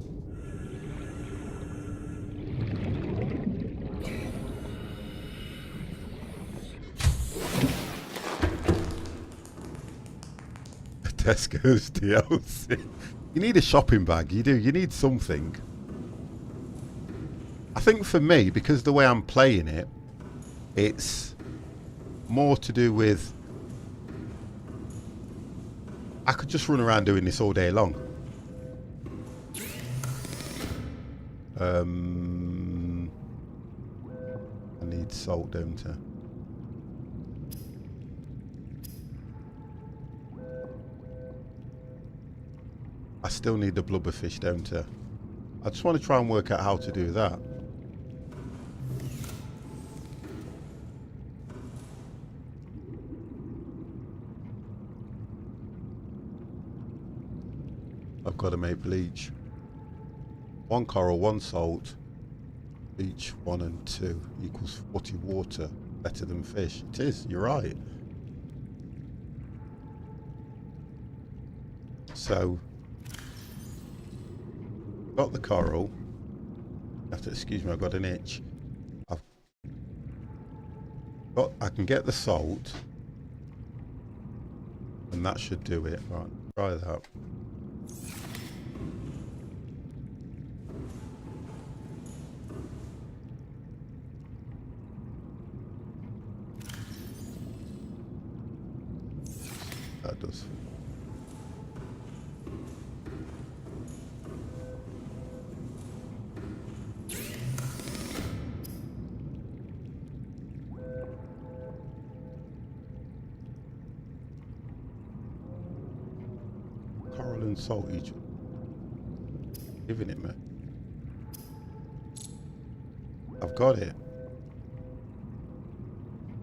Tesco's DLC. You need a shopping bag. You do. You need something. I think for me, because the way I'm playing it, it's more to do with... I could just run around doing this all day long. I need salt, don't I? I still need the blubberfish, don't I? I just want to try and work out how to do that. I've got to make bleach. 1 coral, 1 salt. Bleach 1 and 2 equals 40 water. Better than fish. It is, you're right. So... got the coral. You have to excuse me, I've got an itch. I can get the salt. And that should do it. Right, try that. That does. Coral and salt each. Giving it, man. I've got it.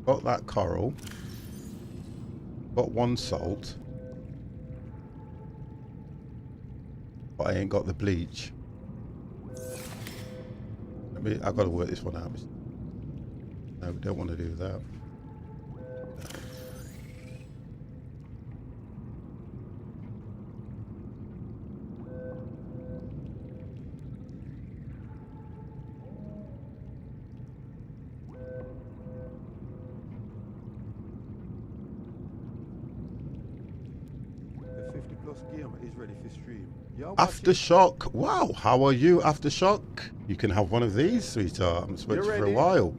Got that coral. Got 1 salt. But I ain't got the bleach. I've got to work this one out. No, we don't want to do that. Game is ready for stream. Aftershock. Wow, how are you, Aftershock? You can have one of these, sweetheart. I haven't spoken to you for a while.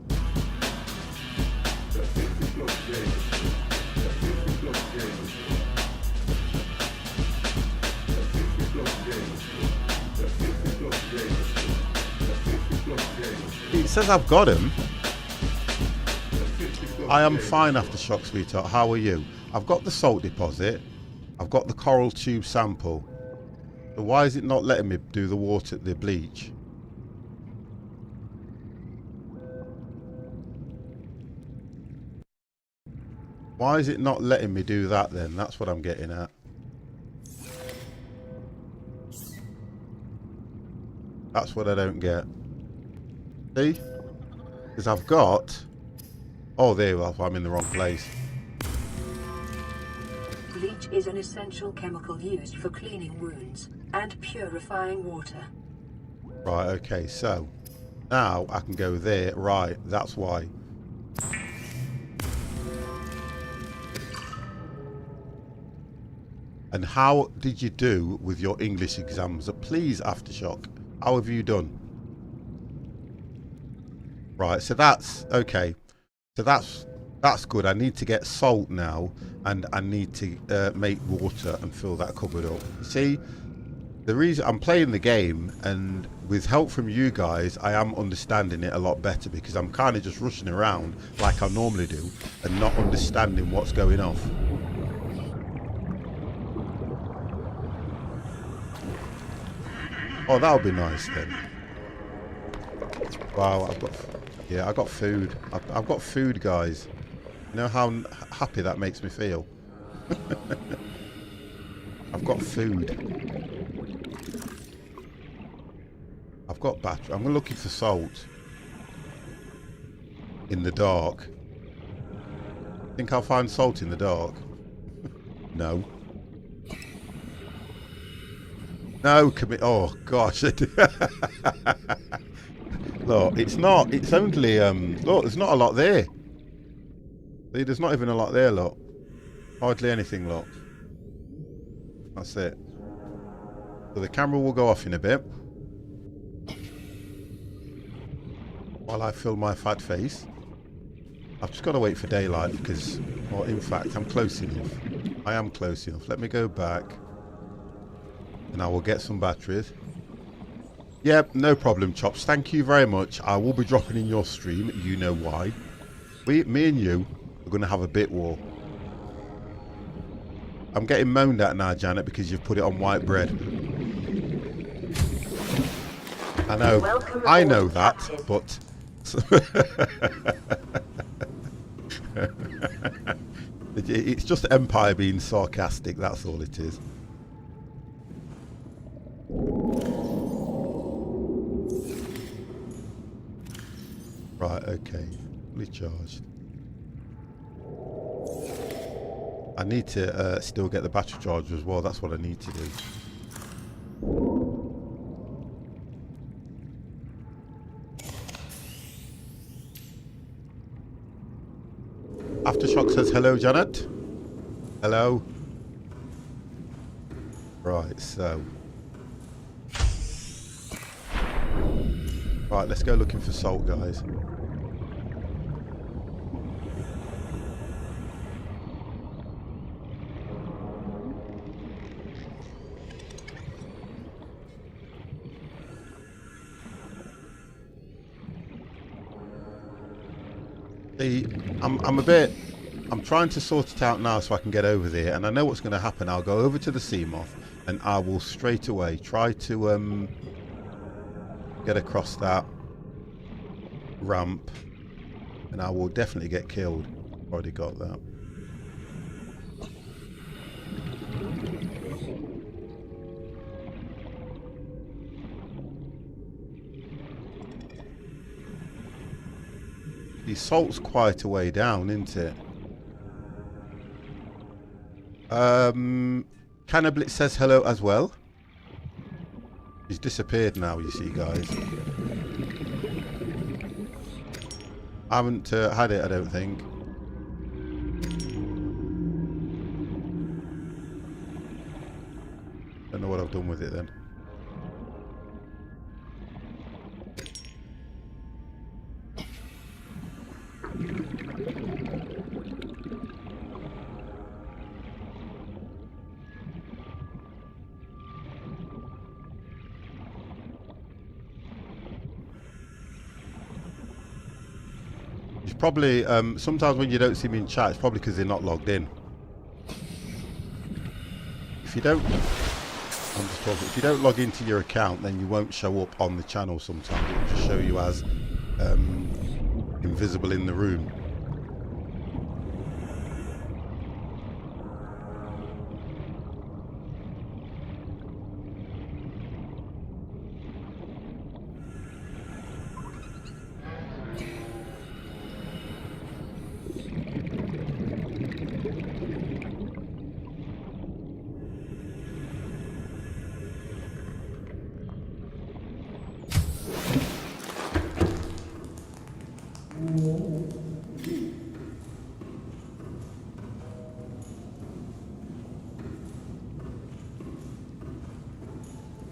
It says I've got him. I am fine, Aftershock sweetheart. How are you? I've got the salt deposit. I've got the coral tube sample. So why is it not letting me do the water, the bleach? Why is it not letting me do that then? That's what I'm getting at. That's what I don't get. See? Because I've got... Oh, there you are. I'm in the wrong place. Bleach is an essential chemical used for cleaning wounds and purifying water. Right, okay. So, now I can go there. Right, that's why. And how did you do with your English exams? Please, Aftershock. How have you done? Right, so that's okay. So that's good. I need to get salt now, and I need to make water and fill that cupboard up. See, the reason I'm playing the game, and with help from you guys, I am understanding it a lot better, because I'm kind of just rushing around like I normally do and not understanding what's going on. Oh, that'll be nice then. Wow, I got food. I've got food, guys. You know how happy that makes me feel? I've got food. I've got battery. I'm looking for salt. In the dark. Think I'll find salt in the dark? No. No, commit. Oh gosh. Look, it's not. It's only. Look, there's not a lot there. See, there's not even a lot there. Look, hardly anything. Look. That's it. So the camera will go off in a bit while I fill my fat face. I've just got to wait for daylight because, well, in fact, I'm close enough. I am close enough. Let me go back. And I will get some batteries. Yep, no problem, Chops. Thank you very much. I will be dropping in your stream. You know why. Me and you are going to have a bit war. I'm getting moaned at now, Janet, because you've put it on white bread. I know. I know that, but... It's just Empire being sarcastic. That's all it is. Right, okay. Fully charged. I need to still get the battery charger as well. That's what I need to do. Aftershock says hello, Janet. Hello. Right, so. Right, let's go looking for salt, guys. See, I'm trying to sort it out now so I can get over there, and I know what's going to happen. I'll go over to the Seamoth and I will straight away try to get across that ramp, and I will definitely get killed. Already got that. The salt's quite a way down, isn't it? Canniblit says hello as well. He's disappeared now, you see, guys. I haven't had it, I don't think. Don't know what I've done with it then. It's probably, sometimes when you don't see me in chat, it's probably because they're not logged in. If you don't, I'm just talking, if you don't log into your account, then you won't show up on the channel sometimes. It will just show you as invisible in the room.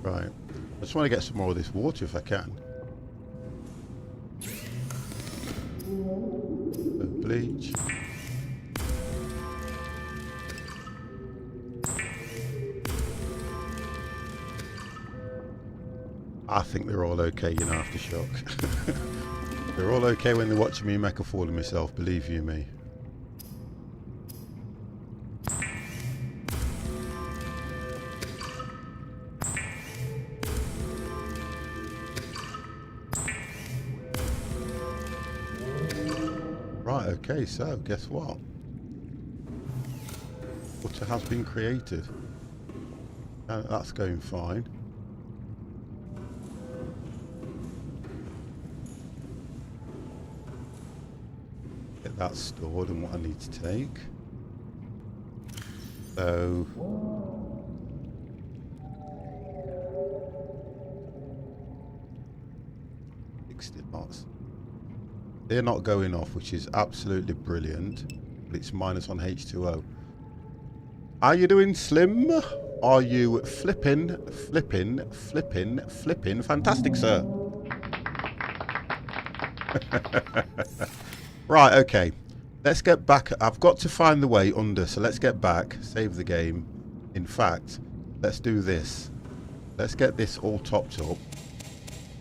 Right. I just want to get some more of this water if I can. Bleach. I think they're all okay, you know, Aftershock. They're all okay when they're watching me make a fool of myself, believe you me. Right, okay, so guess what? Water has been created. And that's going fine. Get that stored and what I need to take. So 60 knots. They're not going off, which is absolutely brilliant. But it's minus on H2O. Are you doing Slim? Are you flipping fantastic, sir? Right, okay. Let's get back. I've got to find the way under, so let's get back. Save the game. In fact, let's do this. Let's get this all topped up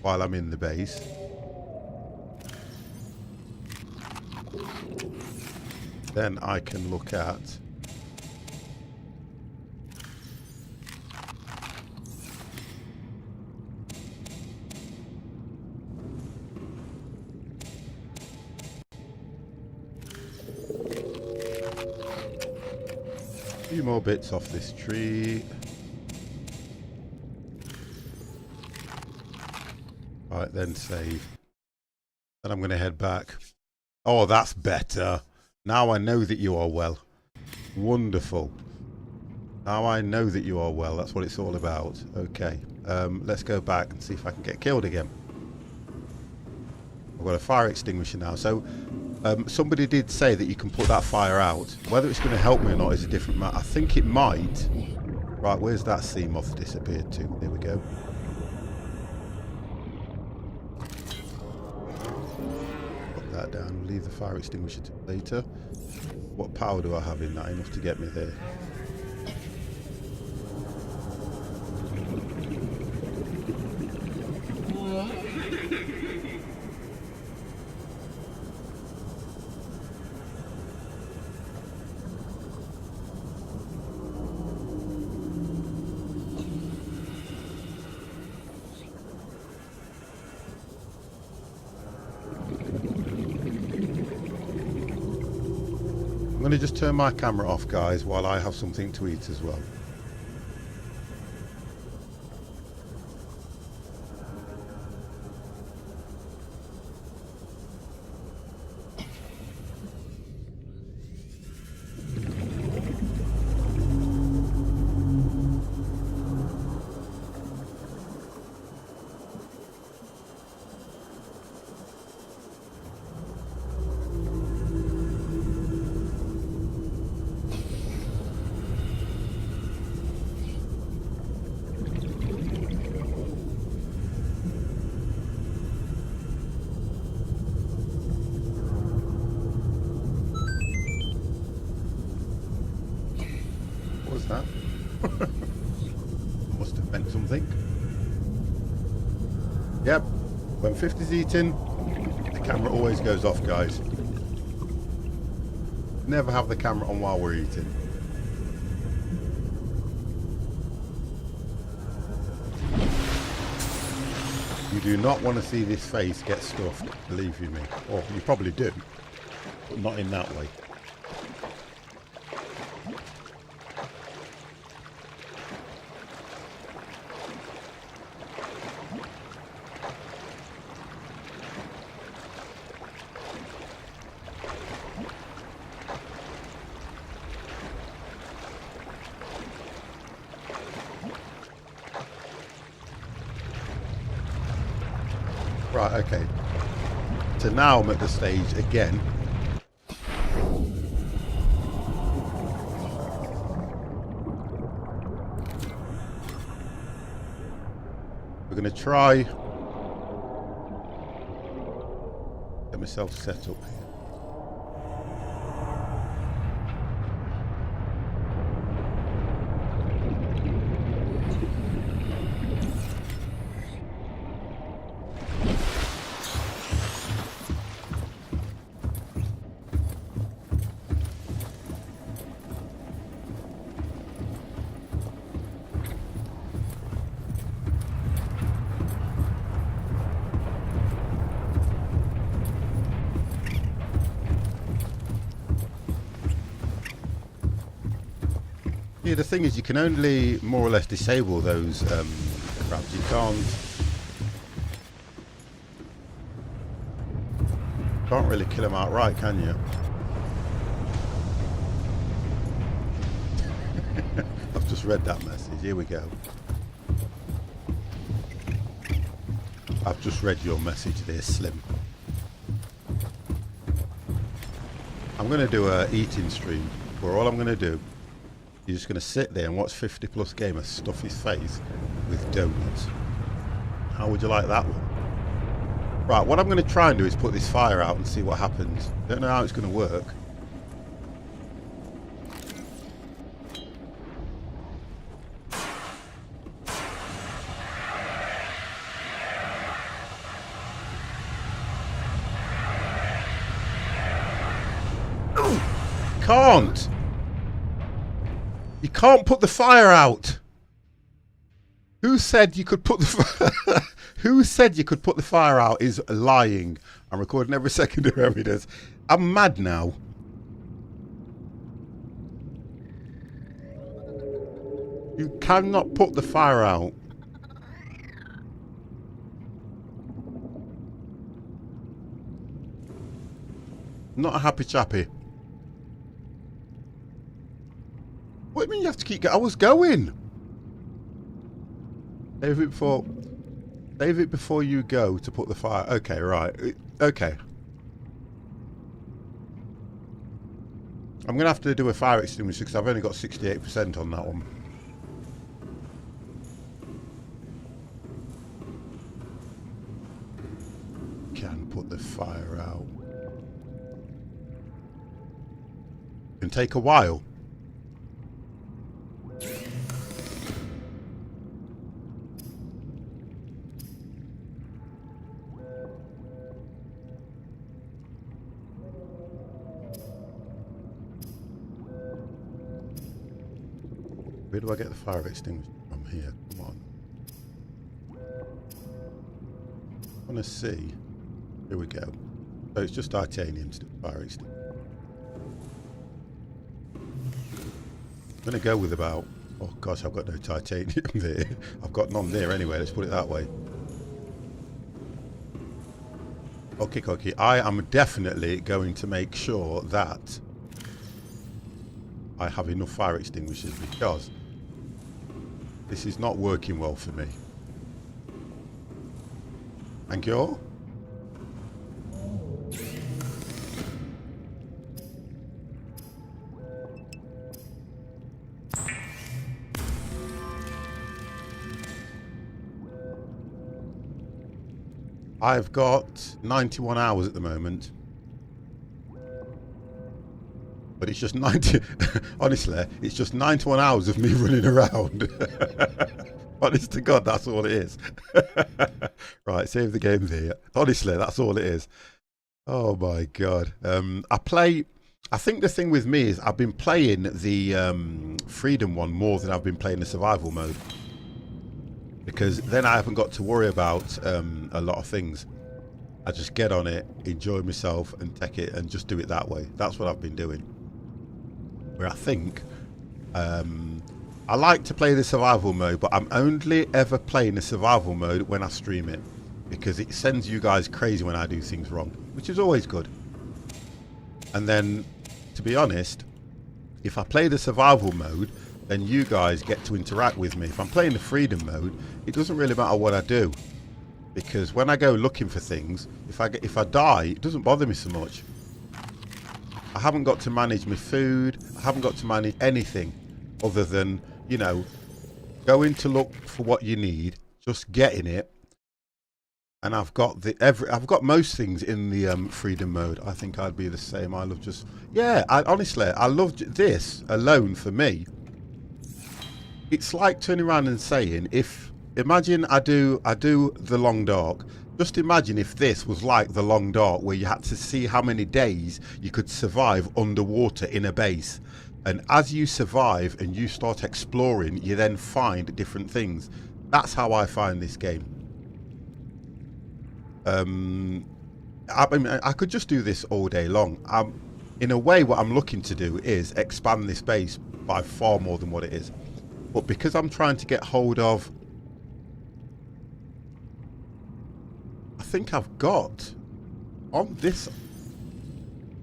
while I'm in the base. Then I can look at a few more bits off this tree. Right, then save. Then I'm going to head back. Oh, that's better. Now I know that you are well. Wonderful. Now I know that you are well. That's what it's all about. Okay. Let's go back and see if I can get killed again. I've got a fire extinguisher now. So somebody did say that you can put that fire out. Whether it's going to help me or not is a different matter. I think it might. Right, where's that sea moth disappeared to? There we go. Put that down. Leave the fire extinguisher to later. What power do I have in that? Enough to get me there. I'm going to just turn my camera off, guys, while I have something to eat as well. That must have meant something. Yep, when 50's eaten, the camera always goes off, guys. Never have the camera on while we're eating. You do not want to see this face get stuffed, believe you me. Or you probably do, but not in that way. Right, okay. So now I'm at the stage again. We're going to try get myself set up here. Yeah, the thing is, you can only more or less disable those crabs. You can't really kill them outright, can you? I've just read that message. Here we go. I've just read your message there, Slim. I'm going to do a eating stream where all I'm going to do, you're just going to sit there and watch 50 plus gamers stuff his face with donuts. How would you like that one? Right, what I'm going to try and do is put this fire out and see what happens. Don't know how it's going to work. Can't! You can't put the fire out. Who said you could put the Who said you could put the fire out is lying. I'm recording every second of evidence. I'm mad now. You cannot put the fire out. Not a happy chappy. What do you mean you have to keep going? I was going. Save it before you go to put the fire. Okay, right. Okay. I'm going to have to do a fire extinguisher because I've only got 68% on that one. Can put the fire out. Can take a while. Where do I get the fire extinguisher from? Here, come on. I want to see. Here we go. So it's just titanium to do fire extinguisher. I'm going to go with about... Oh gosh, I've got no titanium there. I've got none there anyway, let's put it that way. Okay. I am definitely going to make sure that I have enough fire extinguishers because this is not working well for me. Thank you all. I've got 91 hours at the moment. But it's just 90, honestly, it's just 91 hours of me running around. Honest to God, that's all it is. Right, save the game there. Honestly, that's all it is. Oh my God. I play I think the thing with me is I've been playing the freedom one more than I've been playing the survival mode, because then I haven't got to worry about a lot of things. I just get on it, enjoy myself, and take it and just do it that way. That's what I've been doing. Where I think I like to play the survival mode, but I'm only ever playing the survival mode when I stream it, because it sends you guys crazy when I do things wrong, which is always good. And then, to be honest, if I play the survival mode, then you guys get to interact with me. If I'm playing the freedom mode, it doesn't really matter what I do, because when I go looking for things, if I die, it doesn't bother me so much. I haven't got to manage my food. I haven't got to manage anything other than, you know, going to look for what you need, just getting it. And I've got most things in the freedom mode. I think I'd be the same. I love just, yeah, honestly, I love this alone. For me, it's like turning around and saying, imagine I do the long dark. Just imagine if this was like the long dark, where you had to see how many days you could survive underwater in a base. And as you survive and you start exploring, you then find different things. That's how I find this game. I mean, I could just do this all day long. In a way, what I'm looking to do is expand this base by far more than what it is. But because I'm trying to get hold of, I think I've got on this,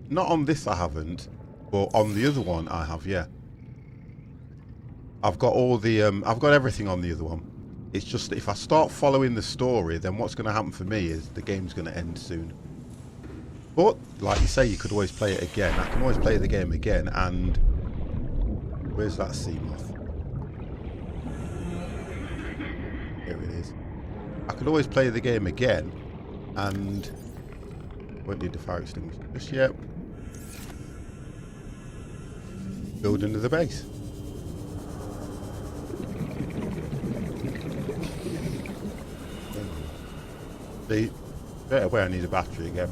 not on this I haven't, but on the other one I have, yeah. I've got all the, I've got everything on the other one. It's just that if I start following the story, then what's going to happen for me is the game's going to end soon. But, like you say, you could always play it again. I can always play the game again, and... Where's that sea moth? Here it is. I could always play the game again, and... Won't need the fire extinguisher just yet. Build into the base. See, better where I need a battery again.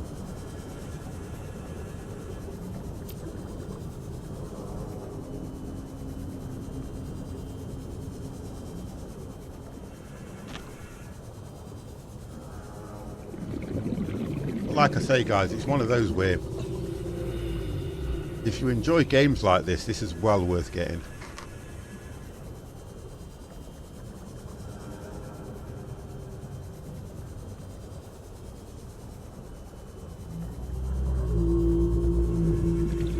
But like I say, guys, it's one of those where if you enjoy games like this is well worth getting.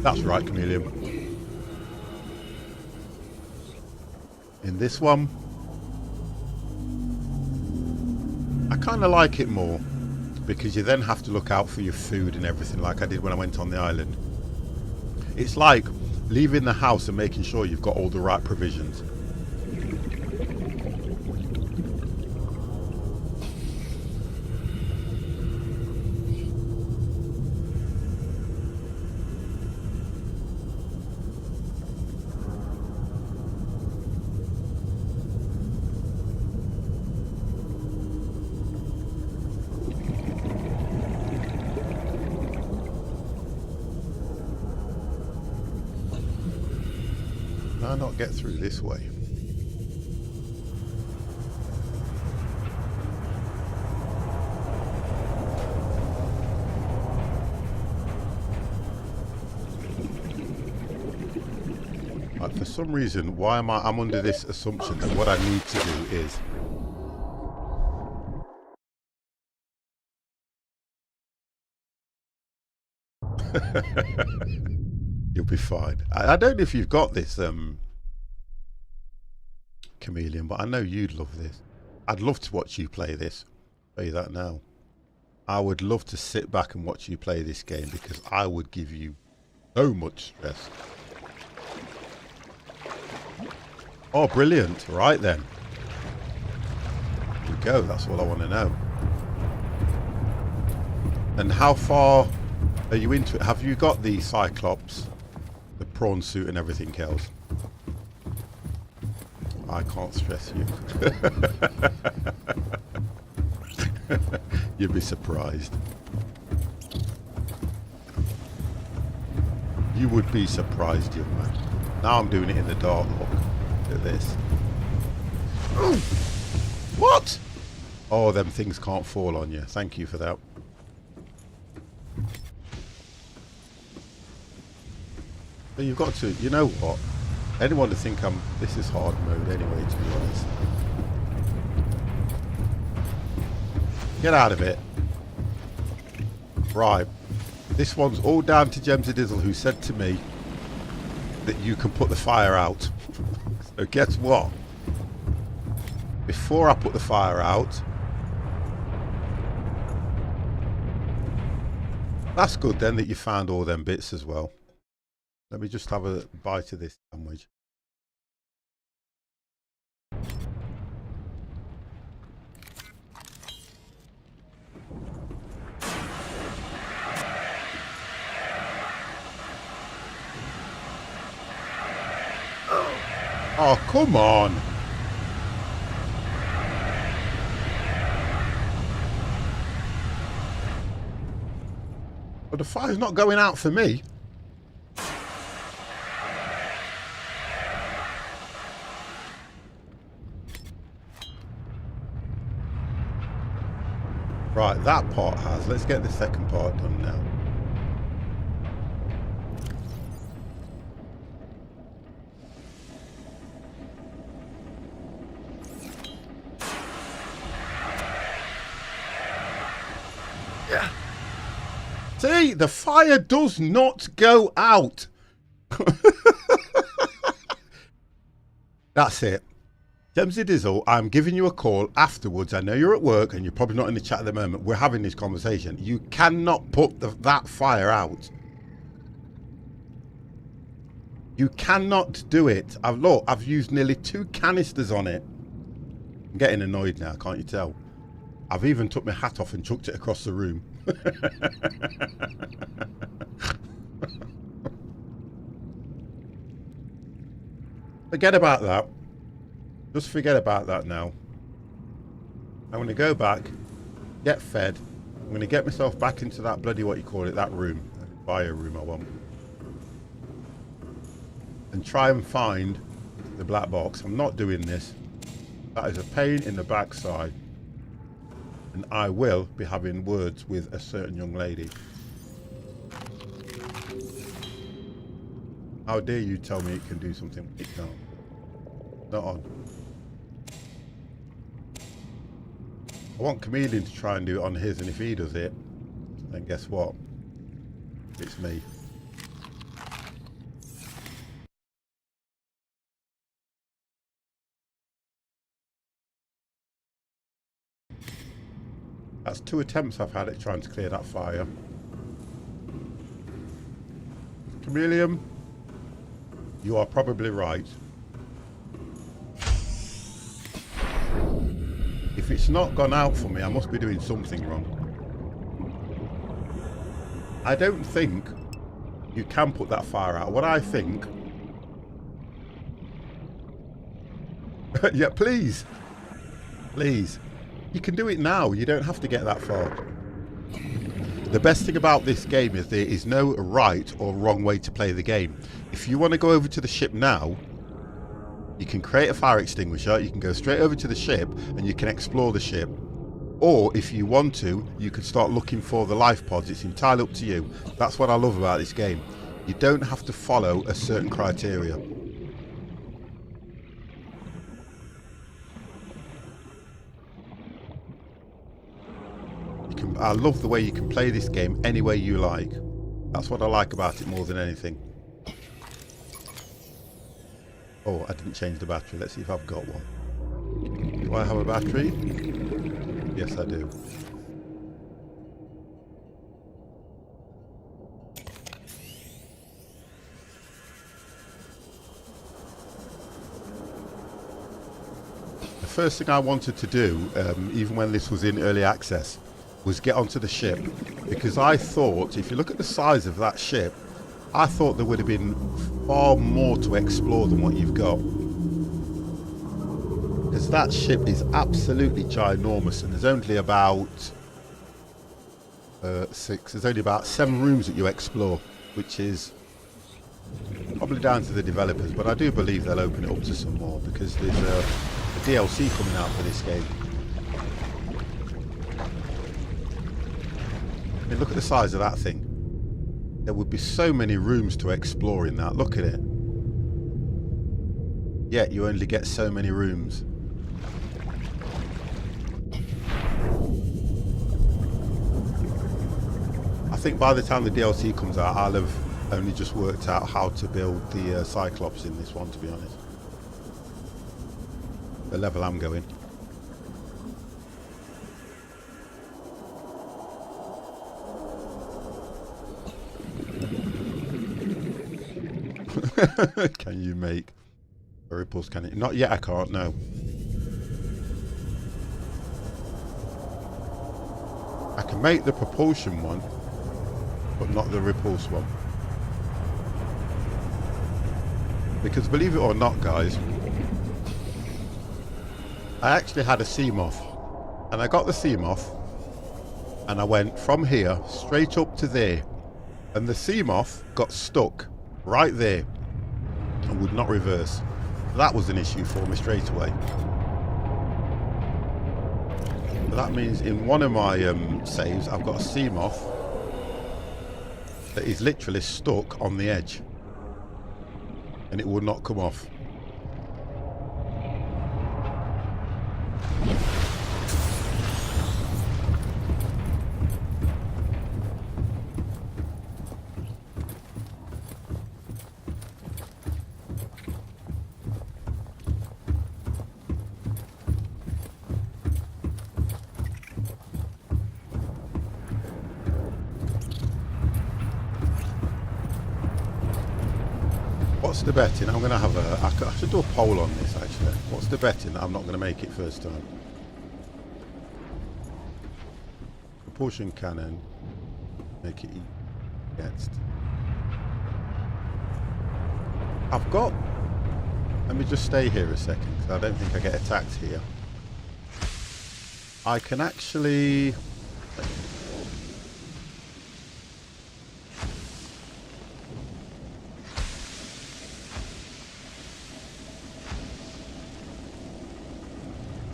That's right, Chameleon. In this one, I kind of like it more, because you then have to look out for your food and everything like I did when I went on the island. It's like leaving the house and making sure you've got all the right provisions. Can I not get through this way? Like, for some reason, why am I'm under this assumption that what I need to do is you'll be fine. I don't know if you've got this, Chameleon, but I know you'd love this. I'd love to watch you play this. I'll tell you that now. I would love to sit back and watch you play this game, because I would give you so much stress. Oh, brilliant. Right then. Here we go. That's all I want to know. And how far are you into it? Have you got the Cyclops, the prawn suit and everything else? I can't stress you. You'd be surprised. You would be surprised, young man. Now I'm doing it in the dark. Look at this. Ooh. What? Oh, them things can't fall on you. Thank you for that. So you've got to, you know what? Anyone to think this is hard mode anyway, to be honest. Get out of it. Right. This one's all down to Jemsy Dizzle, who said to me that you can put the fire out. So guess what? Before I put the fire out, that's good then that you found all them bits as well. Let me just have a bite of this sandwich. Oh, come on. But the fire's not going out for me. Right, that part has. Let's get the second part done now. Yeah. See, the fire does not go out. That's it. Jemsy Dizzle, I'm giving you a call afterwards. I know you're at work and you're probably not in the chat at the moment. We're having this conversation. You cannot put that fire out. You cannot do it. I've used nearly 2 canisters on it. I'm getting annoyed now, can't you tell? I've even took my hat off and chucked it across the room. Forget about that. Just forget about that now. I'm going to go back, get fed. I'm going to get myself back into that bloody, what you call it, that room. Bio room I want. And try and find the black box. I'm not doing this. That is a pain in the backside. And I will be having words with a certain young lady. How dare you tell me it can do something it can't? Not on. I want Chameleon to try and do it on his, and if he does it, then guess what? It's me. That's 2 attempts I've had at trying to clear that fire. Chameleon, you are probably right. If it's not gone out for me, I must be doing something wrong. I don't think you can put that fire out. What I think... yeah, please. Please. You can do it now. You don't have to get that far. The best thing about this game is there is no right or wrong way to play the game. If you want to go over to the ship now, you can create a fire extinguisher, you can go straight over to the ship and you can explore the ship. Or if you want to, you can start looking for the life pods. It's entirely up to you. That's what I love about this game. You don't have to follow a certain criteria. I love the way you can play this game any way you like. That's what I like about it more than anything. Oh, I didn't change the battery. Let's see if I've got one. Do I have a battery? Yes, I do. The first thing I wanted to do, even when this was in early access, was get onto the ship. Because I thought, if you look at the size of that ship, I thought there would have been far more to explore than what you've got. Because that ship is absolutely ginormous, and there's only about there's only about 7 rooms that you explore, which is Probably down to the developers, but I do believe they'll open it up to some more because there's a DLC coming out for this game. I mean, look at the size of that thing. There would be so many rooms to explore in that. Look at it. Yet you only get so many rooms. I think by the time the DLC comes out, I'll have only just worked out how to build the Cyclops in this one, to be honest. The level I'm going. Can you make a ripples? Can it? Not yet, I can't, no. I can make the propulsion one, but not the repulse one. Because believe it or not, guys, I actually had a Seamoth, and I got the Seamoth, and I went from here straight up to there, and the Seamoth got stuck right there and would not reverse. That was an issue for me straight away. But that means in one of my saves, I've got a Seamoth that is literally stuck on the edge, and it would not come off. What's the betting? I'm going to have a... I should do a poll on this, actually. What's the betting that I'm not going to make it first time? Propulsion cannon. Make it next. I've got... Let me just stay here a second, because I don't think I get attacked here. I can actually...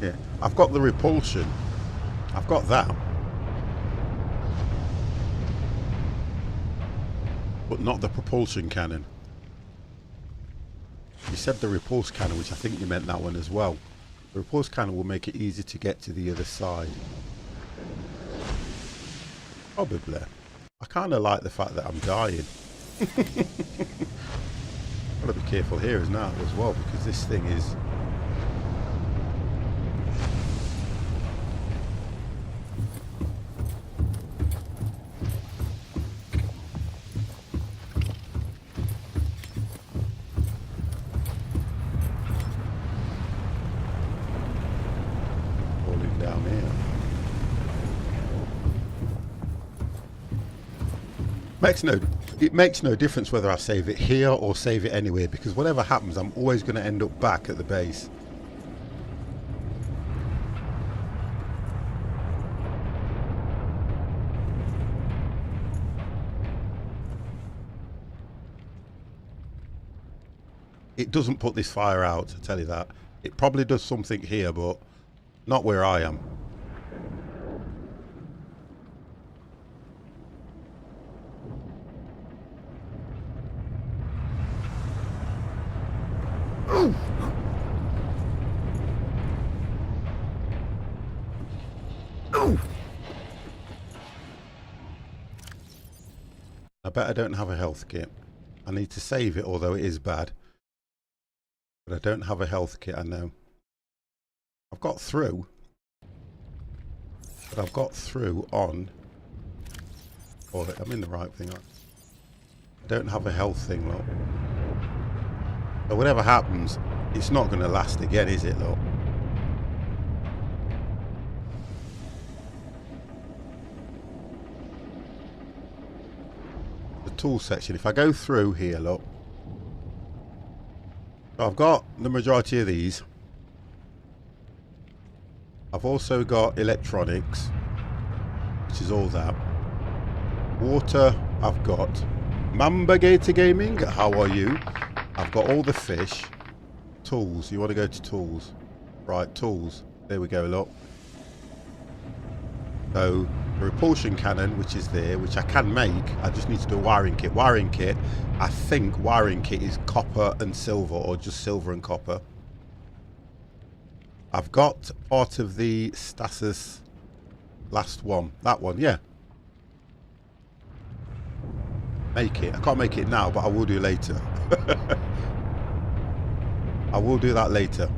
Yeah, I've got the repulsion. I've got that. But not the propulsion cannon. You said the repulse cannon, which I think you meant that one as well. The repulse cannon will make it easy to get to the other side. Probably. I kind of like the fact that I'm dying. Gotta be careful here as now as well, because this thing is... down here. It makes no difference whether I save it here or save it anywhere, because whatever happens, I'm always going to end up back at the base. It doesn't put this fire out, I tell you that. It probably does something here, but not where I am. Ooh. Ooh. I bet I don't have a health kit. I need to save it, although it is bad. But I don't have a health kit, I know. I've got through, but I've got through on... Oh, I'm in the right thing. I don't have a health thing, look. So whatever happens, it's not going to last again, is it, look? The tool section, if I go through here, look. So I've got the majority of these. I've also got electronics, which is all that. Water I've got. Mamba Gator Gaming, how are you? I've got all the fish. Tools, you want to go to tools? Right, tools. There we go, look. So, the repulsion cannon, which is there, which I can make. I just need to do a wiring kit. Wiring kit, I think wiring kit is copper and silver, or just silver and copper. I've got part of the stasis last one. That one, yeah. Make it. I can't make it now, but I will do later. I will do that later.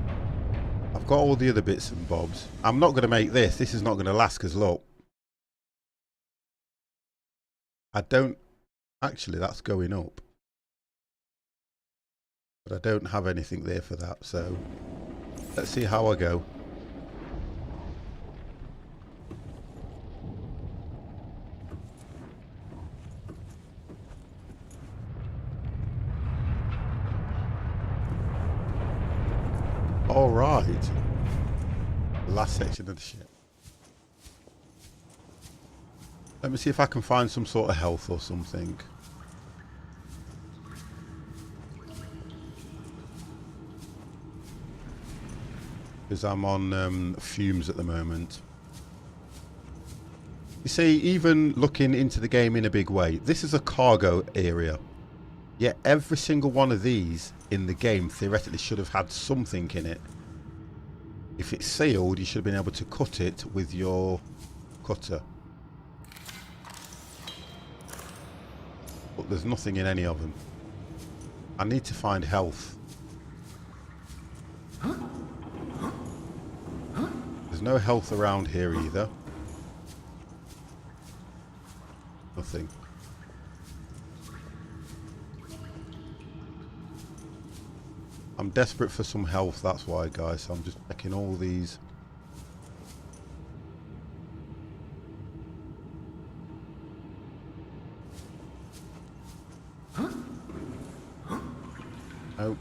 I've got all the other bits and bobs. I'm not going to make this. This is not going to last because look. I don't... Actually, that's going up. But I don't have anything there for that, so... Let's see how I go. All right. The last section of the ship. Let me see if I can find some sort of health or something. Because I'm on fumes at the moment. You see, even looking into the game in a big way, this is a cargo area. Yet every single one of these in the game theoretically should have had something in it. If it's sealed, you should have been able to cut it with your cutter. But there's nothing in any of them. I need to find health. There's no health around here either. Nothing. I'm desperate for some health, that's why, guys. So I'm just checking all these. Nope.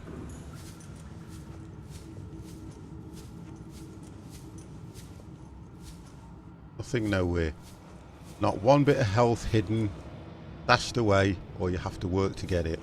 Nothing nowhere. Not one bit of health hidden, stashed away, or you have to work to get it.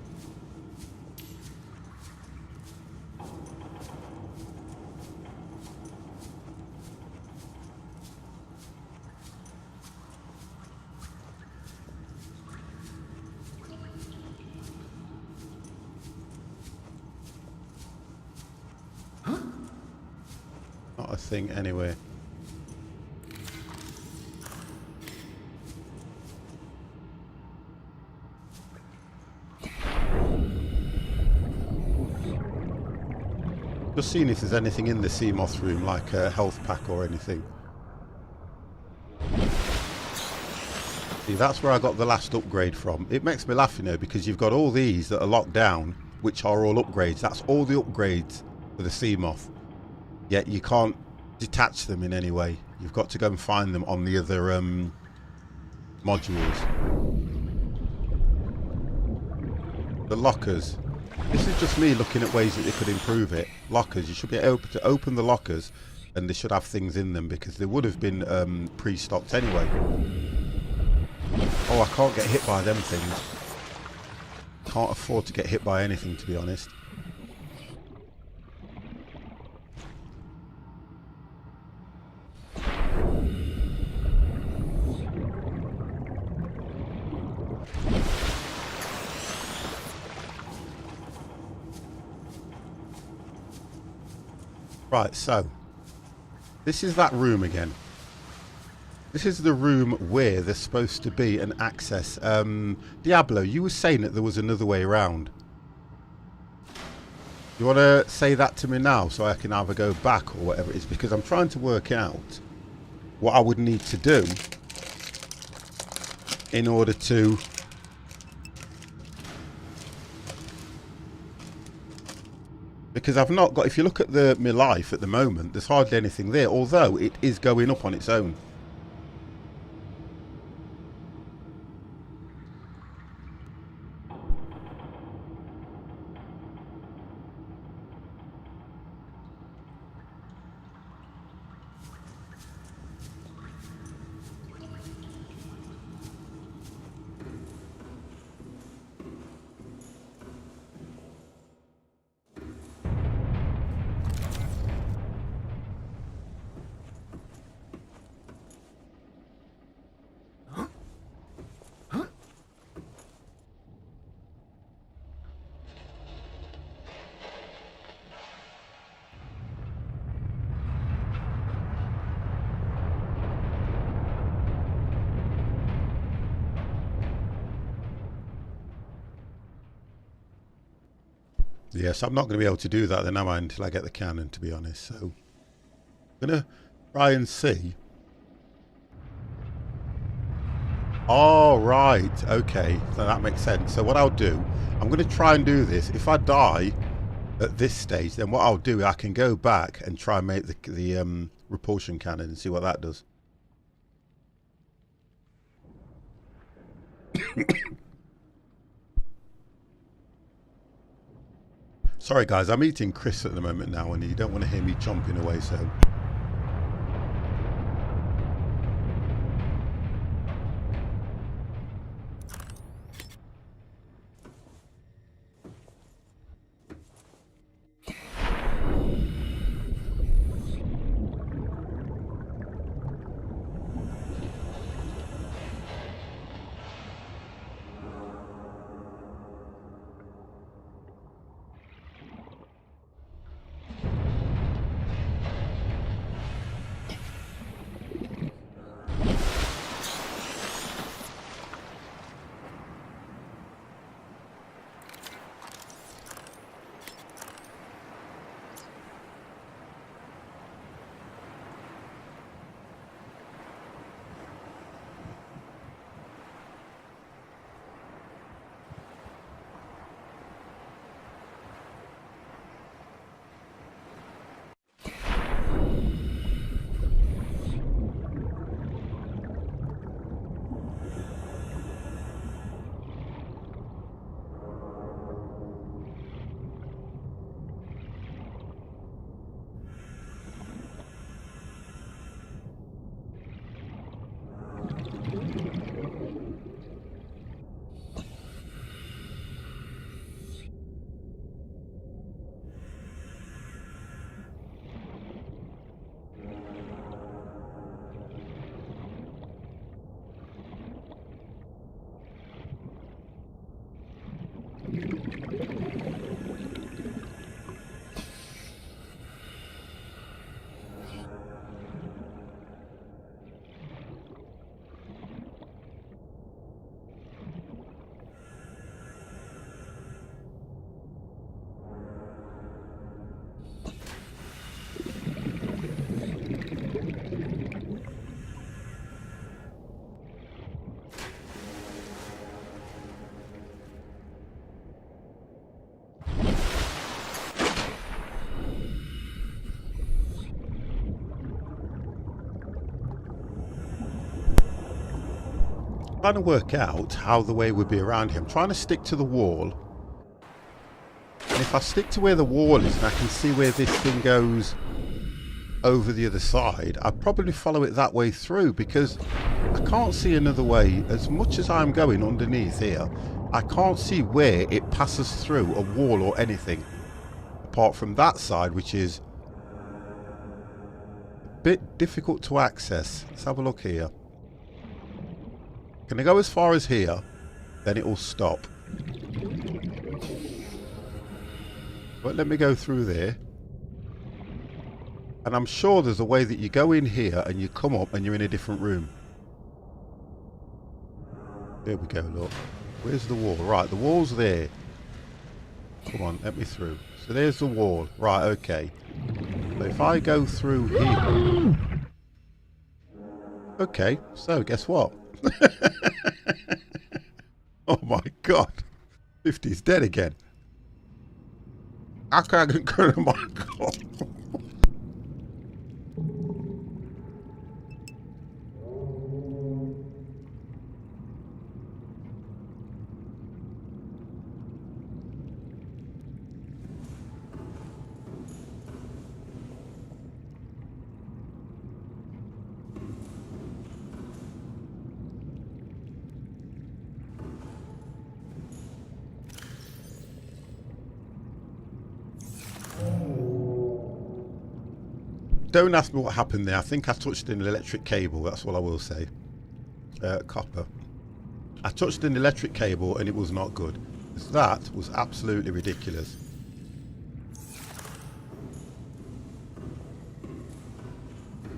Not a thing anyway. Just seeing if there's anything in the Seamoth room, like a health pack or anything. See, that's where I got the last upgrade from. It makes me laugh, you know, because you've got all these that are locked down, which are all upgrades. That's all the upgrades for the Seamoth. Yet you can't detach them in any way. You've got to go and find them on the other modules. The lockers. This is just me looking at ways that they could improve it. Lockers. You should be able to open the lockers and they should have things in them because they would have been pre-stocked anyway. Oh, I can't get hit by them things. Can't afford to get hit by anything, to be honest. Right, so this is that room again. This is the room where there's supposed to be an access. Diablo, you were saying that there was another way around. You want to say that to me now so I can either go back or whatever it is, because I'm trying to work out what I would need to do in order to because I've not got, if you look at my life at the moment, there's hardly anything there, although it is going up on its own. Yes, I'm not going to be able to do that then, am I, until I get the cannon, to be honest. So I'm going to try and see. Oh, right. Okay, so that makes sense. So what I'll do, I'm going to try and do this. If I die at this stage, then what I'll do, I can go back and try and make the repulsion cannon and see what that does. Sorry guys, I'm eating crisps at the moment now and you don't want to hear me chomping away, so... trying to work out how the way would be around here. I'm trying to stick to the wall. And if I stick to where the wall is and I can see where this thing goes over the other side, I'd probably follow it that way through because I can't see another way. As much as I'm going underneath here, I can't see where it passes through a wall or anything. Apart from that side, which is a bit difficult to access. Let's have a look here. Can I go as far as here? Then it will stop. But let me go through there. And I'm sure there's a way that you go in here and you come up and you're in a different room. There we go, look. Where's the wall? Right, the wall's there. Come on, let me through. So there's the wall. Right, okay. So if I go through here... Okay, so guess what? Oh my god. 50's dead again. I can't go to my god. Don't ask me what happened there. I think I touched an electric cable. That's all I will say. Copper. I touched an electric cable and it was not good. That was absolutely ridiculous.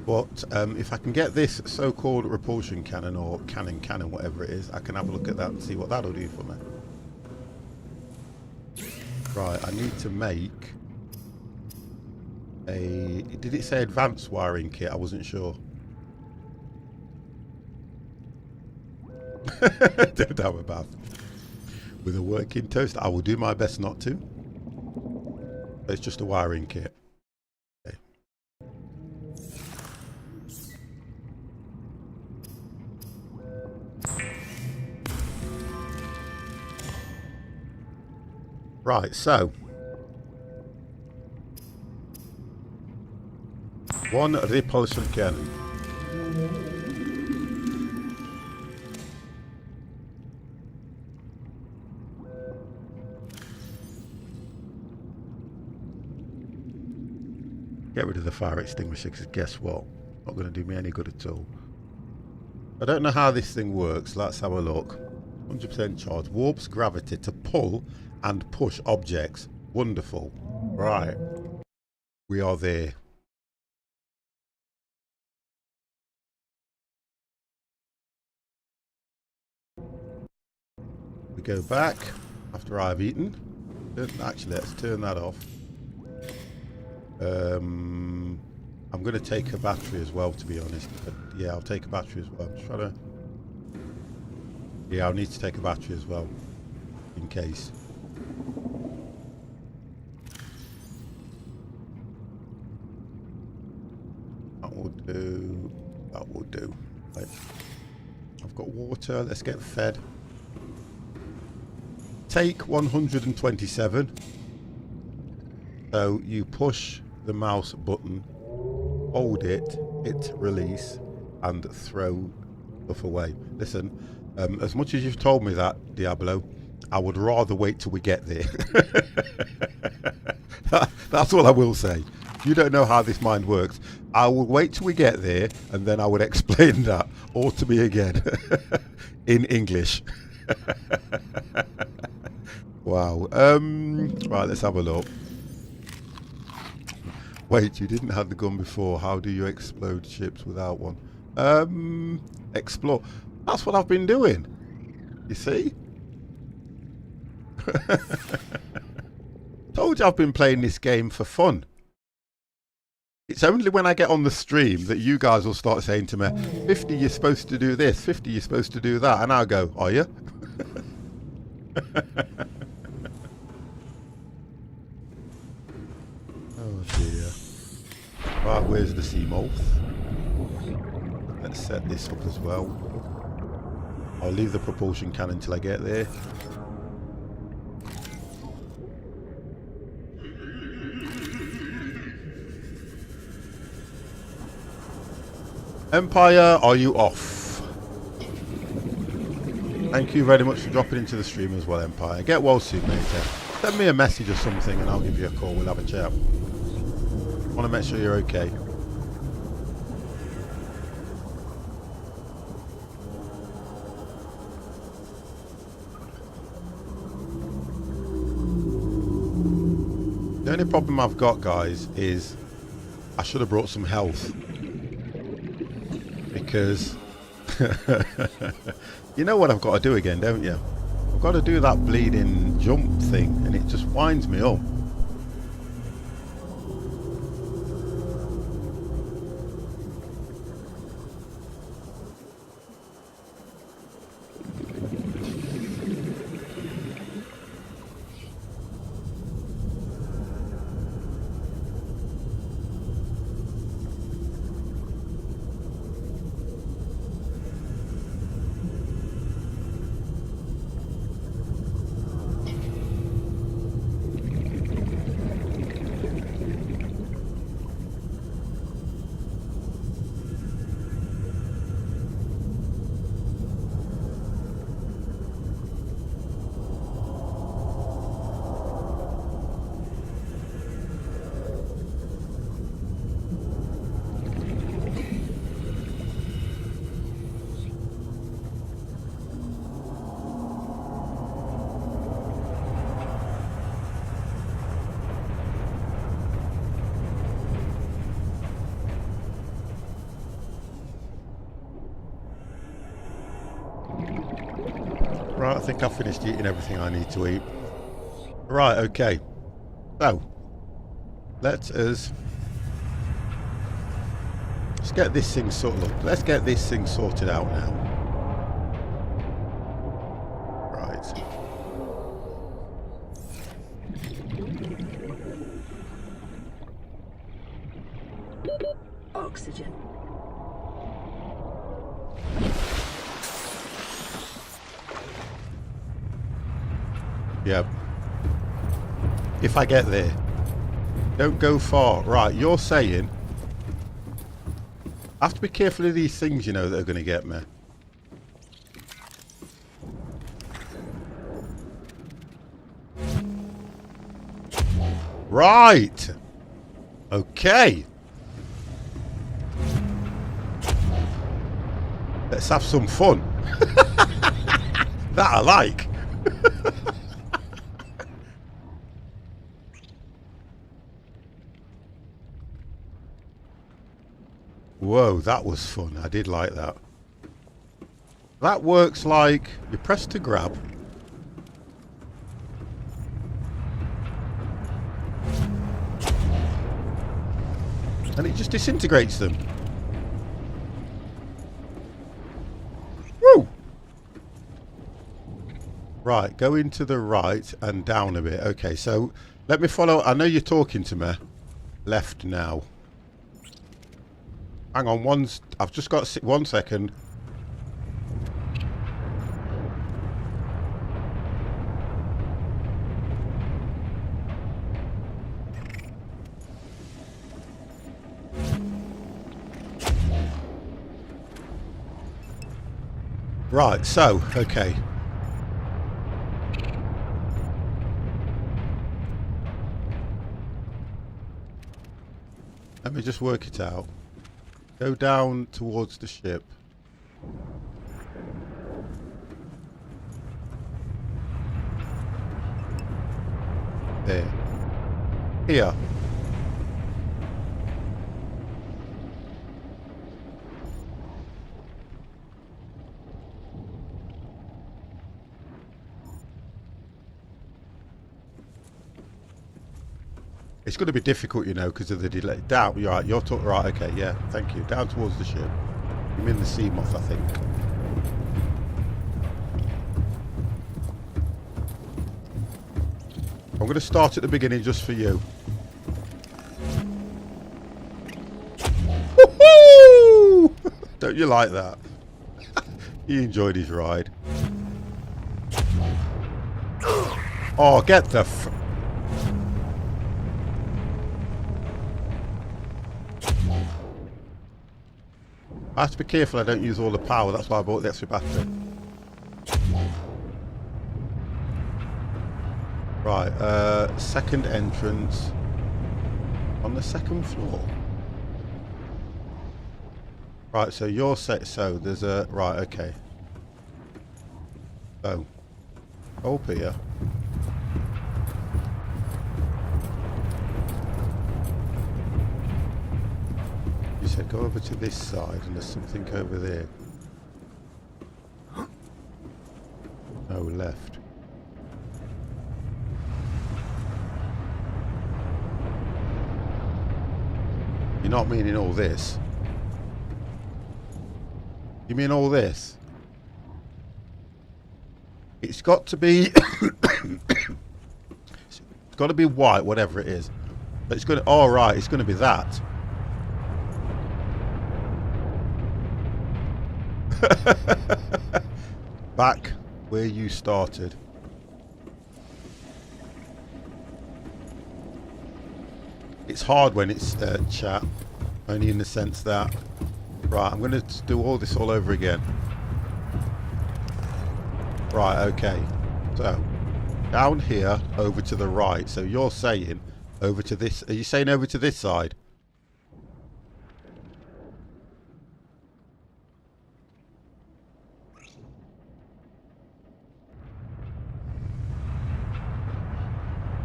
But if I can get this so-called repulsion cannon or cannon, whatever it is, I can have a look at that and see what that'll do for me. Right, I need to make a... Did it say advanced wiring kit? I wasn't sure. Don't have a bath. With a working toaster. I will do my best not to. It's just a wiring kit. Okay. Right, so one repulsion cannon. Get rid of the fire extinguisher because guess what? Not going to do me any good at all. I don't know how this thing works. Let's have a look. 100% charge. Warps gravity to pull and push objects. Wonderful. Right. We are there. We go back after I've eaten. Actually, let's turn that off. I'm going to take a battery as well, to be honest. But yeah, I'll take a battery as well. I'm just trying to... Yeah, I'll need to take a battery as well, in case. That will do. That will do. Right. I've got water. Let's get fed. Take 127. So you push the mouse button, hold it, hit release, and throw stuff away. Listen, as much as you've told me that, Diablo, I would rather wait till we get there. That's all I will say. You don't know how this mind works. I will wait till we get there, and then I would explain that all to me again in English. Wow. Right, let's have a look. Wait, you didn't have the gun before. How do you explode ships without one? Explore. That's what I've been doing. You see? Told you I've been playing this game for fun. It's only when I get on the stream that you guys will start saying to me, 50, you're supposed to do this. 50, you're supposed to do that. And I'll go, are you? Oh dear. Right, where's the sea moth? Let's set this up as well. I'll leave the propulsion cannon until I get there. Empire, are you off? Thank you very much for dropping into the stream as well, Empire. Get well soon, mate. Send me a message or something and I'll give you a call. We'll have a chat. Want to make sure you're okay. The only problem I've got, guys, is I should have brought some health. Because you know what I've got to do again, don't you? I've got to do that bleeding jump thing and it just winds me up. Right, I think I've finished eating everything I need to eat. Right, okay. So, let's get this thing let's get this thing sorted out now. Right. Oxygen. Yep. If I get there. Don't go far. Right, you're saying I have to be careful of these things, you know, that are going to get me. Right. Okay. Let's have some fun. That I like. Whoa, that was fun. I did like that. That works like you press to grab. And it just disintegrates them. Woo! Right, go into the right and down a bit. Okay, so let me follow. I know you're talking to me. Left now. Hang on, I've just got 1 second. Right, so, okay. Let me just work it out. Go down towards the ship. There. Here. It's going to be difficult, you know, because of the delay. Down, you're right. You're talking right. Okay, yeah. Thank you. Down towards the ship. You mean the sea moth, I think. I'm going to start at the beginning just for you. Woohoo! Don't you like that? He enjoyed his ride. Oh, get the. I have to be careful I don't use all the power, that's why I bought the extra battery. Right, second entrance on the second floor. Right, so you're set, so there's a, right, okay. So, up here. You said go over to this side and there's something over there. No, left. You're not meaning all this. You mean all this? It's got to be it's got to be white, whatever it is. But it's gonna, all right, it's gonna be that. Back where you started. It's hard when it's chat, only in the sense that, right, I'm going to do all this all over again. Right, okay, so down here over to the right, so you're saying over to this, are you saying over to this side?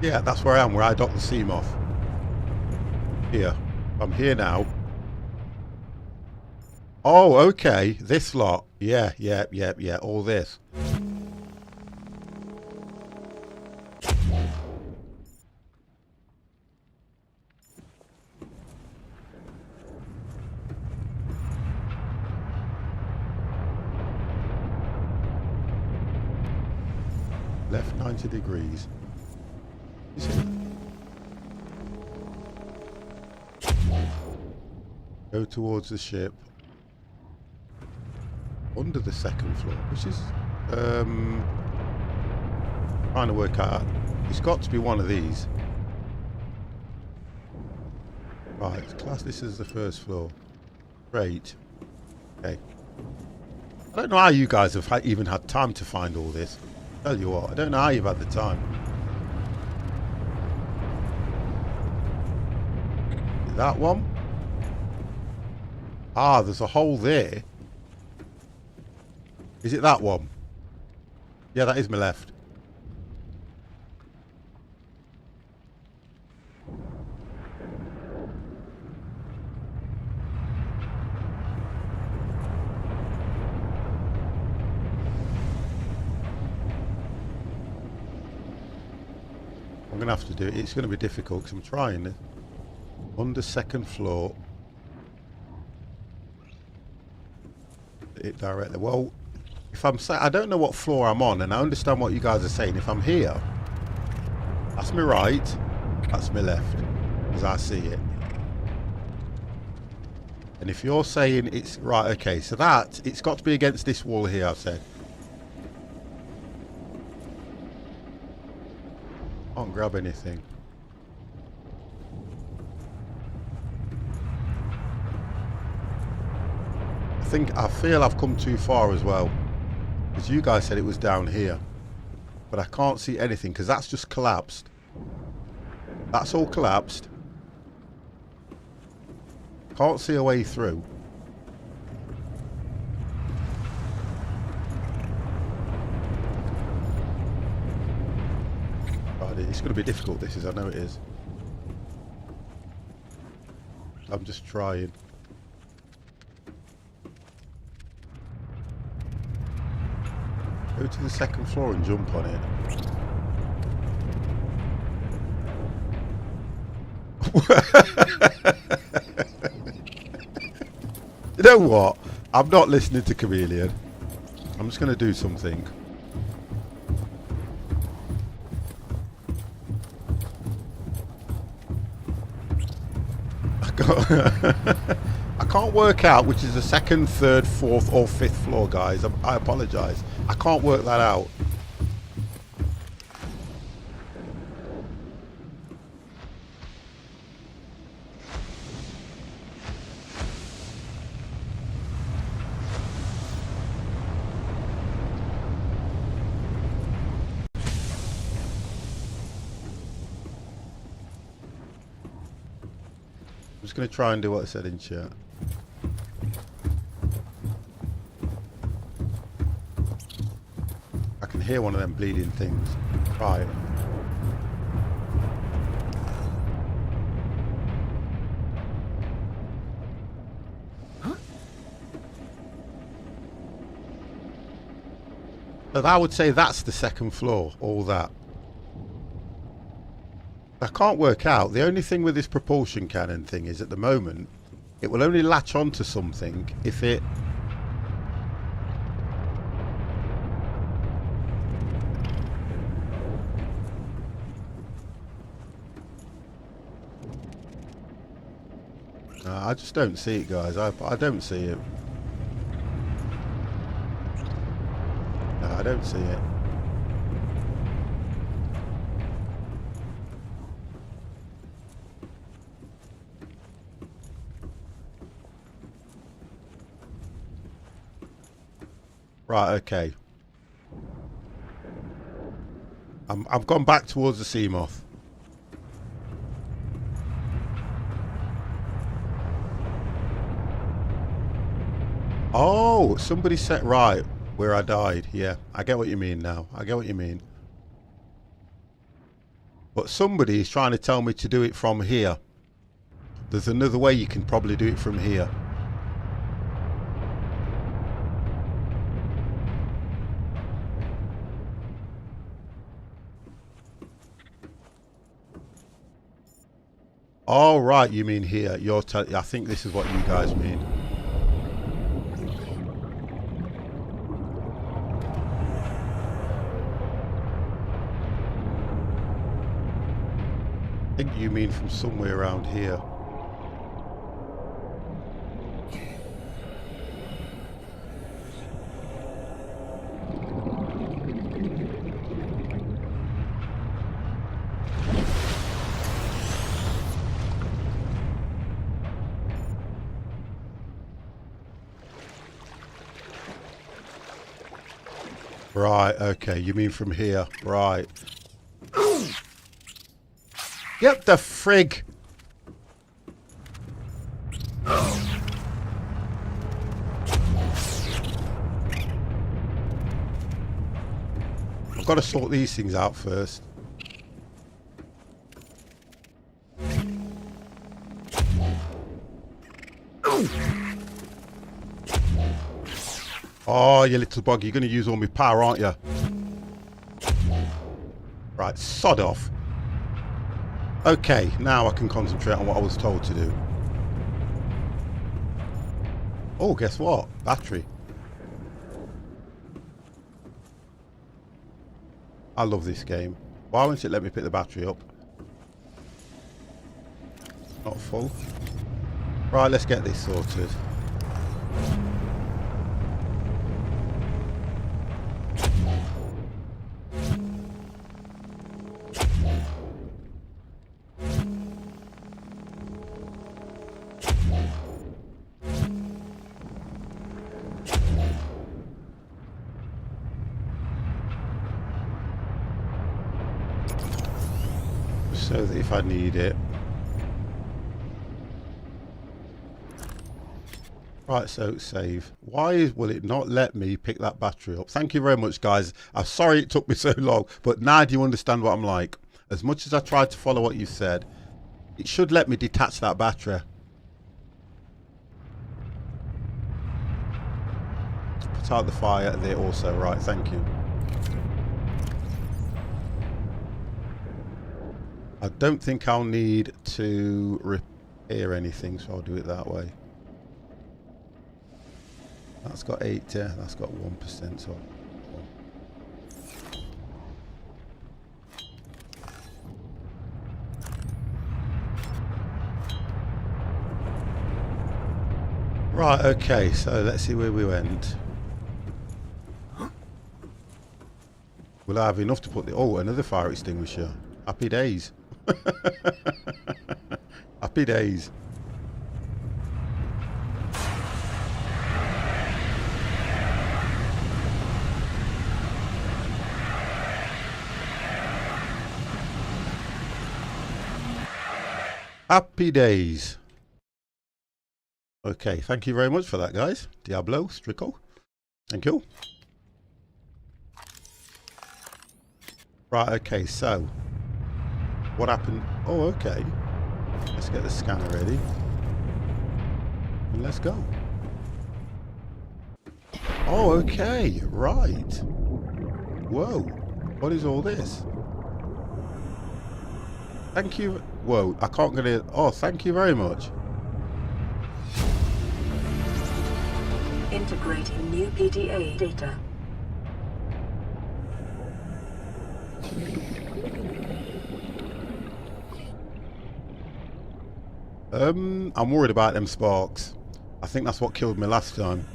Yeah, that's where I am, where I docked the Seamoth. Here. I'm here now. Oh, okay. This lot. Yeah, all this. Left 90 degrees. Is it? Go towards the ship. Under the second floor, which is trying to work out. It's got to be one of these. Right, class this as the first floor. Great. Okay. I don't know how you guys have even had time to find all this. Tell you what, I don't know how you've had the time. That one? Ah, there's a hole there. Is it that one? Yeah, that is my left. I'm going to have to do it. It's going to be difficult because I'm trying it. Under second floor. It directly. Well, if I'm saying, I don't know what floor I'm on, and I understand what you guys are saying. If I'm here, that's my right, that's my left, as I see it. And if you're saying it's right, okay, so that it's got to be against this wall here. I've said. Can't grab anything. I feel I've come too far as well, because you guys said it was down here, but I can't see anything because that's just collapsed. That's all collapsed. Can't see a way through. Right, it's going to be difficult, this is, I know it is. I'm just trying. Go to the second floor and jump on it. You know what? I'm not listening to Chameleon. I'm just going to do something. I can't work out which is the second, third, fourth or fifth floor, guys. I apologise. I can't work that out. I'm just going to try and do what I said in chat. I can hear one of them bleeding things. Right. But I would say that's the second floor, all that. I can't work out. The only thing with this propulsion cannon thing is at the moment, it will only latch onto something if it... I just don't see it, guys. I don't see it. No, I don't see it. Right, okay. I've gone back towards the Seamoth. Oh, somebody said, right, where I died. Yeah, I get what you mean now. I get what you mean. But somebody is trying to tell me to do it from here. There's another way you can probably do it from here. Oh, right, you mean here. I think this is what you guys mean. I think you mean from somewhere around here. Right, okay, you mean from here. Right. Get the frig! I've got to sort these things out first. Oh, you little bug, you're going to use all my power, aren't you? Right, sod off. Okay, now I can concentrate on what I was told to do. Oh, guess what? Battery. I love this game. Why won't it let me pick the battery up? Not full. Right, let's get this sorted. So that if I need it. Right, so save. Why will it not let me pick that battery up? Thank you very much, guys. I'm sorry it took me so long, but now do you understand what I'm like? As much as I tried to follow what you said, it should let me detach that battery. Put out the fire there also. Right, thank you. I don't think I'll need to repair anything, so I'll do it that way. That's got 80, that's got 1%, so... Right, okay, so let's see where we went. Will I have enough to put the... Oh, another fire extinguisher. Happy days. Happy days. Happy days. Okay, thank you very much for that, guys. Diablo, Strico. Thank you. Right, okay, so what happened? Oh, okay. Let's get the scanner ready. And let's go. Oh, okay, right. Whoa, what is all this? Thank you. Whoa, I can't get it. Oh, thank you very much. Integrating new PDA data. I'm worried about them sparks. I think that's what killed me last time.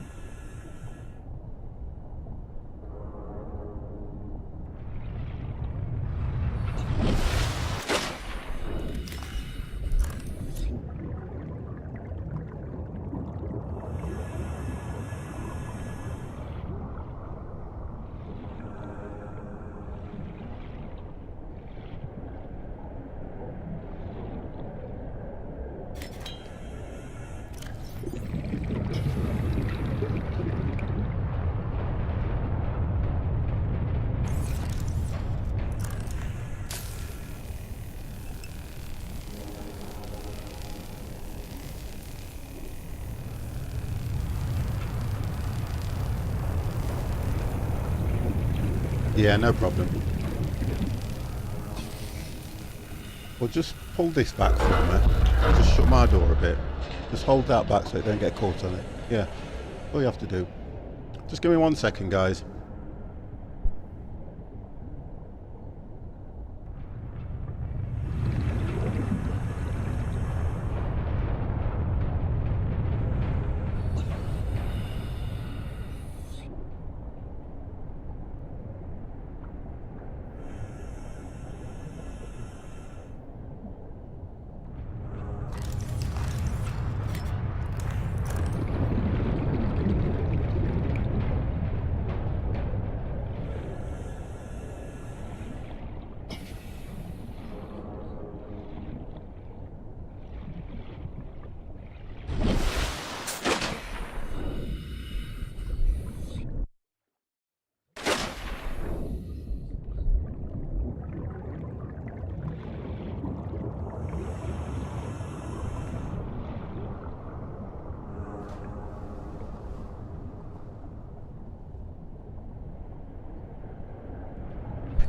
Yeah, no problem. Well, just pull this back for me. Just shut my door a bit. Just hold that back so it don't get caught on it. Yeah, all you have to do. Just give me 1 second, guys.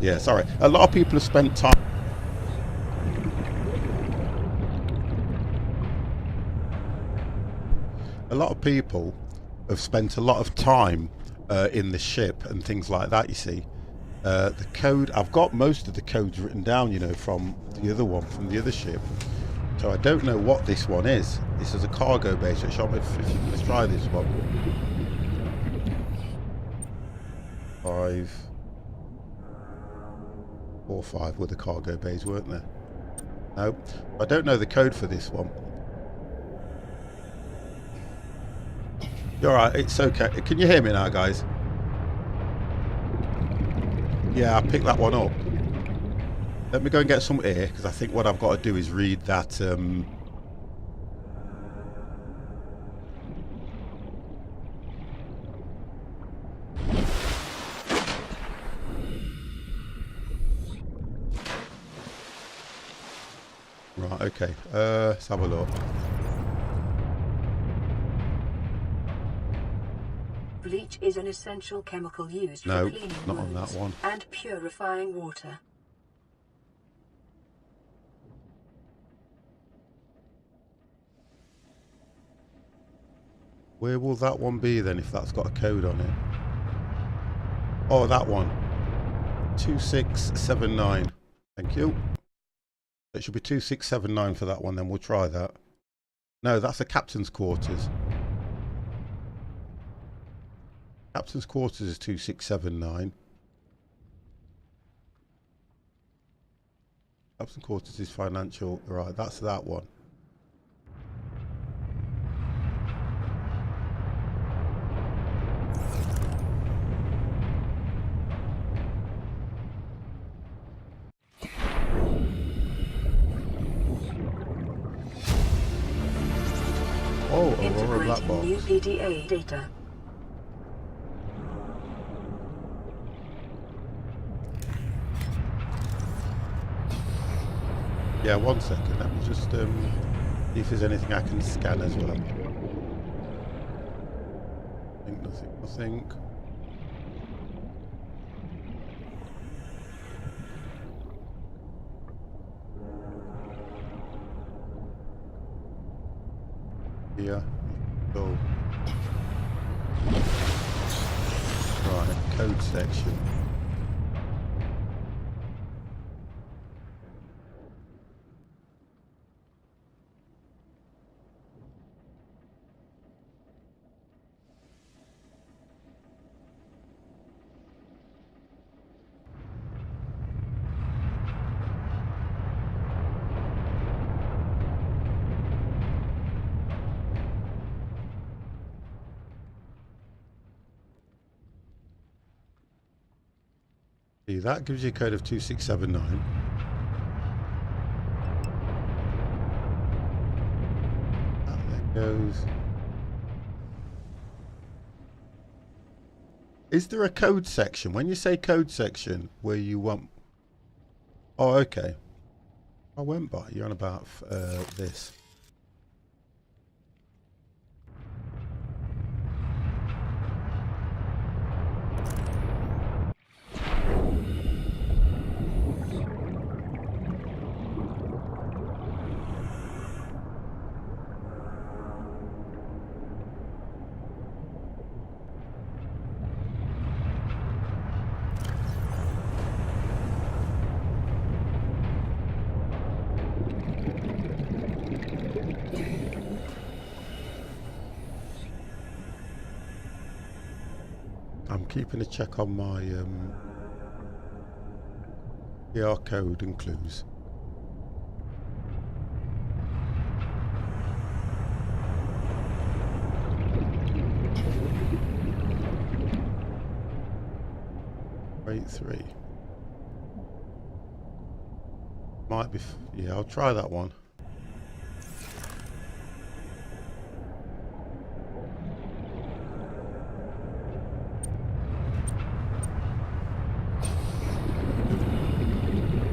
Yeah, sorry. A lot of people have spent time. A lot of people have spent a lot of time in the ship and things like that, you see. The code, I've got most of the codes written down, you know, from the other one, from the other ship. So I don't know what this one is. This is a cargo base. So show me if let's try this one. 5, 4, 5 were the cargo bays, weren't there? No, I don't know the code for this one. You're alright, it's okay. Can you hear me now, guys? Yeah, I picked that one up. Let me go and get some air, because I think what I've got to do is read that. Right, okay. Let's have a look. Bleach is an essential chemical used No, for cleaning not on that wounds one. and purifying water. Where will that one be then if that's got a code on it? Oh, that one. 2679. Thank you. It should be 2679 for that one then. We'll try that. No, that's a captain's quarters. Captain's quarters is 2679. Captain's quarters is financial. Right, that's that one. Oh, Aurora Black Box. New PDA data. Yeah, 1 second. Let me just see if there's anything I can scan as well. Nothing. Here. So. Right, code section. See, that gives you a code of 2679. That then goes. Is there a code section? When you say code section, where you want... Oh, okay. I went by. You're on about this. I'm keeping a check on my PR code and clues. Rate 3. Might be, yeah, I'll try that one.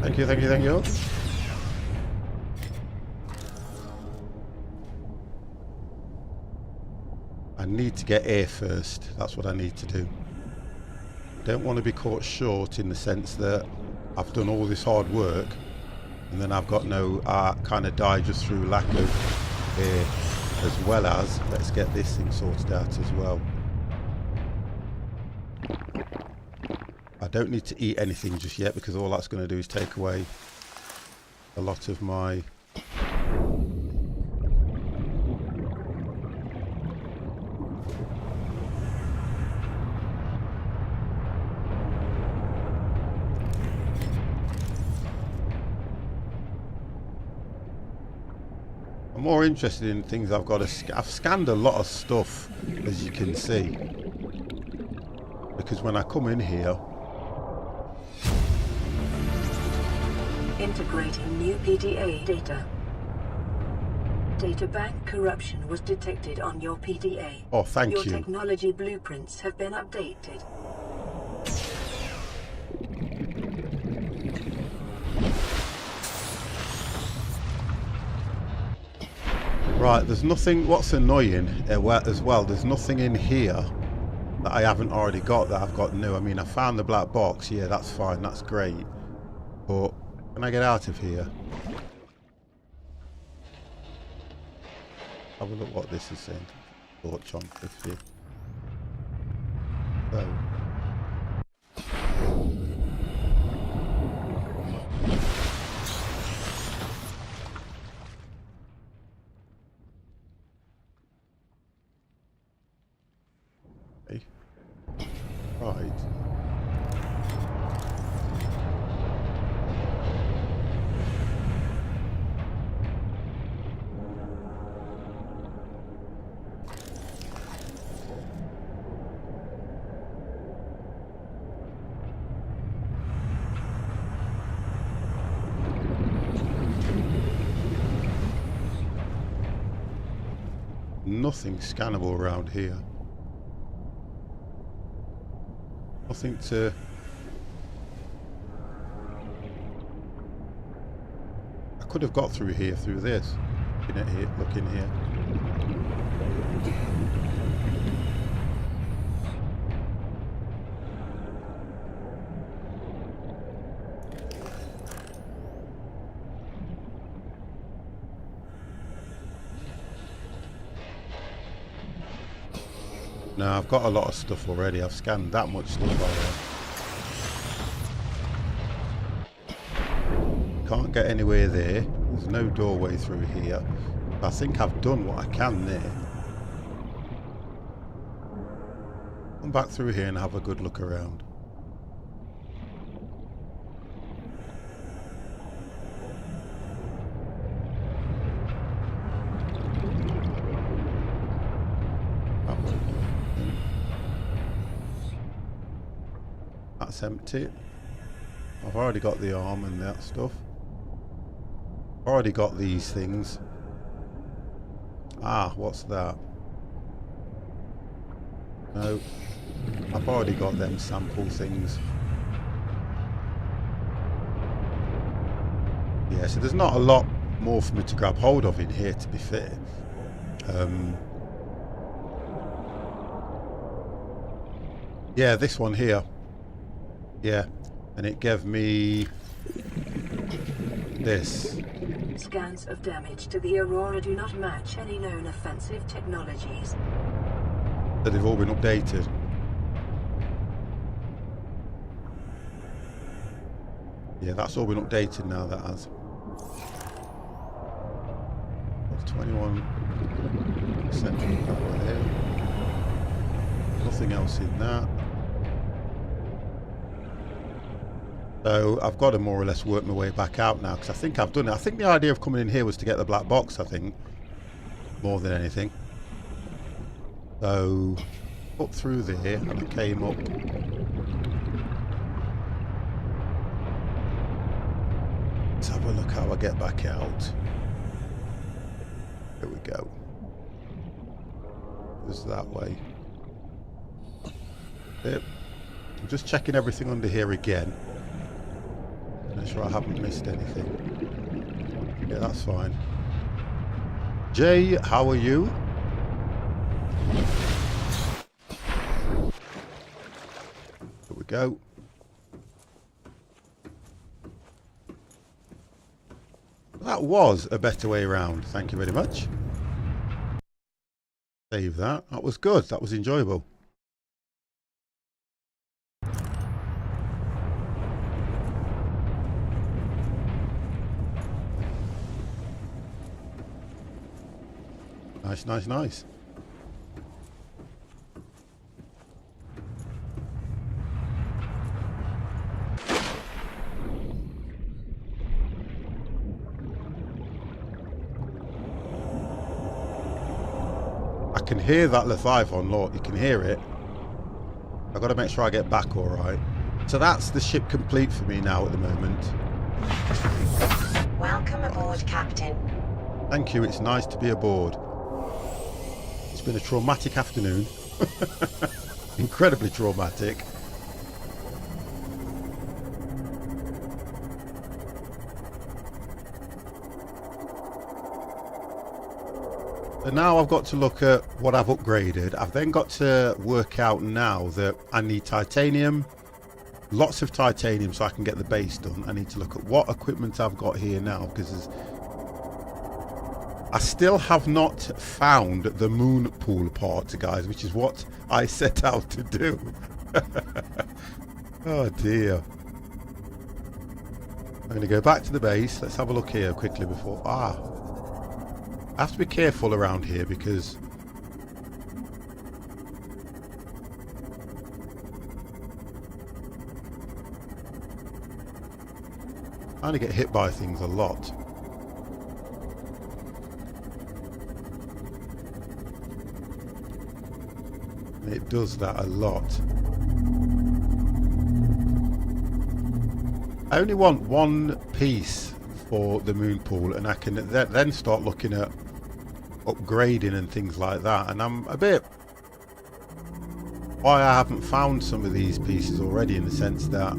Thank you. I need to get air first. That's what I need to do. don't want to be caught short in the sense that I've done all this hard work and then I've got no kind of die just through lack of air, as well as let's get this thing sorted out as well. I don't need to eat anything just yet because all that's going to do is take away a lot of my I'm more interested in things I've got to I've scanned a lot of stuff, as you can see, because when I come in here, integrating new PDA data. Data bank corruption was detected on your PDA. oh thank Your you. technology blueprints have been updated. Right, there's nothing, what's annoying as well, there's nothing in here that I haven't already got that I've got new. I mean, I found the black box, yeah, that's fine, that's great. But, can I get out of here? Have a look what this is saying. Torch on 50. So. Right. Nothing scannable around here. Nothing to... I could have got through here through this. Looking at here, looking here. No, I've got a lot of stuff already. I've scanned that much stuff already. Can't get anywhere there. There's no doorway through here. I think I've done what I can there. Come back through here and have a good look around. That's empty. I've already got the arm and that stuff. Already got these things. Ah, what's that? No, I've already got them sample things. Yeah, so there's not a lot more for me to grab hold of in here, to be fair. Yeah, this one here. Yeah, and it gave me this. Scans of damage to the Aurora do not match any known offensive technologies. That they've all been updated. Yeah, that's all been updated now, that has. That's 21 central power there. Nothing else in that. So I've got to more or less work my way back out now, because I think I've done it. I think the idea of coming in here was to get the black box, I think, more than anything. So up through there, and I came up. Let's have a look how I get back out. Here we go. Just that way. Yep. I'm just checking everything under here again. Make sure I haven't missed anything. Yeah, that's fine. Jay, how are you? Here we go. That was a better way around. Thank you very much. Save that. That was good. That was enjoyable. Nice, nice, nice. I can hear that Leviathan, look, you can hear it. I've got to make sure I get back all right. So that's the ship complete for me now at the moment. Welcome aboard, Captain. Thank you, it's nice to be aboard. It's been a traumatic afternoon. Incredibly traumatic. So now I've got to look at what I've upgraded. I've then got to work out now that I need titanium. Lots of titanium so I can get the base done. I need to look at what equipment I've got here now, because I still have not found the moon pool part, guys, which is what I set out to do. Oh dear. I'm going to go back to the base. Let's have a look here quickly before... I have to be careful around here because I only get hit by things a lot. And it does that a lot. I only want one piece for the moon pool, and I can then start looking at upgrading and things like that. And I'm a bit why I haven't found some of these pieces already, in the sense that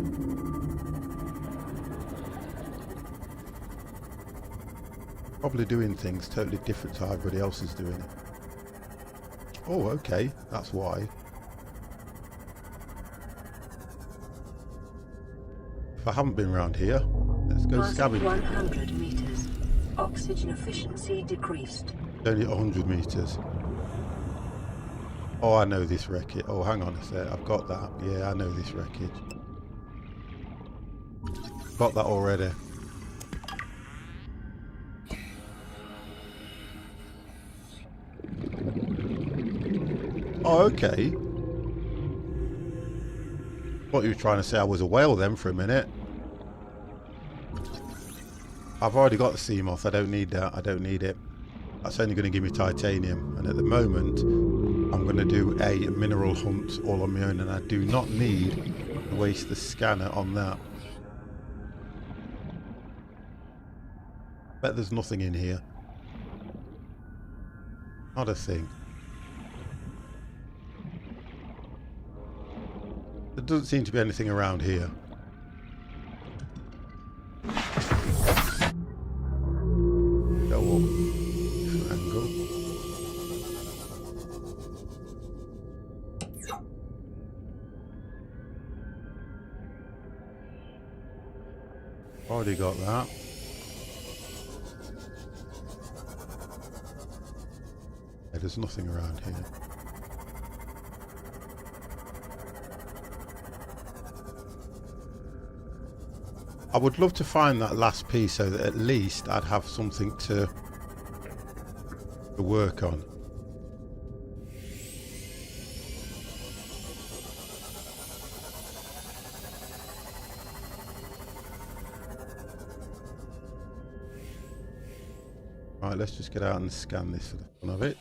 probably doing things totally different to how everybody else is doing it. Oh, okay, that's why. If I haven't been around here, let's go scavenging. 100 meters. Oxygen efficiency decreased. Only 100 meters. Oh, I know this wreckage. Oh, hang on a sec. I've got that. Yeah, I know this wreckage. Got that already. Oh, okay. Thought you were trying to say I was a whale then for a minute. I've already got the sea moth. I don't need that. I don't need it. That's only going to give me titanium. And at the moment, I'm going to do a mineral hunt all on my own. And I do not need to waste the scanner on that. Bet there's nothing in here. Not a thing. There doesn't seem to be anything around here. Go up. Different angle. Already got that. Yeah, there's nothing around here. I would love to find that last piece so that at least I'd have something to work on. Right, let's just get out and scan this for the fun of it.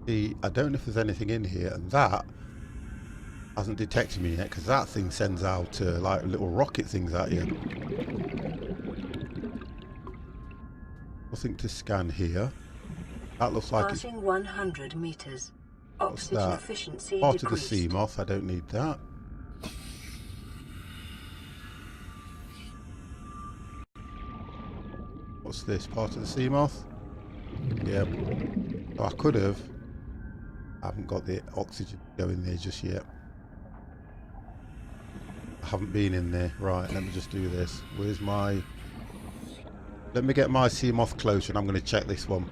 See, I don't know if there's anything in here, and that hasn't detected me yet, because that thing sends out like little rocket things at you. Nothing to scan here. That looks like it's... Passing 100 meters. Oxygen efficiency part decreased. of the sea moth. I don't need that. this? Part of the sea moth? Yep. So I could have. I haven't got the oxygen going there just yet. I haven't been in there. Right, let me just do this. Where's my... Let me get my sea moth closer and I'm going to check this one.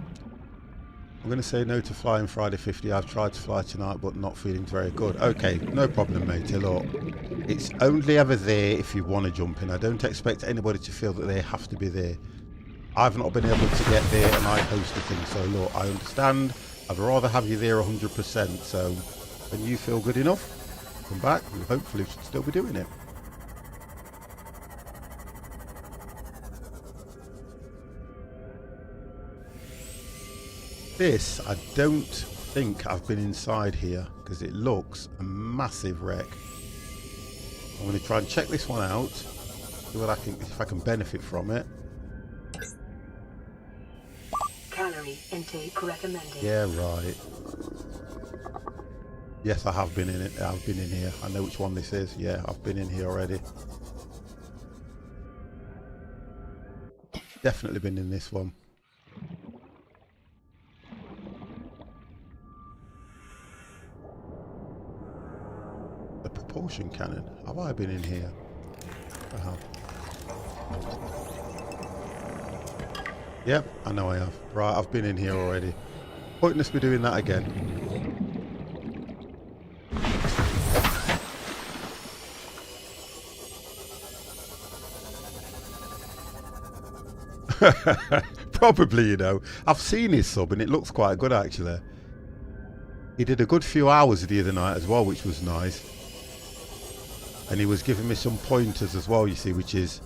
I'm going to say no to flying Friday 50. I've tried to fly tonight but not feeling very good. Okay, no problem, matey. Look, it's only ever there if you want to jump in. I don't expect anybody to feel that they have to be there. I've not been able to get there and I host the thing. So look, I understand. I'd rather have you there 100%. So when you feel good enough, come back and hopefully should still be doing it. This, I don't think I've been inside here because it looks a massive wreck. I'm going to try and check this one out, see what I can, if I can benefit from it. Calorie intake recommended. Yeah, right. Yes, I have been in it. I've been in here. I know which one this is. Yeah, I've been in here already. Definitely been in this one. The propulsion cannon. Have I been in here? I have. Yep, I know I have. Right, I've been in here already. Pointless me doing that again. Probably, you know. I've seen his sub and it looks quite good actually. He did a good few hours the other night as well, which was nice. And he was giving me some pointers as well, you see, which is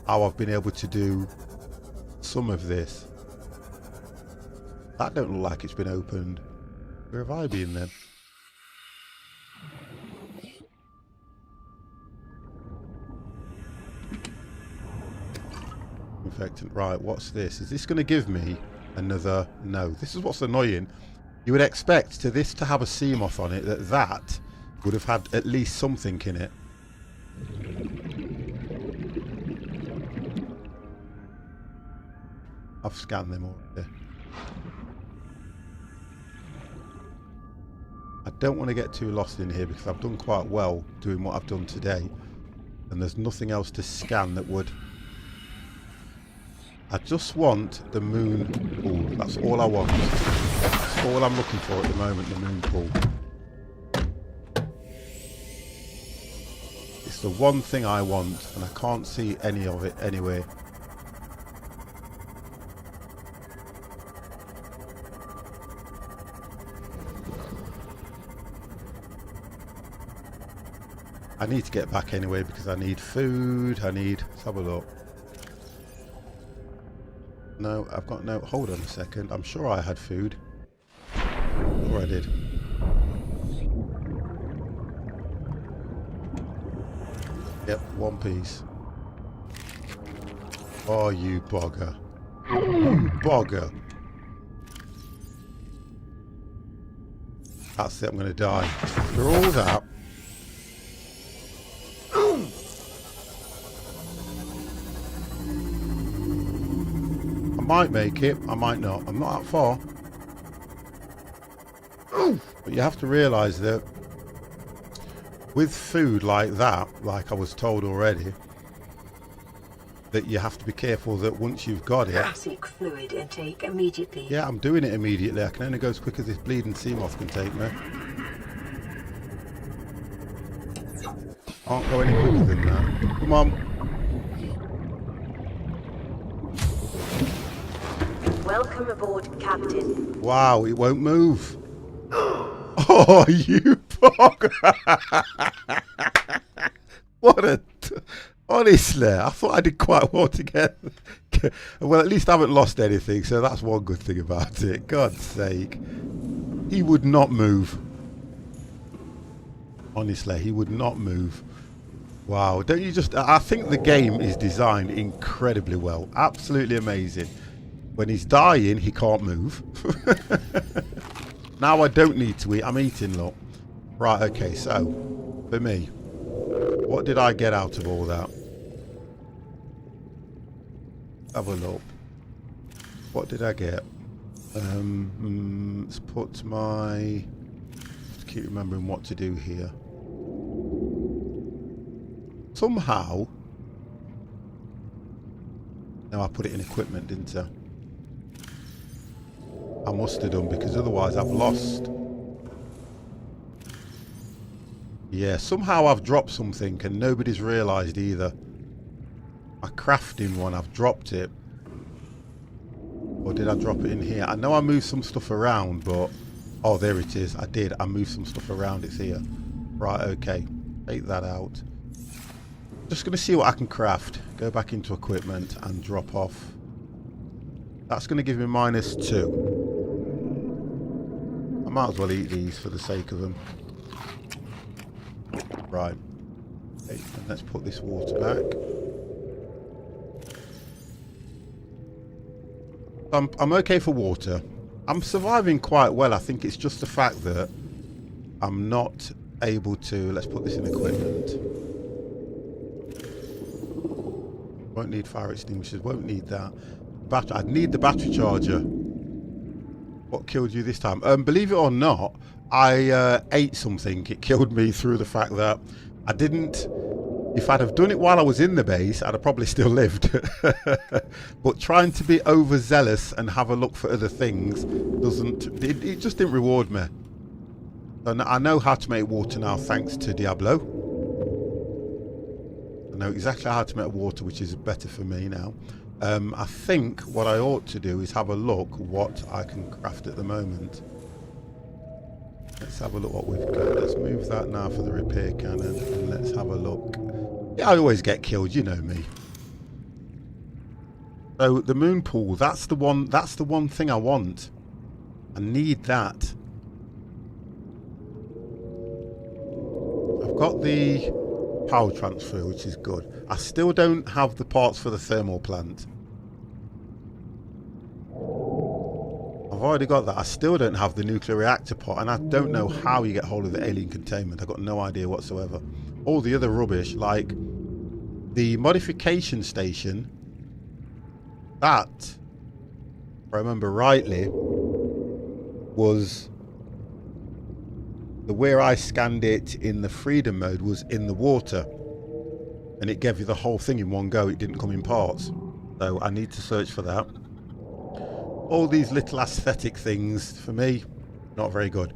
how I've been able to do some of this. That don't look like it's been opened. Where have I been then? Infectant. Right, what's this? Is this going to give me another... No, this is what's annoying. You would expect to this to have a sea moth on it, that would have had at least something in it. I've scanned them already. I don't want to get too lost in here because I've done quite well doing what I've done today. And there's nothing else to scan that would... I just want the moon pool. That's all I want. That's all I'm looking for at the moment, the moon pool. It's the one thing I want, and I can't see any of it anywhere. I need to get back anyway because I need food. Let's have a look. No, I've got no... Hold on a second. I'm sure I had food. Or I did. Yep, one piece. Oh, you bugger. You bugger. That's it, I'm going to die. After all that... I might make it, I might not. I'm not that far. But you have to realise that with food like that, like I was told already, that you have to be careful that once you've got it... Basic fluid intake immediately. Yeah, I'm doing it immediately. I can only go as quick as this bleeding sea moth can take me. Can't go any quicker than that. Come on. Welcome aboard, Captain. Wow, it won't move. Oh, you bugger. What a... Honestly, I thought I did quite well to get... Well, at least I haven't lost anything, so that's one good thing about it. God's sake. He would not move. Honestly, he would not move. Wow, don't you just... I think the game is designed incredibly well. Absolutely amazing. When he's dying, he can't move. Now I don't need to eat. I'm eating, look. Right, okay, so, for me, what did I get out of all that? have a look. What did I get? Let's put my... Just keep remembering what to do here. Somehow... No, I put it in equipment, didn't I? I must have done, because otherwise I've lost. Yeah, somehow I've dropped something and nobody's realised either. My crafting one, I've dropped it. Or did I drop it in here? I know I moved some stuff around, but... Oh, there it is. I did. I moved some stuff around. It's here. Right, okay. Take that out. Just going to see what I can craft. Go back into equipment and drop off. That's going to give me -2. I might as well eat these for the sake of them. Right. Okay, and let's put this water back. I'm okay for water. I'm surviving quite well. I think it's just the fact that I'm not able to... Let's put this in equipment. Won't need fire extinguishers. Won't need that. I'd need the battery charger. What killed you this time? Believe it or not, I ate something. It killed me through the fact that I didn't... If I'd have done it while I was in the base, I'd have probably still lived. But trying to be overzealous and have a look for other things doesn't... It just didn't reward me. And I know how to make water now, thanks to Diablo. I know exactly how to make water, which is better for me now. I think what I ought to do is have a look what I can craft at the moment. Let's have a look what we've got. Let's move that now for the repair cannon, and let's have a look. Yeah, I always get killed, you know me. So the moon pool, that's the one thing I want. I need that. I've got the power transfer, which is good. I still don't have the parts for the thermal plant. I've already got that. I still don't have the nuclear reactor pot, and I don't know how you get hold of the alien containment. I've got no idea whatsoever. All the other rubbish, like the modification station, that, if I remember rightly, was the where I scanned it in the freedom mode was in the water, and it gave you the whole thing in one go. It didn't come in parts, so I need to search for that. All these little aesthetic things, for me, not very good.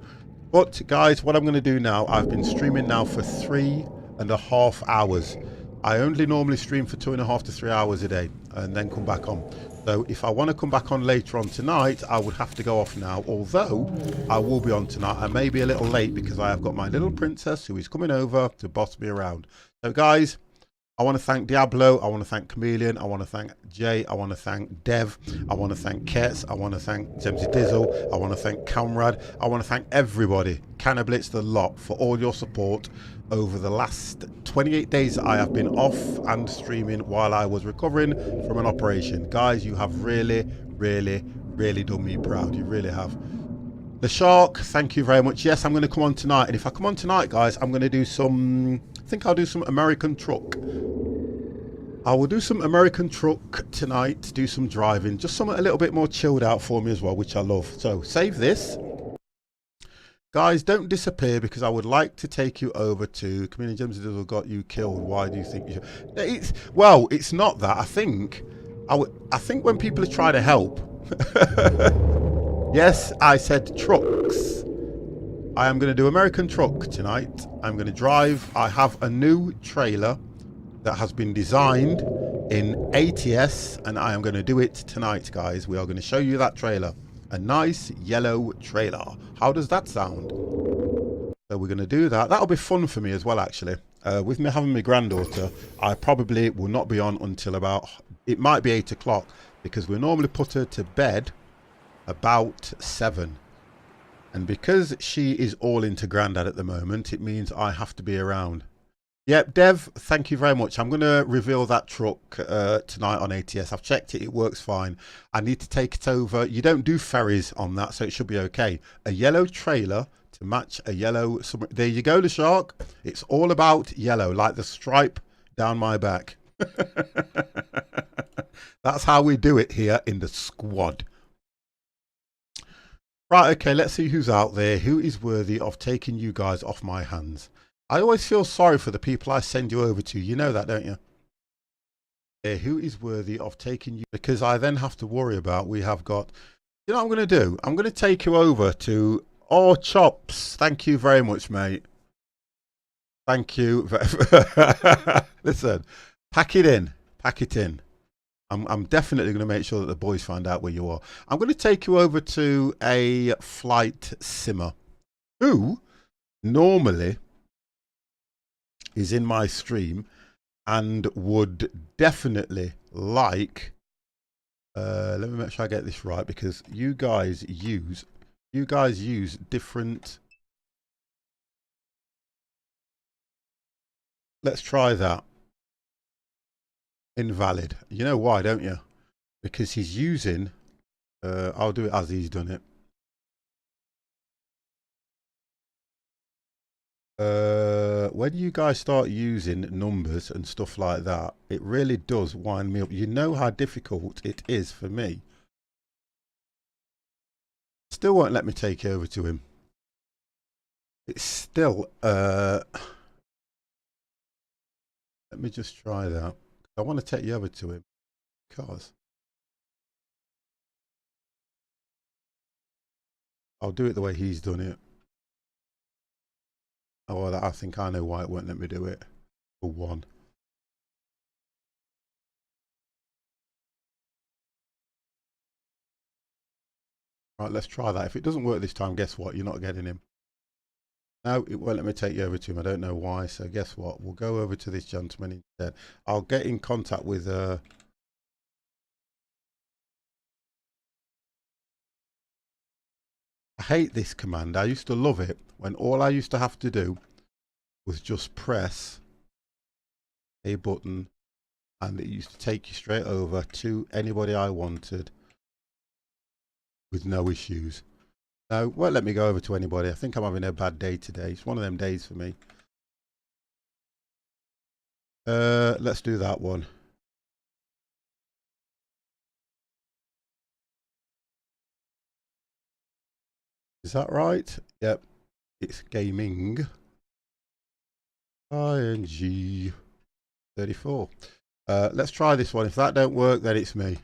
But guys, what I'm going to do now, I've been streaming now for 3.5 hours. I only normally stream for 2.5 to 3 hours a day and then come back on. So if I want to come back on later on tonight, I would have to go off now, although I will be on tonight. I may be a little late because I have got my little princess who is coming over to boss me around. So guys, I want to thank Diablo, I want to thank Chameleon, I want to thank Jay, I want to thank Dev, I want to thank Kets, I want to thank Zemzy Dizzle, I want to thank Comrade, I want to thank everybody, Cannablitz, the lot, for all your support over the last 28 days that I have been off and streaming while I was recovering from an operation. Guys, you have really, really, really done me proud. You really have. The Shark, thank you very much. Yes, I'm going to come on tonight, and if I come on tonight, guys, I'm going to do some... I think I'll do some American truck. I will do some American truck tonight, do some driving, just something a little bit more chilled out for me as well, which I love. So save this. Guys, don't disappear, because I would like to take you over to Community Gems that got you killed. Why do you think you should? Well, it's not that. I think when people are trying to help. Yes, I said trucks. I am going to do American truck tonight. I'm going to drive. I have a new trailer that has been designed in ATS, and I am going to do it tonight, guys. We are going to show you that trailer. A nice yellow trailer. How does that sound? So we're going to do that. That'll be fun for me as well, actually. With me having my granddaughter, I probably will not be on until about... It might be 8 o'clock, because we normally put her to bed about 7. And because she is all into Grandad at the moment, it means I have to be around. Yep, Dev, thank you very much. I'm going to reveal that truck tonight on ATS. I've checked it. It works fine. I need to take it over. You don't do ferries on that, so it should be okay. A yellow trailer to match a yellow... There you go, the Shark. It's all about yellow, like the stripe down my back. That's how we do it here in the squad. Right, okay, let's see who's out there. Who is worthy of taking you guys off my hands? I always feel sorry for the people I send you over to. You know that, don't you? Who is worthy of taking you? Because I then have to worry about, we have got, you know what I'm going to do? I'm going to take you over to, oh, Chops. Thank you very much, mate. Thank you. Listen, pack it in. Pack it in. I'm definitely going to make sure that the boys find out where you are. I'm going to take you over to a flight simmer who normally is in my stream and would definitely like, let me make sure I get this right, because you guys use different. Let's try that. Invalid. You know why, don't you? Because he's using, I'll do it as he's done it. When you guys start using numbers and stuff like that, it really does wind me up. You know how difficult it is for me. Still won't let me take over to him. It's still, let me just try that. I want to take you over to him because I'll do it the way he's done it. Oh, well, I think I know why it won't let me do it. For one. Right, let's try that. If it doesn't work this time, guess what? You're not getting him. No, it won't let me take you over to him. I don't know why. So guess what? We'll go over to this gentleman instead. I'll get in contact with I hate this command. I used to love it when all I used to have to do was just press a button and it used to take you straight over to anybody I wanted with no issues. No, won't let me go over to anybody. I think I'm having a bad day today. It's one of them days for me. Let's do that one. Is that right? Yep. It's gaming. ING 34. Let's try this one. If that don't work, then it's me.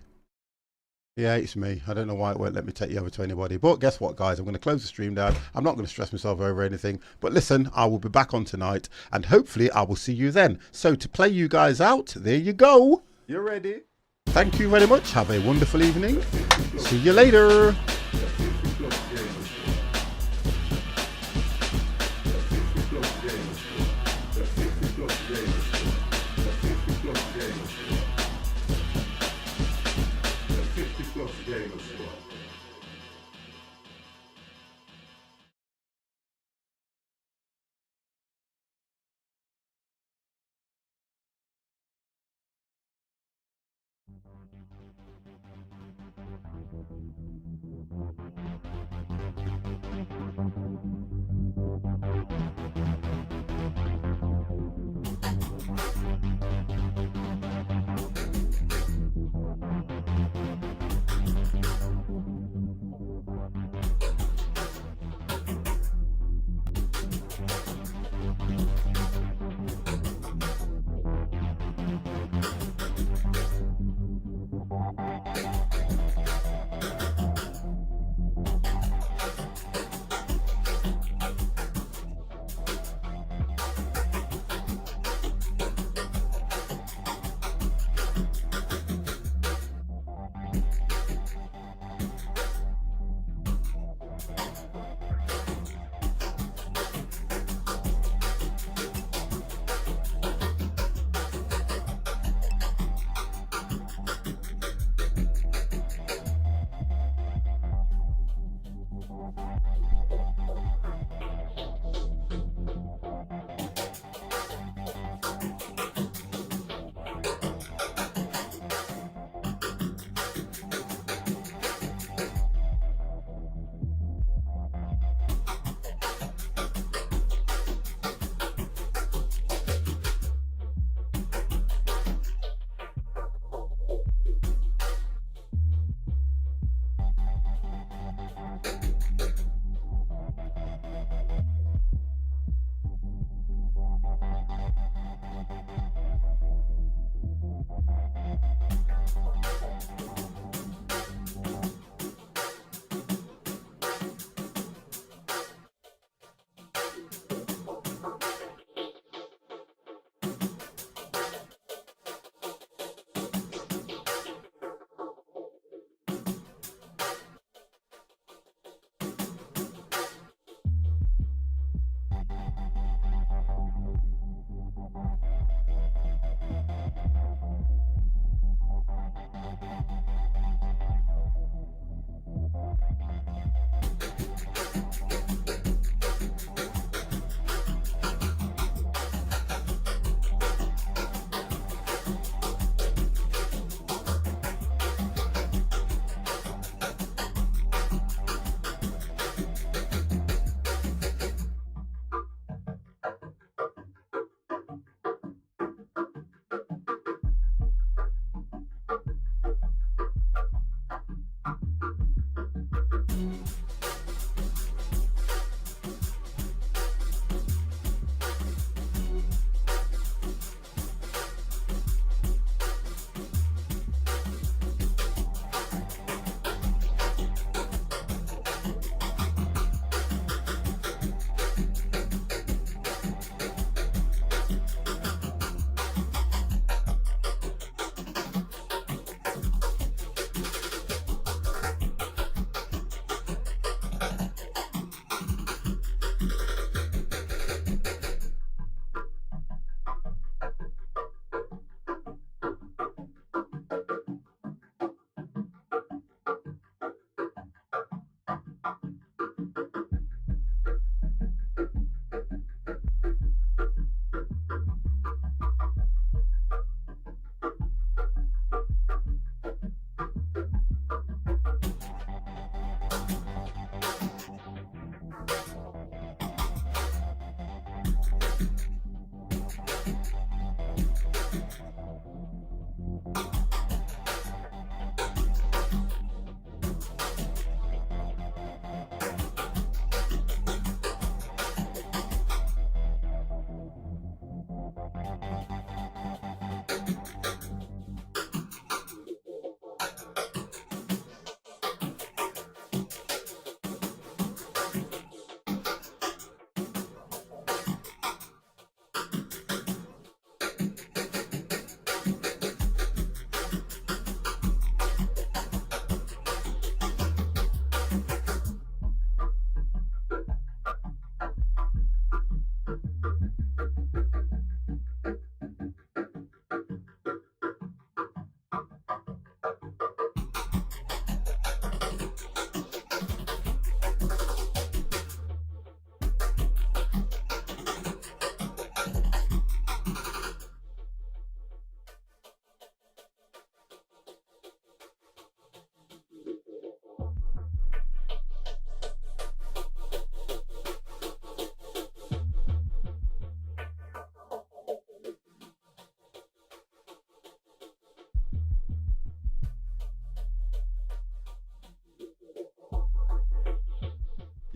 Yeah, it's me. I don't know why it won't let me take you over to anybody. But guess what, guys? I'm going to close the stream down. I'm not going to stress myself over anything. But listen, I will be back on tonight. And hopefully I will see you then. So to play you guys out, there you go. You're ready. Thank you very much. Have a wonderful evening. See you later.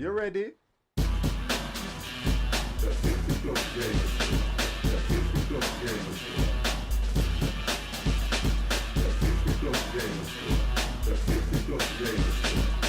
You ready? The 50 Plus Gamer Show. The 50 Plus Gamer Show. The 50 Plus Gamer Show. The 50 Plus Gamer Show.